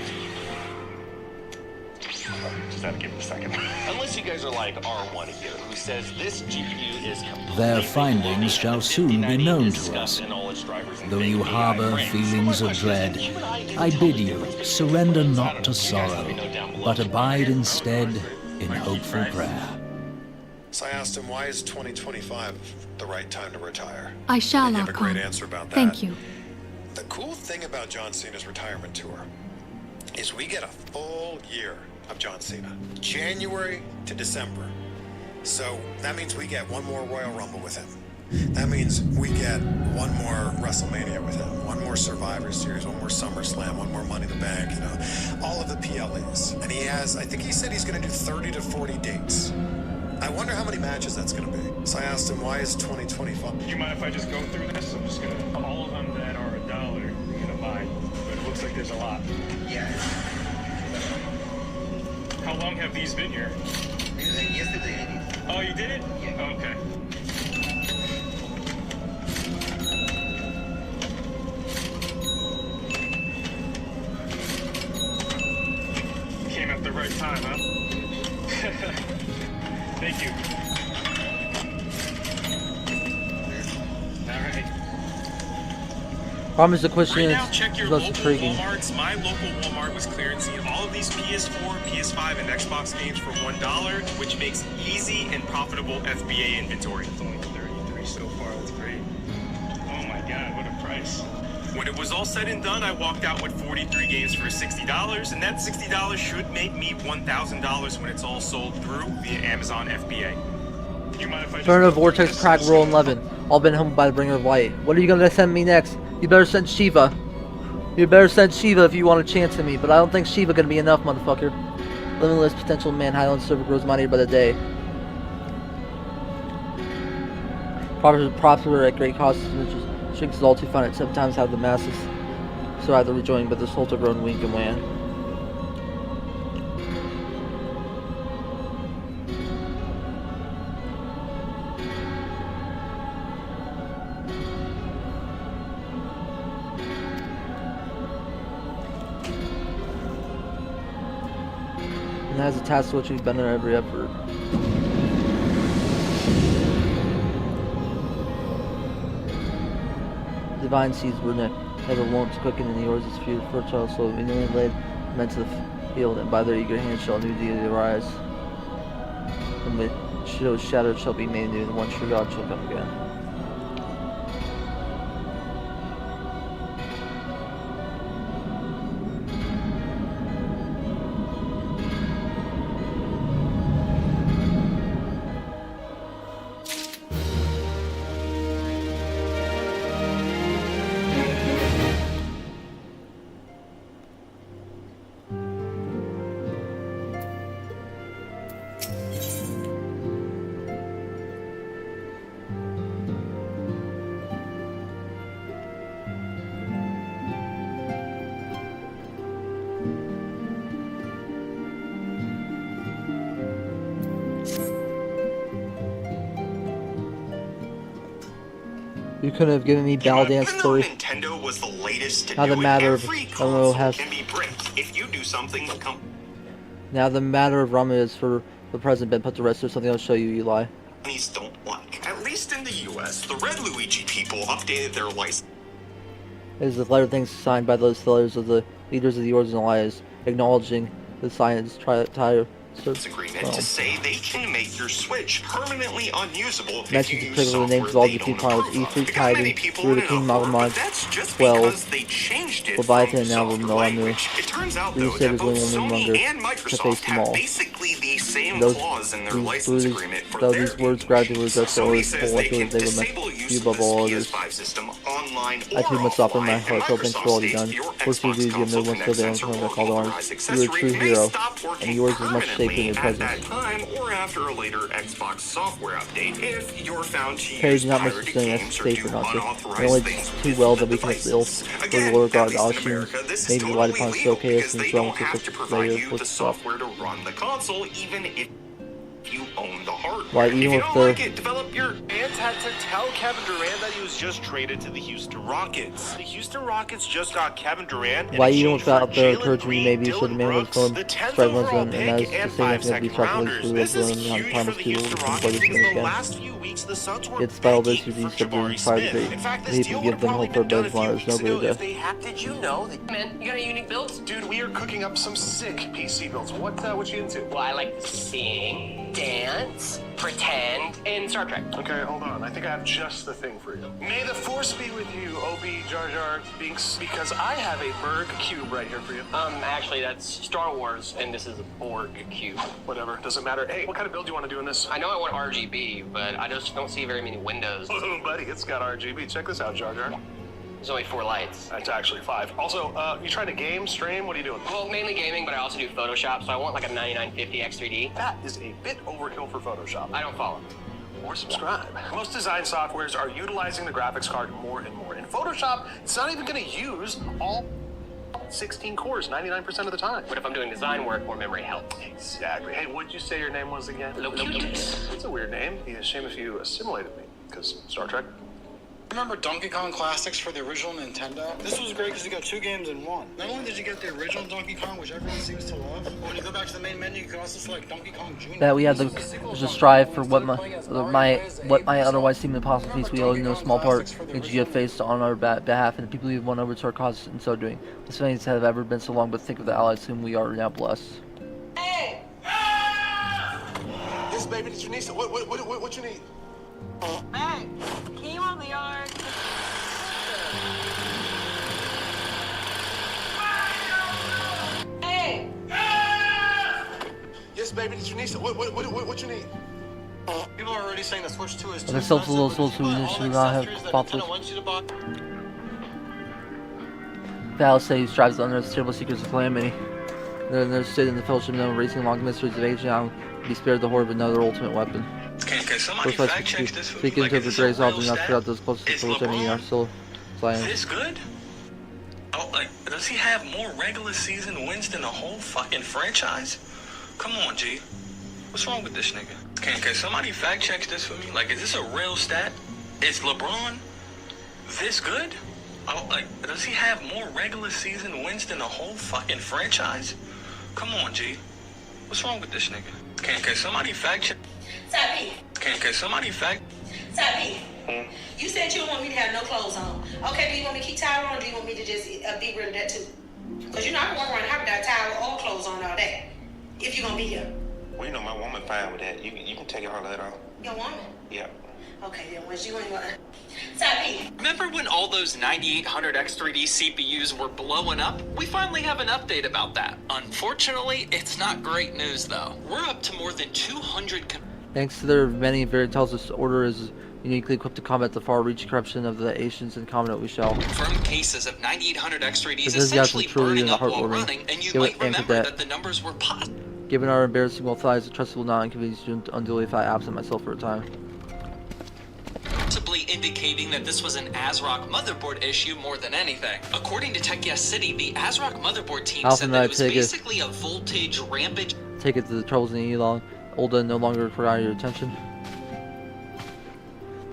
Just have to give it a second. Unless you guys are like R1 here, who says this GPU is completely Their findings shall soon be known to us. Though you harbor feelings of dread, I bid you surrender not to sorrow, but abide instead in hopeful prayer. So I asked him, why is 2025 the right time to retire? I shall, And he gave a Archon. great answer about that. Thank you. The cool thing about John Cena's retirement tour is we get a full year of John Cena, January to December. So that means we get one more Royal Rumble with him. That means we get one more WrestleMania with him, one more Survivor Series, one more SummerSlam, one more Money in the Bank, you know, all of the PLEs. And he has, I think he said he's going to do 30 to 40 dates I wonder how many matches that's going to be. So I asked him, why is 2025? Do you mind if I just go through this? I'm just gonna, all of them that are $1, I'm gonna buy. But it looks like there's a lot. Yeah. How long have these been here? Yesterday. Oh, you did it? Yeah. Okay. Came at the right time, huh? Thank you. All right. Problem is the question Right is now, check your less local intriguing. Walmarts. My local Walmart was clearancing all of these PS4, PS5, and Xbox games for $1, which makes easy and profitable FBA inventory. It's only 33 so far. That's great. Oh my God, what a price. When it was all said and done, I walked out with 43 games for $60, and that $60 should make me $1,000 when it's all sold through via Amazon FBA. You mind if I Turn of Vortex Crack Roll 11. All been humbled by the bringer of light. What are you gonna send me next? You better send Shiva. You better send Shiva if you want a chance at me, but I don't think Shiva gonna be enough, motherfucker. Limitless potential man high on server grows mightier by the day. Prosper at great cost, shrinks all too fun at 7 times how the masses so either rejoining but this whole to grown wink and wan. And has a task to which we've been in every effort. Divine seeds were never wont to quicken in the yours is few fertile soul, inanely laid meant to the field, and by their eager hands shall new deity arise. And the shadows shattered shall be made new, and one true God shall come again. You couldn't have given me Ball Dance story. Nintendo was the latest to Now the do it, matter of every Ramo console has. can be bricked. If you do something, Now the matter of Rama is for the present been put to rest. There's something I'll show you, Eli. companies don't like. At least in the US, the Red Luigi people updated their license. It is the letter of things signed by those letters of the leaders of the Orders and Alliance, acknowledging the science agreement to say they can make your Switch permanently unusable if mentioned you to use critical the names of software all they the key don't pilots approve of. E3 Because many Titan, people through the wouldn't King know, but Magamod that's just 12, because they changed it Leviathan from and now software no longer. language. It turns out, though, These that sabers both will no Sony longer and to face Microsoft them have all. basically the same Those, clause in their license these, agreement for though their these words gradually regress their Sony orders says full they likelihood can they will disable make use you of above this all others. PS5 system online I too or must offer my offline, and heartfelt thanks for all you've done. Microsoft states your Works for Xbox you, you have no console one still Connect there sensor on or the call to arms. authorized You are a true accessory may hero, stop and working yours is much safer in permanently your at presence. that time or after a later Xbox software update if you're found to Page use not much pirated saying that's games or safe do or not safe. unauthorized It only things too with well the that we can ill devices. for Again, the Lord at God least in Alshins America, this may is be relied totally upon legal so chaos because and they strong don't with have such to a provide layer you with the stuff. software to run the console, even if you own the hardware. Why, If even you with don't their like it, develop your Ants had to tell Kevin Durant that he was just traded to the Houston Rockets. The Houston Rockets just got Kevin Durant. in why even exchange for without their Jalen encouragement, Green, maybe you should Dylan demand with Brooks, phone the 10th strike overall and pick as to and say 5 nothing of the second extrapolates rounders. for the This is Lord huge Thomas for the people Houston who Rockets this because the again. last few weeks the Suns were It's battle this begging to for be subdued Jabari prior to Smith. debate. In fact, this People deal give would them have probably hope for a been done better a few tomorrow. weeks There's no ago greater if they had. Did you know that? Man, you got any unique builds? Dude, we are cooking up some sick PC builds. What you into? Well, I like sing, dance, pretend, and Star Trek. Okay, hold on. I think I have just the thing for you. May the force be with you, OB Jar Jar Binks, because I have a Berg cube right here for you. Actually, that's Star Wars, and this is a Borg cube. Whatever, doesn't matter. Hey, what kind of build do you want to do in this? I know I want RGB, but I just don't see very many windows. Oh, buddy, it's got RGB. Check this out, Jar Jar. There's only 4 lights. That's actually 5. Also, you trying to game, stream? What are you doing? Well, mainly gaming, but I also do Photoshop, so I want like a 9950 X3D. That is a bit overkill for Photoshop. I don't follow. Or subscribe. Most design softwares are utilizing the graphics card more and more. In Photoshop, it's not even going to use all 16 cores 99% of the time. But if I'm doing design work, more memory helps. Exactly. Hey, what'd you say your name was again? Locutus. It's a weird name. It'd be a shame if you assimilated me, because Star Trek. Remember Donkey Kong Classics for the original Nintendo? This was great because you got 2 games in one. Not only did you get the original Donkey Kong, which everyone seems to love, but when you go back to the main menu, you can also select Donkey Kong Jr. That we have to strive for what my otherwise seem impossible feats. We owe no small part which you have faced on our behalf, and the people you've won over to our cause in so doing. This things have ever been so long, but think of the allies whom we are now blessed. Hey! Yes, baby, did you need some? What you need? Hey, can you on the yard? Hey! Yes, baby, did you need some? What you need? People are already saying the Switch 2 is too There's still a little souls who should not have bottles. Val says he strives to unearth the terrible secrets of calamity. They're stood in the fellowship known racing along the mysteries of age now to be spared the horde of another ultimate weapon. Can somebody fact check this for me? Speaking to the Gray's real often not stat? forgot those closest to which any are still flying. This good? Oh, like, does he have more regular season wins than the whole fucking franchise? Come on, G. What's wrong with this nigga? Can somebody fact check this for me? Like, is this a real stat? Is LeBron this good? Oh, like, does he have more regular season wins than the whole fucking franchise? Come on, G. What's wrong with this nigga? Can somebody fact check? Sabi, Can somebody fact? Sabi, you said you don't want me to have no clothes on. Okay, do you want me to keep towel on, or do you want me to just be rid of that too? Because you know I can walk around having that towel or clothes on all day. If you're going to be here. Well, you know, my woman fine with that. You can take all that off. Your woman? Yeah. Okay, then once you ain't going to... Sabi. Remember when all those 9800 X3D CPUs were blowing up? We finally have an update about that. Unfortunately, it's not great news though. We're up to more than 200... Thanks to their many Veritas, this order is uniquely equipped to combat the far-reaching corruption of the Asians and combat we shall. Confirmed cases of 9800 X3Ds This essentially truly burning up while heartwarming. running, and you might remember that the numbers were positive. Given our embarrassing wealth thighs, the trust will not inconvenience you unduly if I absent myself for a time. Possibly indicating that this was an ASRock motherboard issue more than anything. According to Tech Yes City, the ASRock motherboard team said that it was basically a voltage rampage. Take it to the troubles in Elon. Olda no longer require your attention.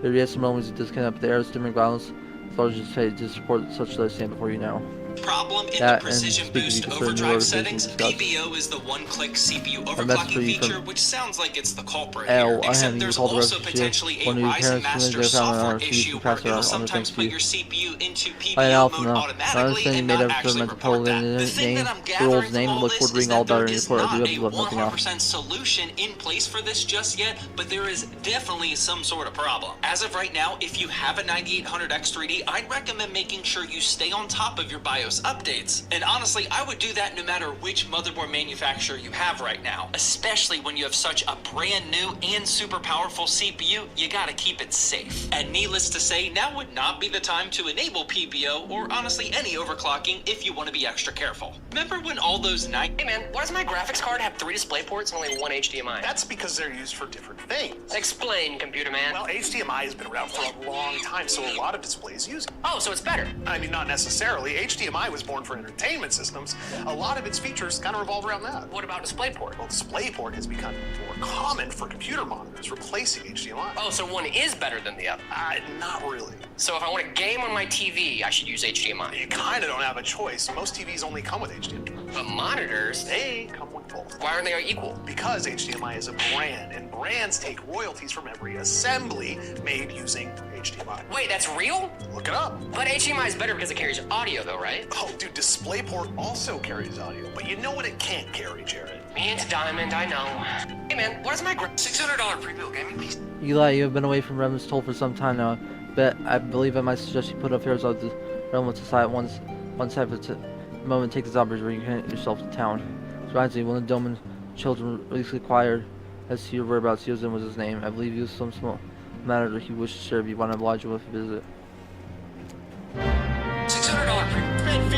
There is some moments of disconnect, but the air stimming violence. As long as you say to support such that I stand before you now. Problem in the precision boost overdrive settings, PBO is the one-click CPU overclocking feature, which sounds like it's the culprit here, except there's also potentially a Ryzen Master software issue where it'll sometimes put your CPU into PBO mode automatically and not actually report that. The thing that I'm gathering from all this is that there is not a 100% solution in place for this just yet, but there is definitely some sort of problem. As of right now, if you have a 9800 X3D, I'd recommend making sure you stay on top of your BIOS updates. And honestly, I would do that no matter which motherboard manufacturer you have right now. Especially when you have such a brand new and super powerful CPU, you gotta keep it safe. And needless to say, now would not be the time to enable PBO or honestly any overclocking if you want to be extra careful. Remember when all those Hey man, why does my graphics card have 3 display ports and only 1 HDMI? That's because they're used for different things. Explain, computer man. Well, HDMI has been around for a long time, so a lot of displays use it. Oh, so it's better. I mean, not necessarily. HDMI was born for entertainment systems. A lot of its features kind of revolve around that. What about DisplayPort? Well, DisplayPort has become more common for computer monitors, replacing HDMI. Oh, so one is better than the other? Not really. So if I want to game on my TV, I should use HDMI? You kind of don't have a choice. Most TVs only come with HDMI. But monitors? They come with both. Why aren't they equal? Because HDMI is a brand, and brands take royalties from every assembly made using HDMI. Wait, that's real? Look it up. But HDMI is better because it carries audio though, right? Oh, dude, DisplayPort also carries audio, but you know what it can't carry, Jared? Me and Diamond, I know. Hey man, what is my $600 pre-built gaming piece? Eli, you have been away from Redmond's Toll for some time now, but I believe I might suggest you put affairs of the Redmond Society one side for a moment. Take this opportunity to reconnect yourself to town. Surprisingly, one of the Doman children recently acquired as to your whereabouts. Yosin was his name. I believe you some small matter that he wished to share if you want to oblige you with a visit.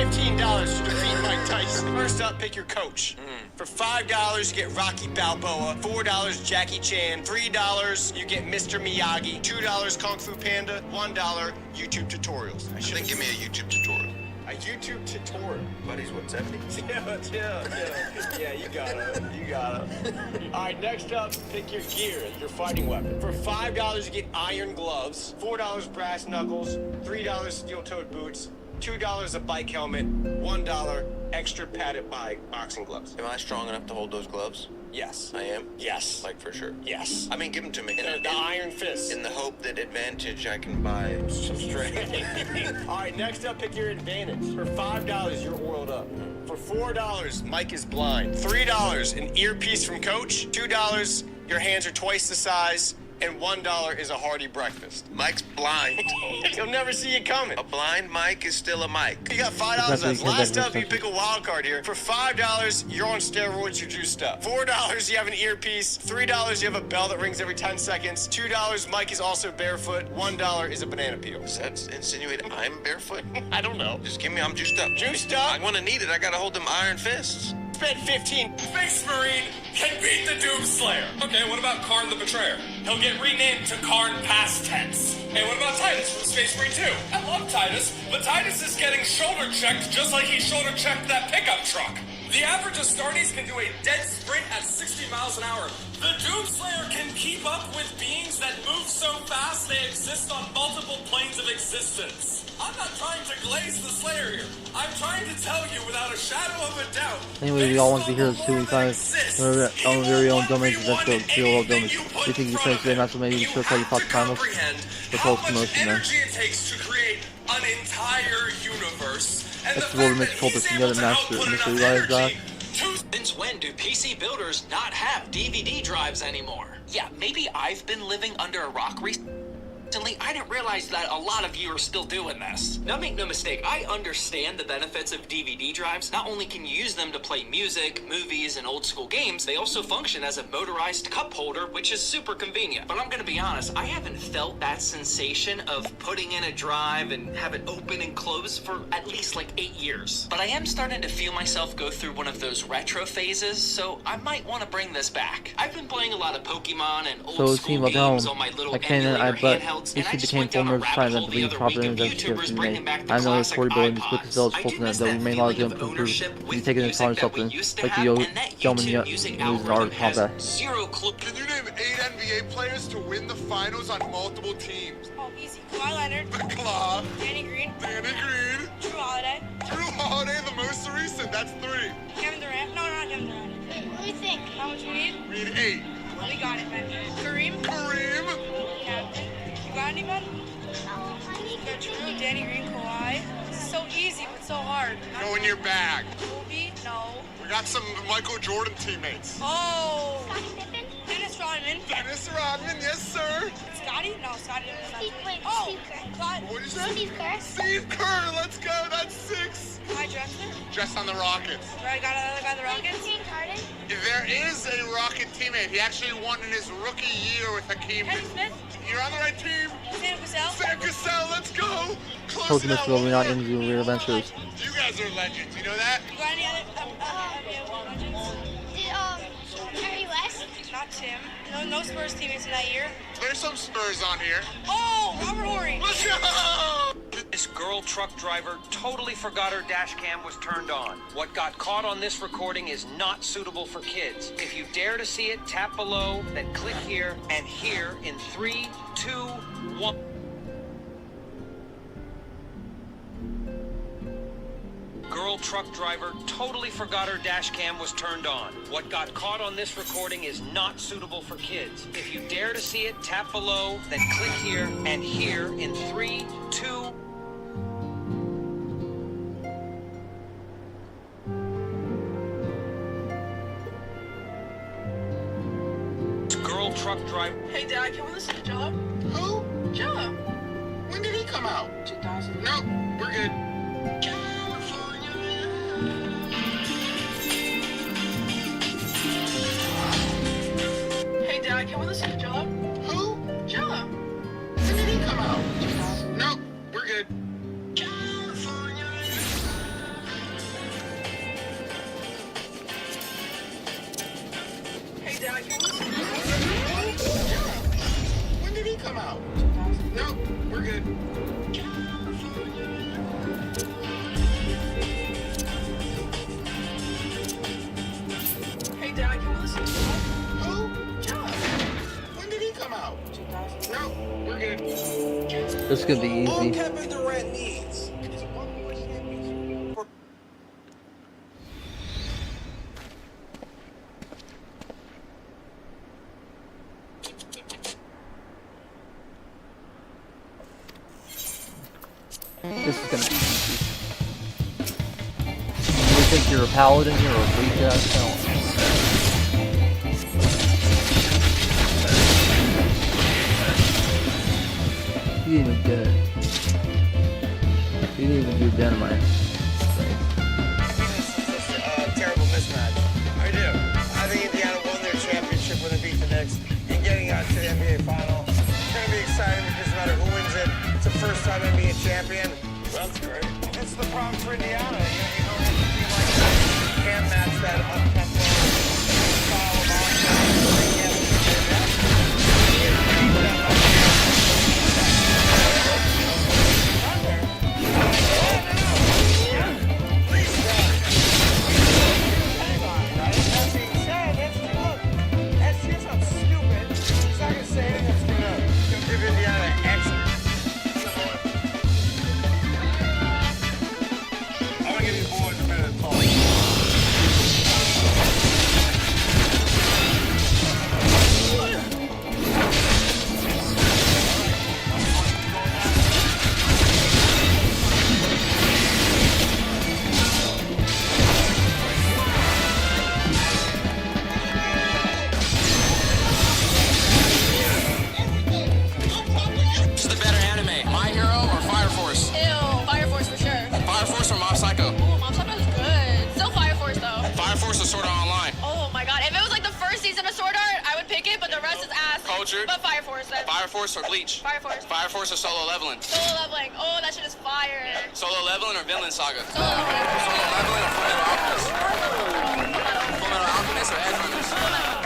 $15 to defeat Mike Tyson. First up, pick your coach. For $5, you get Rocky Balboa. $4, Jackie Chan. $3, you get Mr. Miyagi. $2, Kung Fu Panda. $1, YouTube tutorials. I think give me a YouTube tutorial. A YouTube tutorial. Buddies, what's happening? Yeah, you got it. You got it. All right, next up, pick your gear, your fighting weapon. For $5, you get iron gloves. $4, brass knuckles. $3, steel-toed boots. $2, a bike helmet. $1, extra padded boxing gloves. Am I strong enough to hold those gloves? Yes. I am? Yes. Like for sure? Yes. I mean, give them to me. The iron fist. In the hope that advantage I can buy some strength. All right, next up, pick your advantage. For $5, you're oiled up. For $4, Mike is blind. $3, an earpiece from Coach. $2, your hands are twice the size. And $1 is a hearty breakfast. Mike's blind. He'll never see you coming. A blind Mike is still a Mike. You got $5 left. Last up, you pick a wild card here. For $5, you're on steroids, you're juiced up. $4, you have an earpiece. $3, you have a bell that rings every 10 seconds. $2, Mike is also barefoot. $1 is a banana peel. Does that insinuate I'm barefoot? I don't know. Just give me, I'm juiced up. Juiced up? I want to need it. I got to hold them iron fists. Spent 15. Space Marine can beat the Doomslayer. Okay, what about Karn the Betrayer? He'll get renamed to Karn past tense. Hey, what about Titus from Space Marine 2? I love Titus, but Titus is getting shoulder checked just like he shoulder checked that pickup truck. The average Astartes can do a dead sprint at 60 miles an hour. The Doomslayer can keep up with beings that move so fast they exist on multiple planes of existence. I'm not trying to glaze the Slayer here. I'm trying to tell you without a shadow of a doubt. Anyway, we all want to be heroes too. We find our very own domains of Echo, real domains. We think you can today, not so maybe you show us how you fought Primus. The whole promotion there. Energy it takes to create an entire universe. And That's the world of Mitch Colbert and the other master, Mr. Elias Doc. Since when do PC builders not have DVD drives anymore? Yeah, maybe I've been living under a rock recently. I didn't realize that a lot of you are still doing this. Now make no mistake, I understand the benefits of DVD drives. Not only can you use them to play music, movies, and old school games, they also function as a motorized cup holder, which is super convenient. But I'm gonna be honest, I haven't felt that sensation of putting in a drive and have it open and close for at least like 8 years. But I am starting to feel myself go through one of those retro phases, so I might want to bring this back. I've been playing a lot of Pokemon and old school games on my little emulator handhelds. These two became former trying to believe properly in the ships we made. I know the story building this book is still fortunate that we made a lot of jump to improve. We take it upon something, like the gentleman using art combat. Can you name 8 NBA players to win the finals on multiple teams? Oh, easy. Kawhi Leonard. Claw. Danny Green. Danny Green. Drew Holiday. Drew Holiday, the most recent. That's 3. Kevin Durant. No, not Kevin Durant. What do you think? How much we need? We need 8. We got it, man. Kareem. Captain. You got anybody? Got Drew, Danny Green, Kawhi. This is so easy, but so hard. Go in your bag. Kobe? No. We got some Michael Jordan teammates. Oh. Dennis Rodman. Dennis Rodman, yes, sir. Scotty? No, Scotty doesn't Wait, Oh, Steve Kerr. Clyde. What did you say? Steve Kerr. Steve Kerr, let's go. That's 6. Clyde Drexler. Just on the Rockets. Right, got another guy on the Rockets. Harden. There is a Rocket teammate. He actually won in his rookie year with Hakeem. Henry Smith. You're on the right team. Sam Cassell. Sam Cassell, let's go. Told you Mr. Will, we're not into real adventures. You guys are legends. You know that? You got any other legends? Harry West. Not Tim. No Spurs teammates in that year. There's some Spurs on here. Oh, Robert Horry. Let's go. This girl truck driver totally forgot her dash cam was turned on. What got caught on this recording is not suitable for kids. If you dare to see it, tap below, then click here, and here in 3, 2, 1. Girl truck driver totally forgot her dash cam was turned on. What got caught on this recording is not suitable for kids. If you dare to see it, tap below, then click here, and here in 3, 2, girl truck driver. Hey, Dad, can we listen to Joe? Who? Joe. When did he come out? 2000. Nope, we're good. Hey, Dad, can we listen to Joe? Who? Joe. When did he come out? Nope, we're good. This is gonna be easy. All Kevin Durant needs is one more championship. This is gonna be easy. You think you're a paladin here or a weak ass talent? He didn't even get it. He didn't even do dynamite. Terrible mismatch. I do. I think Indiana won their championship when they beat the Knicks and getting out to the NBA final. It's going to be exciting because no matter who wins it, it's the first time NBA champion. That's great. It's the problem for Indiana. You don't have to be like that. You can't match that up-tempo style of offense. But Fire Force then. Fire Force or Bleach? Fire Force. Fire Force or Solo Leveling? Solo Leveling. Oh, that shit is fire. Solo Leveling or Vinland Saga? Solo Leveling. Solo Leveling or Full Metal Alchemist? Full Metal Alchemist or Edge Runners?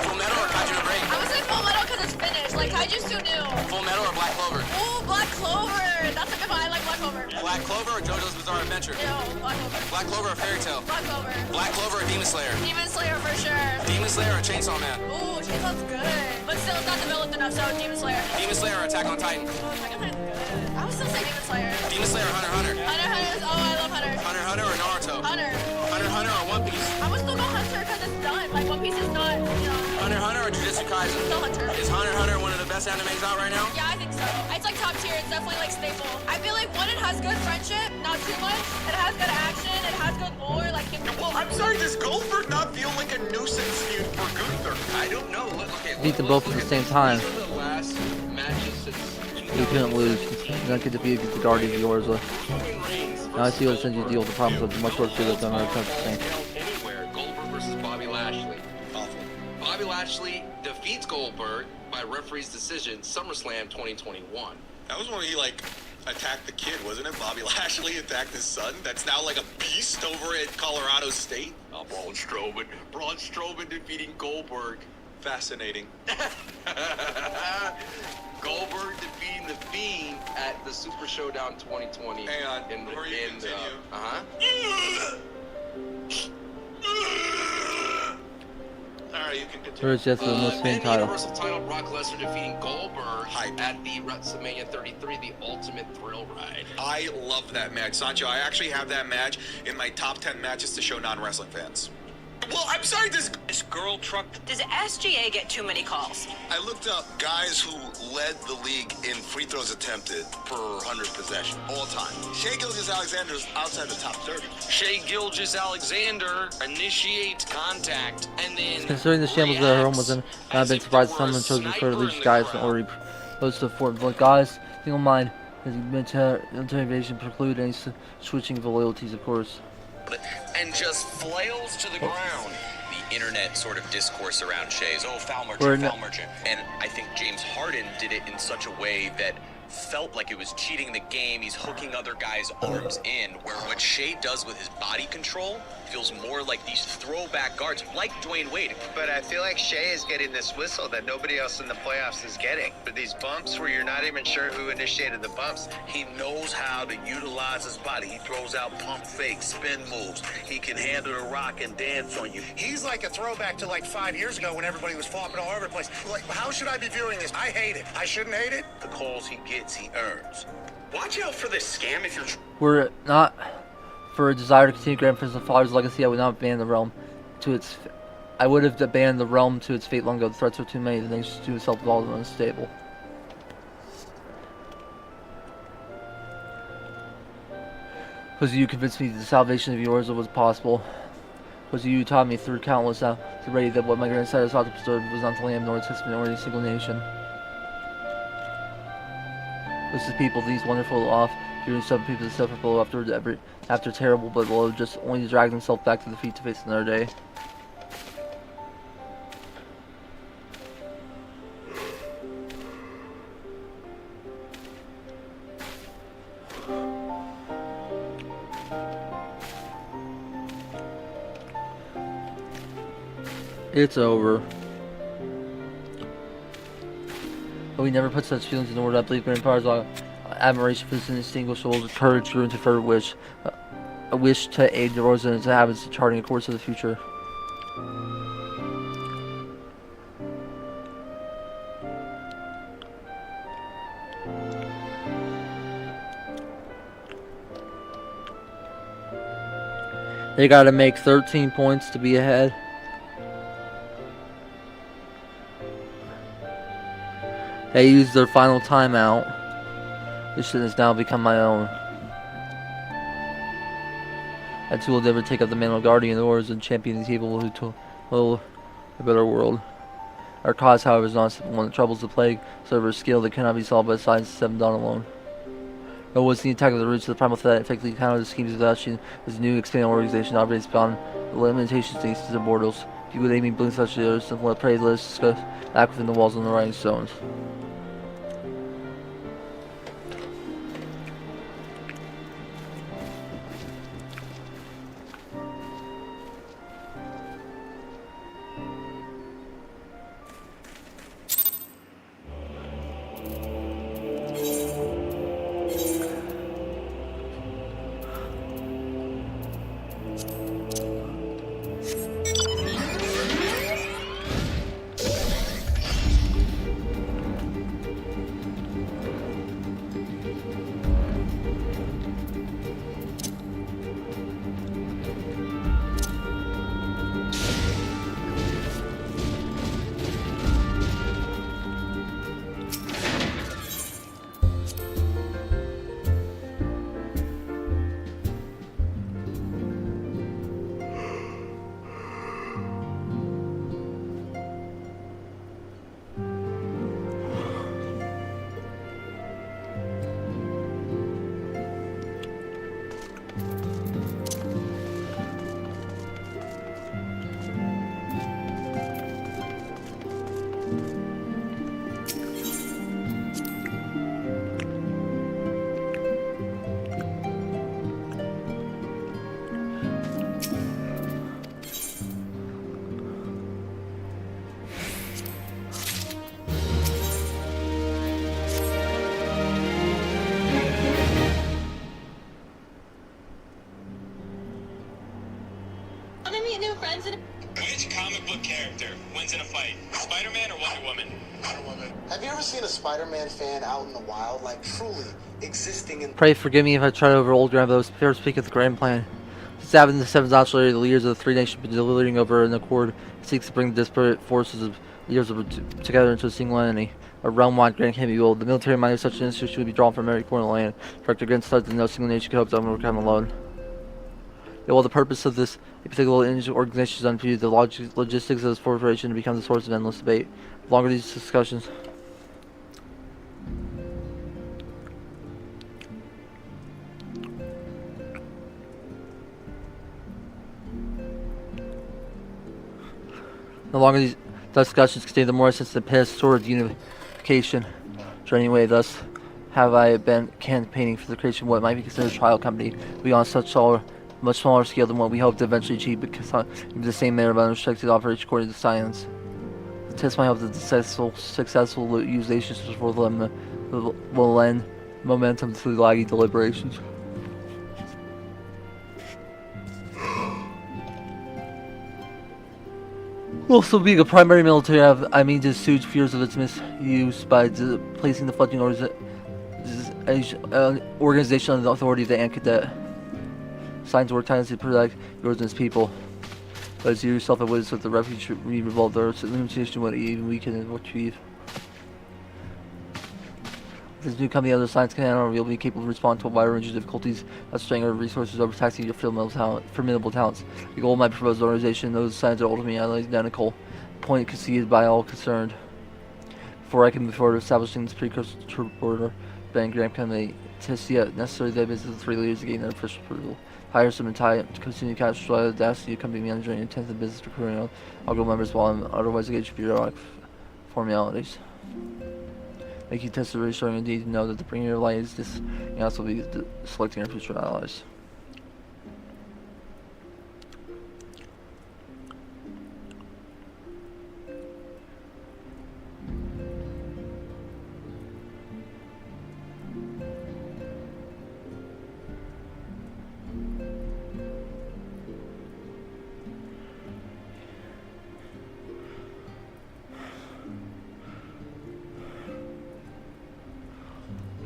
Full Metal or Kaiju no Break? I would say Full Metal because it's finished. Like, Kaiju's too new. Full Metal or Black Clover? Ooh, Black Clover. That's a good one. I like Black Clover. Black Clover or JoJo's Bizarre Adventure? Ew, Black Clover. Black Clover or Fairy Tail? Black Clover. Black Clover or Demon Slayer? Demon Slayer for sure. Demon Slayer or Chainsaw Man? Ooh, Chainsaw's good. But still, it's not developed enough, so Demon Slayer. Demon Slayer or Attack on Titan? Oh, Attack on Titan's good. I would still say Demon Slayer. Demon Slayer or Hunter x Hunter? Hunter x Hunter. Oh, I love Hunter. Hunter x Hunter or Naruto? Hunter. Hunter x Hunter or One Piece? I would still go Hunter because it's done. Like, One Piece is not, you know. Hunter x Hunter or Jujutsu Kaisen? Still Hunter. Is Hunter x Hunter one of the best animes out right now? Yeah, I think so. It's like top tier. It's definitely like staple. I feel like one, it has good friendship, not too much. It has good action. It has good lore. Like, well, I'm sorry. Does Goldberg not feel like a nuisance for Gunther? I don't know. Okay, Beat them both at the same time. The last matches since You couldn't lose. You're not get defeated against the Guardian of yours. Now I see what since you deal with the problems with much work to do. That's on our attempt to say. Anywhere. Goldberg versus Bobby Lashley. Awful. Bobby Lashley defeats Goldberg by referee's decision. SummerSlam 2021. That was when he, like, attacked the kid, wasn't it? Bobby Lashley attacked his son. That's now like a beast over at Colorado State. Oh, Braun Strowman. Braun Strowman defeating Goldberg. Fascinating. Goldberg defeating The Fiend at the Super Showdown 2020. Hang on, before you continue. Alright, you can continue. Where's just the most main title? Universal title, Brock Lesnar defeating Goldberg at the WrestleMania 33, the Ultimate Thrill Ride. I love that match, Sancho. I actually have that match in my top 10 matches to show non-wrestling fans. Well, I'm sorry, this girl truck. Does SGA get too many calls? I looked up guys who led the league in free throws attempted per 100 possession all time. Shai Gilgeous-Alexander is outside the top 30. Shai Gilgeous-Alexander initiates contact and then. Considering the shambles that her home was in, I've been surprised someone chose to refer to these guys or post to Fort. But guys, single mind, as you mentioned, invasion preclude any switching of loyalties, of course. And just flails to the ground. The internet sort of discourse around Shai's, foul merchant. And I think James Harden did it in such a way that felt like it was cheating the game. He's hooking other guys' arms in, where what Shai does with his body control feels more like these throwback guards, like Dwayne Wade. But I feel like Shai is getting this whistle that nobody else in the playoffs is getting. For these bumps where you're not even sure who initiated the bumps. He knows how to utilize his body. He throws out pump fakes, spin moves. He can handle the rock and dance on you. He's like a throwback to like 5 years ago when everybody was flopping all over the place. Like, how should I be viewing this? I hate it. I shouldn't hate it. The calls he gets, he earns. Watch out for this scam if you're. Were it not for a desire to continue grandfather's father's legacy, I would not abandon the realm to its. I would have abandoned the realm to its fate long ago. The threats were too many. The nation to itself evolved and unstable. Was you convinced me that the salvation of yours was possible? Was you who taught me through countless hours already that what my grandfather sought to preserve was not the land nor its history nor any single nation? Was the people these wonderful off, hearing some people to suffer below after terrible but below, just only to drag themselves back to the feet to face another day? It's over. But we never put such feelings into words. I believe Grandpa's admiration for this indistinguishable courage grew into further wish. A wish to aid the Rosa and its habits in charting a course of the future. They gotta make 13 points to be ahead. They used their final timeout. This shit has now become my own. I too will never take up the mantle of guardian oars and champion these people who will a better world. Our cause, however, is not one that troubles the plague, server skill that cannot be solved by science 7 dawn alone. Nor was the attack of the roots of the primal threat effectively countered the schemes of Dashi as a new expanding organization operates beyond the limitations to the mortals. People aiming blinks such as the others, and let prey let us discuss act within the walls and the writing stones. Which comic book character wins in a fight? Spider-Man or Wonder Woman? Wonder Woman. Have you ever seen a Spider-Man fan out in the wild, like truly existing in... Pray forgive me if I try to over old grand, but I was prepared to speak of the grand plan. Since having the 7th Australia, the leaders of the three nations have been deliberating over an accord that seeks to bring the disparate forces of leaders together into a single entity. A realm-wide grand can be built. The military might of such an institution would be drawn from every corner of the land. Direct against such that no single nation could hope to overcome alone. Yet while the purpose of this particular organization is undisputed, the logistics of this proliferation become the source of endless debate. The longer these discussions, continue, the more sense the path toward unification. Anyway, thus have I been campaigning for the creation of what might be considered a trial company, beyond such much smaller scale than what we hope to eventually achieve, because in the same manner of unrestricted operation according to science. To test my hope that the successful utilization for them will lend momentum to the laggy deliberations. Also, being a primary military, I mean to soothe fears of its misuse by placing the fledgling organization and the authority of the Ancadet. Signs work tirelessly to protect yours and his people. But as you yourself have witnessed with the refuge revolved, there is a limitation what even we can achieve. This new company, other science can will be capable of responding to a wide range of difficulties, not straying our resources over taxing your formidable talents. The goal of my proposed organization, those science are ultimately identical, point conceded by all concerned. Before I can move forward establishing this precursor border, Ben Graham Company, test yet necessary that business with 3 leaders to gain their official approval. Hire some entire to continue to catch the audacity company manager and intensive business recruiting all go members while I'm otherwise engaged in bureaucratic formalities. Make you test the reassuring indeed to know that the bringer of light is this and also be selecting our future allies.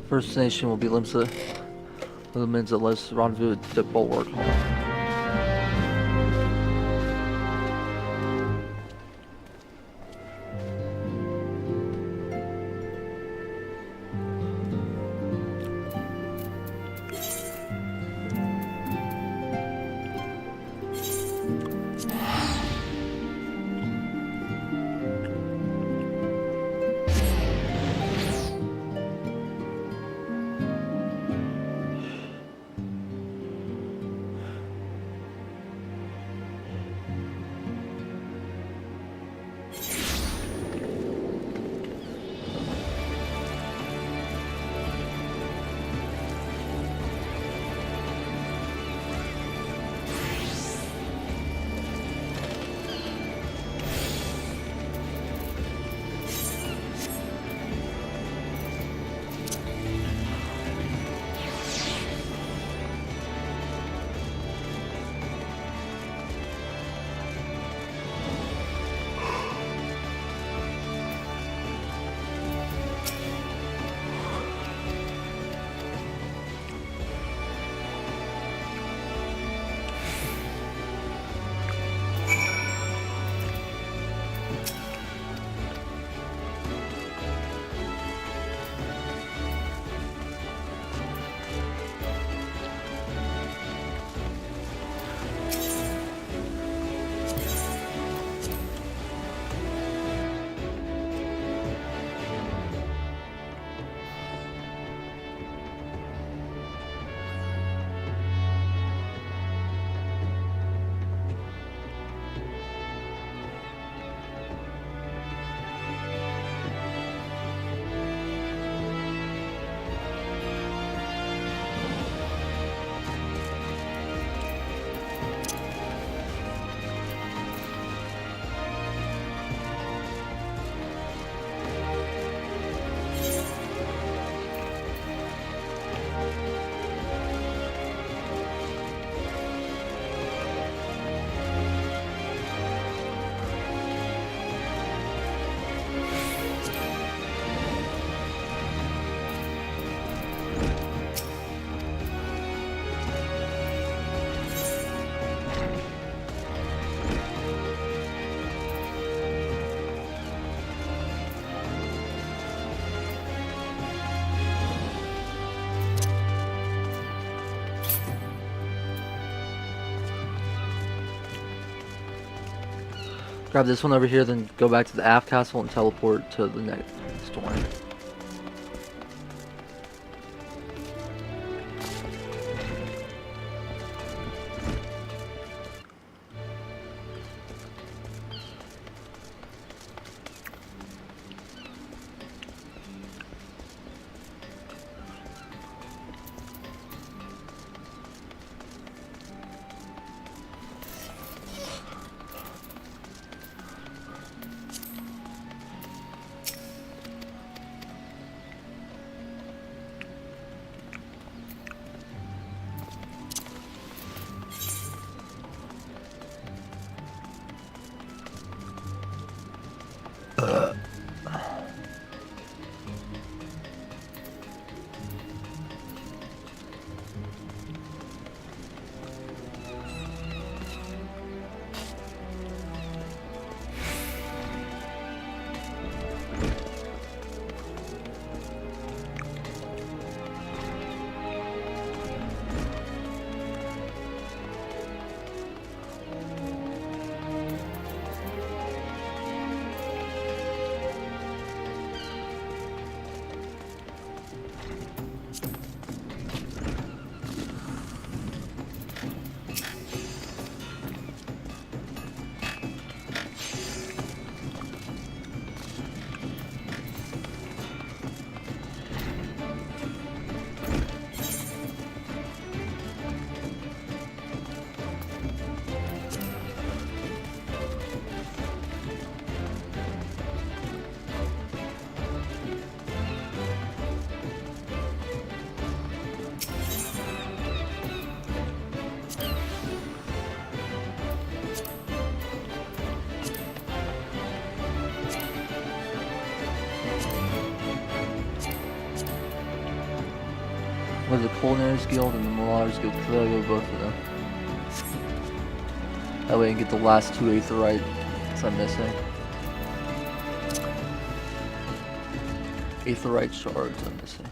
First destination will be Limsa, the means that let's rendezvous at the Bulwark Hall. Grab this one over here, then go back to the aft castle and teleport to the next storm. With the Culinary Guild and the Marauders Guild, because I go both of them. That way I can get the last 2 Aetherite I'm missing. Aetherite shards I'm missing.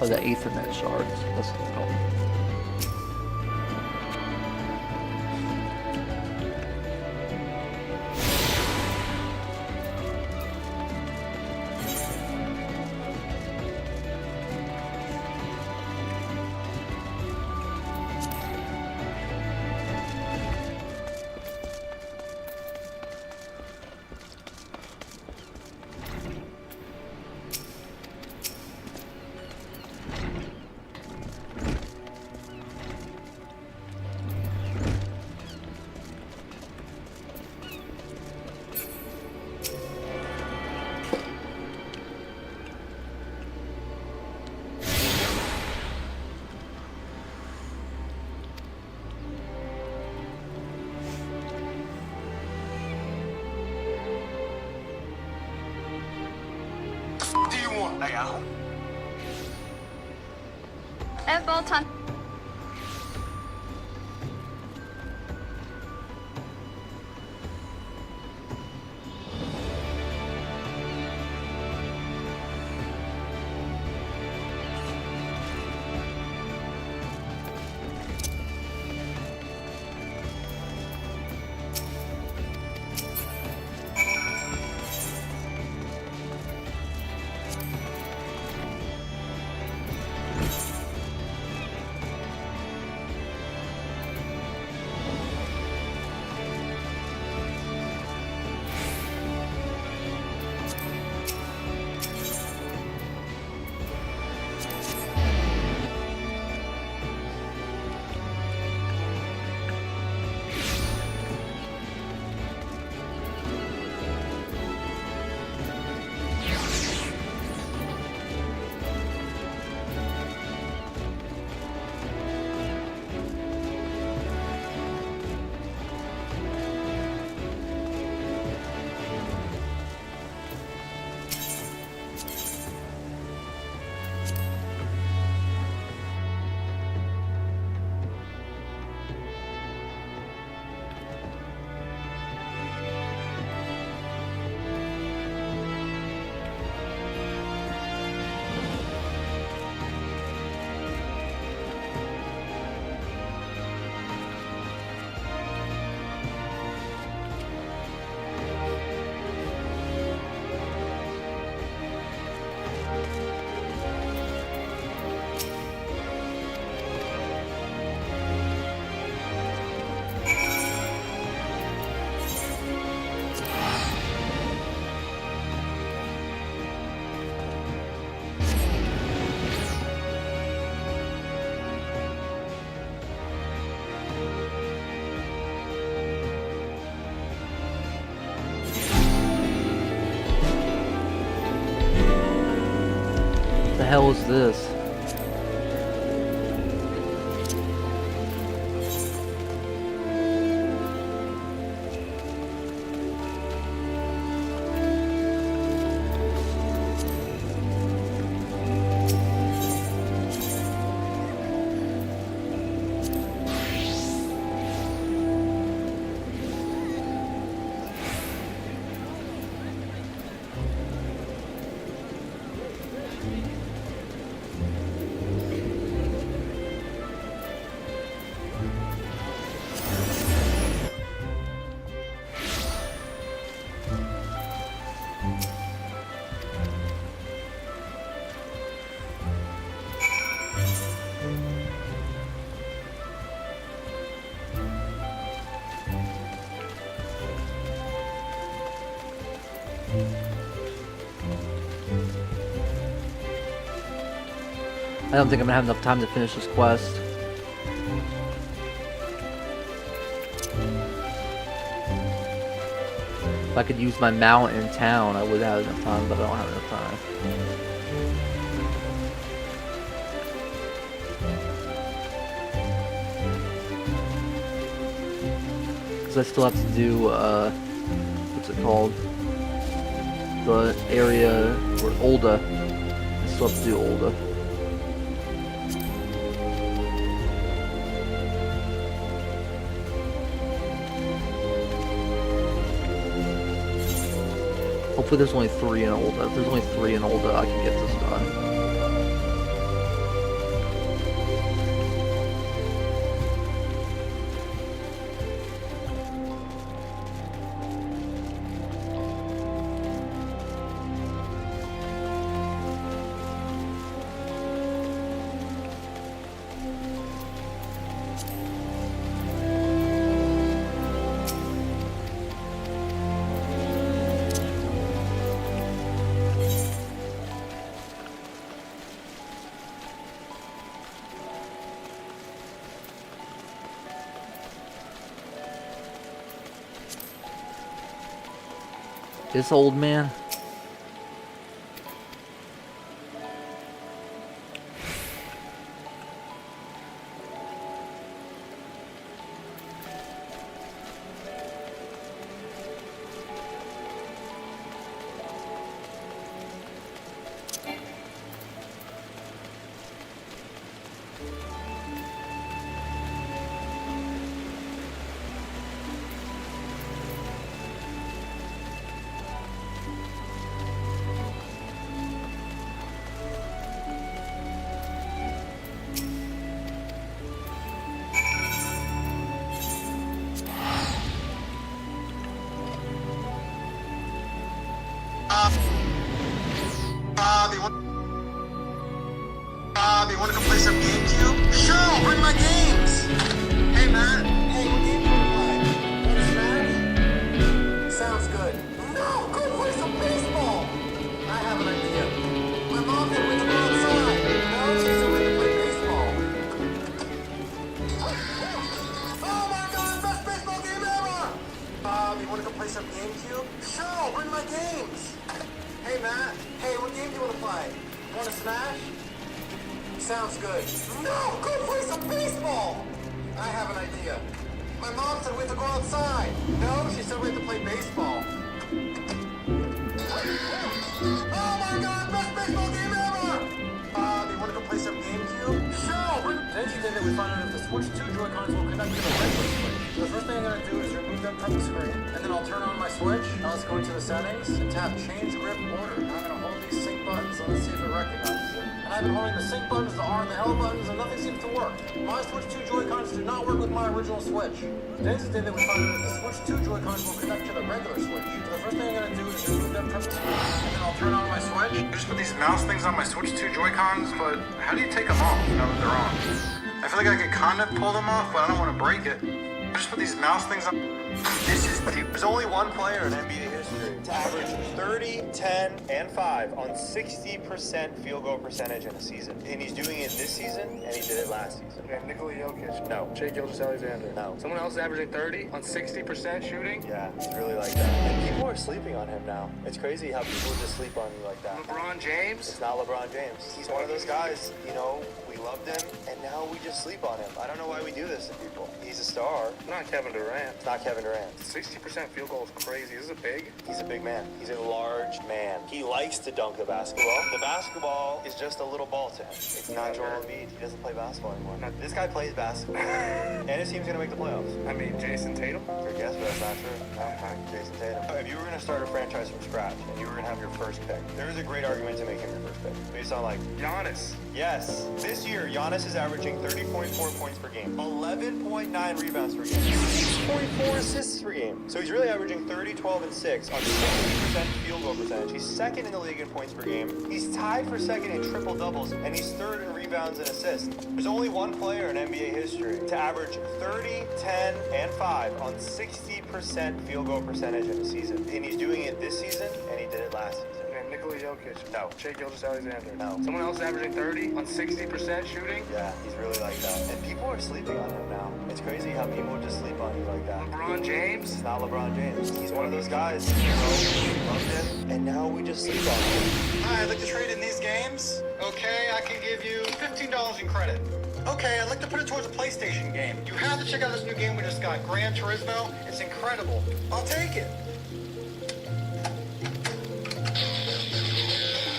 Oh, the Aethernet shards. That's what they're called. Do you want now? About time. The hell is this? I don't think I'm gonna have enough time to finish this quest. If I could use my mount in town, I would have enough time, but I don't have enough time. Because I still have to do, what's it called? The area where Olda. I still have to do Olda. Hopefully there's only 3 in Olda. If there's only 3 in Olda, I can get this done. This old man. You want to go play some GameCube? Sure, bring my games. Hey, man. Hey, what game do you want to play? Want to smash? Sounds good. No, go play some baseball. I have an idea. My mom said we can go outside. No, she said we can play baseball. Oh my God, best baseball game ever. You want to go play some GameCube? Sure, bring my games. Hey, Matt. Hey, what game do you want to play? Want to smash? Sounds good. No, go play some baseball. I have an idea. My mom said we have to go outside. No, she said we have to play baseball. Oh my God, best baseball game ever. You want to go play some GameCube? Sure. Today's the day that we find out if the Switch 2 Joy-Cons will connect to the regular Switch. So the first thing I'm going to do is remove them from the screen, and then I'll turn on my Switch. Now let's go into the settings and tap Change Grip Order. Now I'm going to hold these sync buttons, so let's see if it recognizes it. And I've been holding the sync buttons, the R and the L buttons, and nothing seems to work. My Switch 2 Joy-Cons do not work with my original Switch. Today's the day that we find out if the Switch 2 Joy-Cons will connect to the regular Switch. So the first thing I'm going to do is remove them from the screen, and then I'll turn on my Switch. I just put these mouse things on my Switch 2 Joy-Cons, but how do you take them off now that they're on? I feel like I could kind of pull them off, but I don't want to break it. I just put these mouse things on. There's only one player in NBA history to average 30, 10, and 5 on 60% field goal percentage in a season. And he's doing it this season, and he did it last season. Okay, Nikola Jokic. No. Shai Gilgeous-Alexander. No. Someone else is averaging 30 on 60% shooting? Yeah, he's really like that. And people are sleeping on him now. It's crazy how people just sleep on you like that. LeBron James? It's not LeBron James. He's one of those guys, you know, we loved him, and now we just sleep on him. I don't know why we do this to people. He's a star. Not Kevin Durant. It's not Kevin Durant. 60% field goal is crazy. This is big. He's a big man. He's a large man. He likes to dunk the basketball. The basketball is just a little ball to him. It's not Joel Embiid. He doesn't play basketball anymore. This guy plays basketball. And his team's going to make the playoffs. I mean, Jason Tatum? Good guess, but that's not true. Jason Tatum. If you were going to start a franchise from scratch and you were going to have your first pick, there is a great argument to make him your first pick. Based on, like, Giannis. Yes. This year, Giannis is averaging 30.4 points per game, 11.9 rebounds per game, 6.4 assists per game. So he's really averaging 30, 12, and 6 on 60% field goal percentage. He's second in the league in points per game. He's tied for second in triple doubles, and he's third in rebounds and assists. There's only one player in NBA history to average 30, 10, and 5 on 60% field goal percentage in a season. And he's doing it this season, and he did it last season. Nikola Jokic. No. Shai Gilgeous-Alexander. No. Someone else averaging 30 on 60% shooting? Yeah, he's really like that. And people are sleeping on him now. It's crazy how people just sleep on you like that. LeBron James? It's not LeBron James. He's one of those guys. You know, we loved him, and now we just sleep on him. Hi, I'd like to trade in these games. Okay, I can give you $15 in credit. Okay, I'd like to put it towards a PlayStation game. You have to check out this new game we just got, Gran Turismo. It's incredible. I'll take it.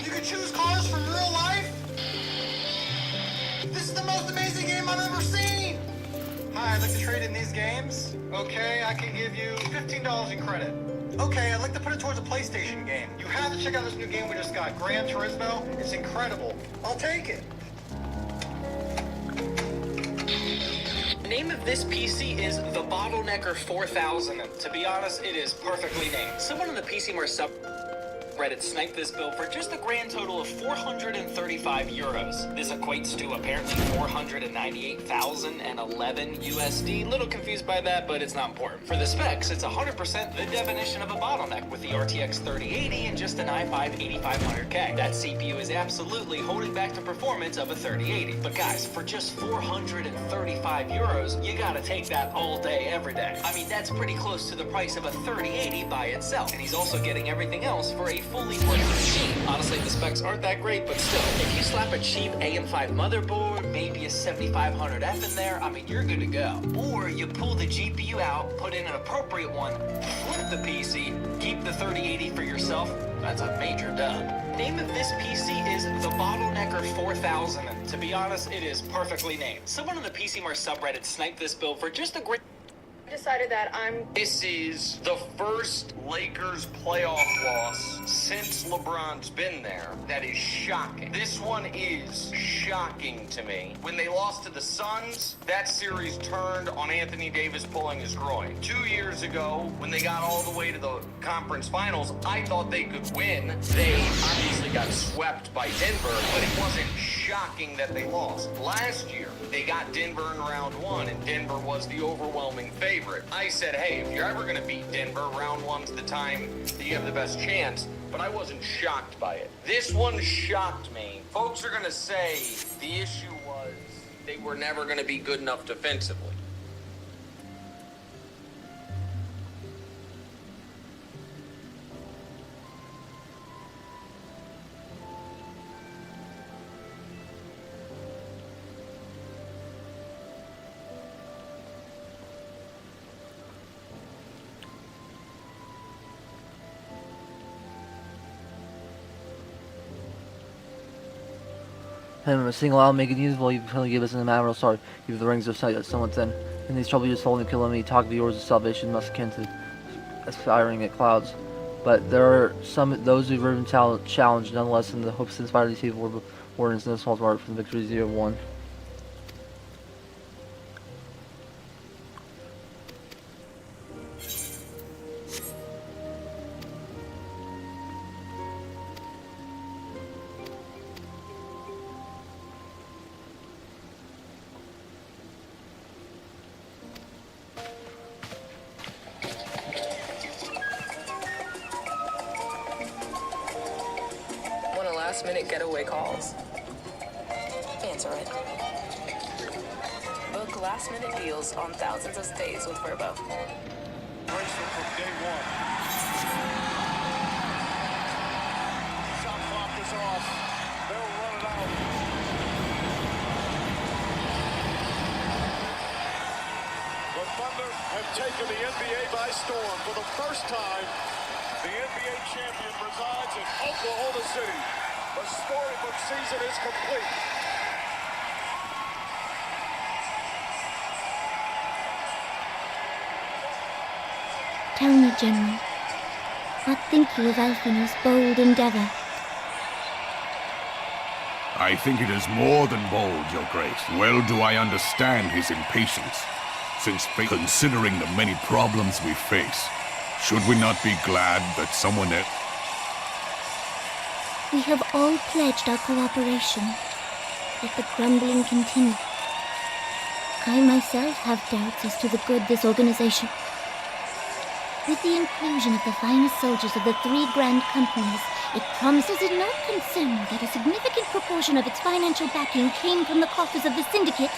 You can choose cars from real life. This is the most amazing game I've ever seen. Hi, I'd like to trade in these games. Okay, I can give you $15 in credit. Okay, I'd like to put it towards a PlayStation game. You have to check out this new game we just got, Gran Turismo. It's incredible. I'll take it. The name of this PC is the Bottlenecker 4000. To be honest, it is perfectly named. Someone in the PC More subreddit sniped this build for just a grand total of 435 euros. This equates to apparently 498,011 USD. Little confused by that, but it's not important. For the specs, it's 100% the definition of a bottleneck with the RTX 3080 and just an i5 8500K. That CPU is absolutely holding back the performance of a 3080. But guys, for just 435 euros, you gotta take that all day, every day. I mean, that's pretty close to the price of a 3080 by itself. And he's also getting everything else for a fully working machine. Honestly, the specs aren't that great, but still, if you slap a cheap AM5 motherboard, maybe a 7500F in there, I mean, you're good to go. Or you pull the GPU out, put in an appropriate one, flip the PC, keep the 3080 for yourself, that's a major dub. Name of this PC is the Bottlenecker 4000. To be honest, it is perfectly named. Someone on the PC More subreddit sniped this build for just a great... Decided that This is the first Lakers playoff loss since LeBron's been there. That is shocking. This one is shocking to me. When they lost to the Suns, that series turned on Anthony Davis pulling his groin. 2 years ago, when they got all the way to the conference finals, I thought they could win. They obviously got swept by Denver, but it wasn't shocking that they lost. Last year, they got Denver in round one, and Denver was the overwhelming favorite. I said, hey, if you're ever going to beat Denver, round one's the time that you have the best chance, but I wasn't shocked by it. This one shocked me. Folks are going to say the issue was they were never going to be good enough defensively. Him a single out, make it usable, you can give us an amount, sorry, if the rings are somewhat thin. In these trouble, just holding kill me, talk to yours of salvation must akin to aspiring at clouds. But there are those who've even challenged nonetheless in the hopes to inspire these people wardens no small part from the victory 0-1. Last-minute getaway calls. Answer it. Book last-minute deals on thousands of stays with Verbo. Racing from day one. Shot clock is off. They'll run it out. The Thunder have taken the NBA by storm. For the first time, the NBA champion resides in Oklahoma City. The storybook season is complete. Tell me, General, what think you of Alphina's bold endeavor? I think it is more than bold, Your Grace. Well do I understand his impatience, since considering the many problems we face, should we not be glad that someone else... We have all pledged our cooperation, yet the grumbling continues. I myself have doubts as to the good this organization. With the inclusion of the finest soldiers of the 3 grand companies It promises it not concern that a significant proportion of its financial backing came from the coffers of the syndicate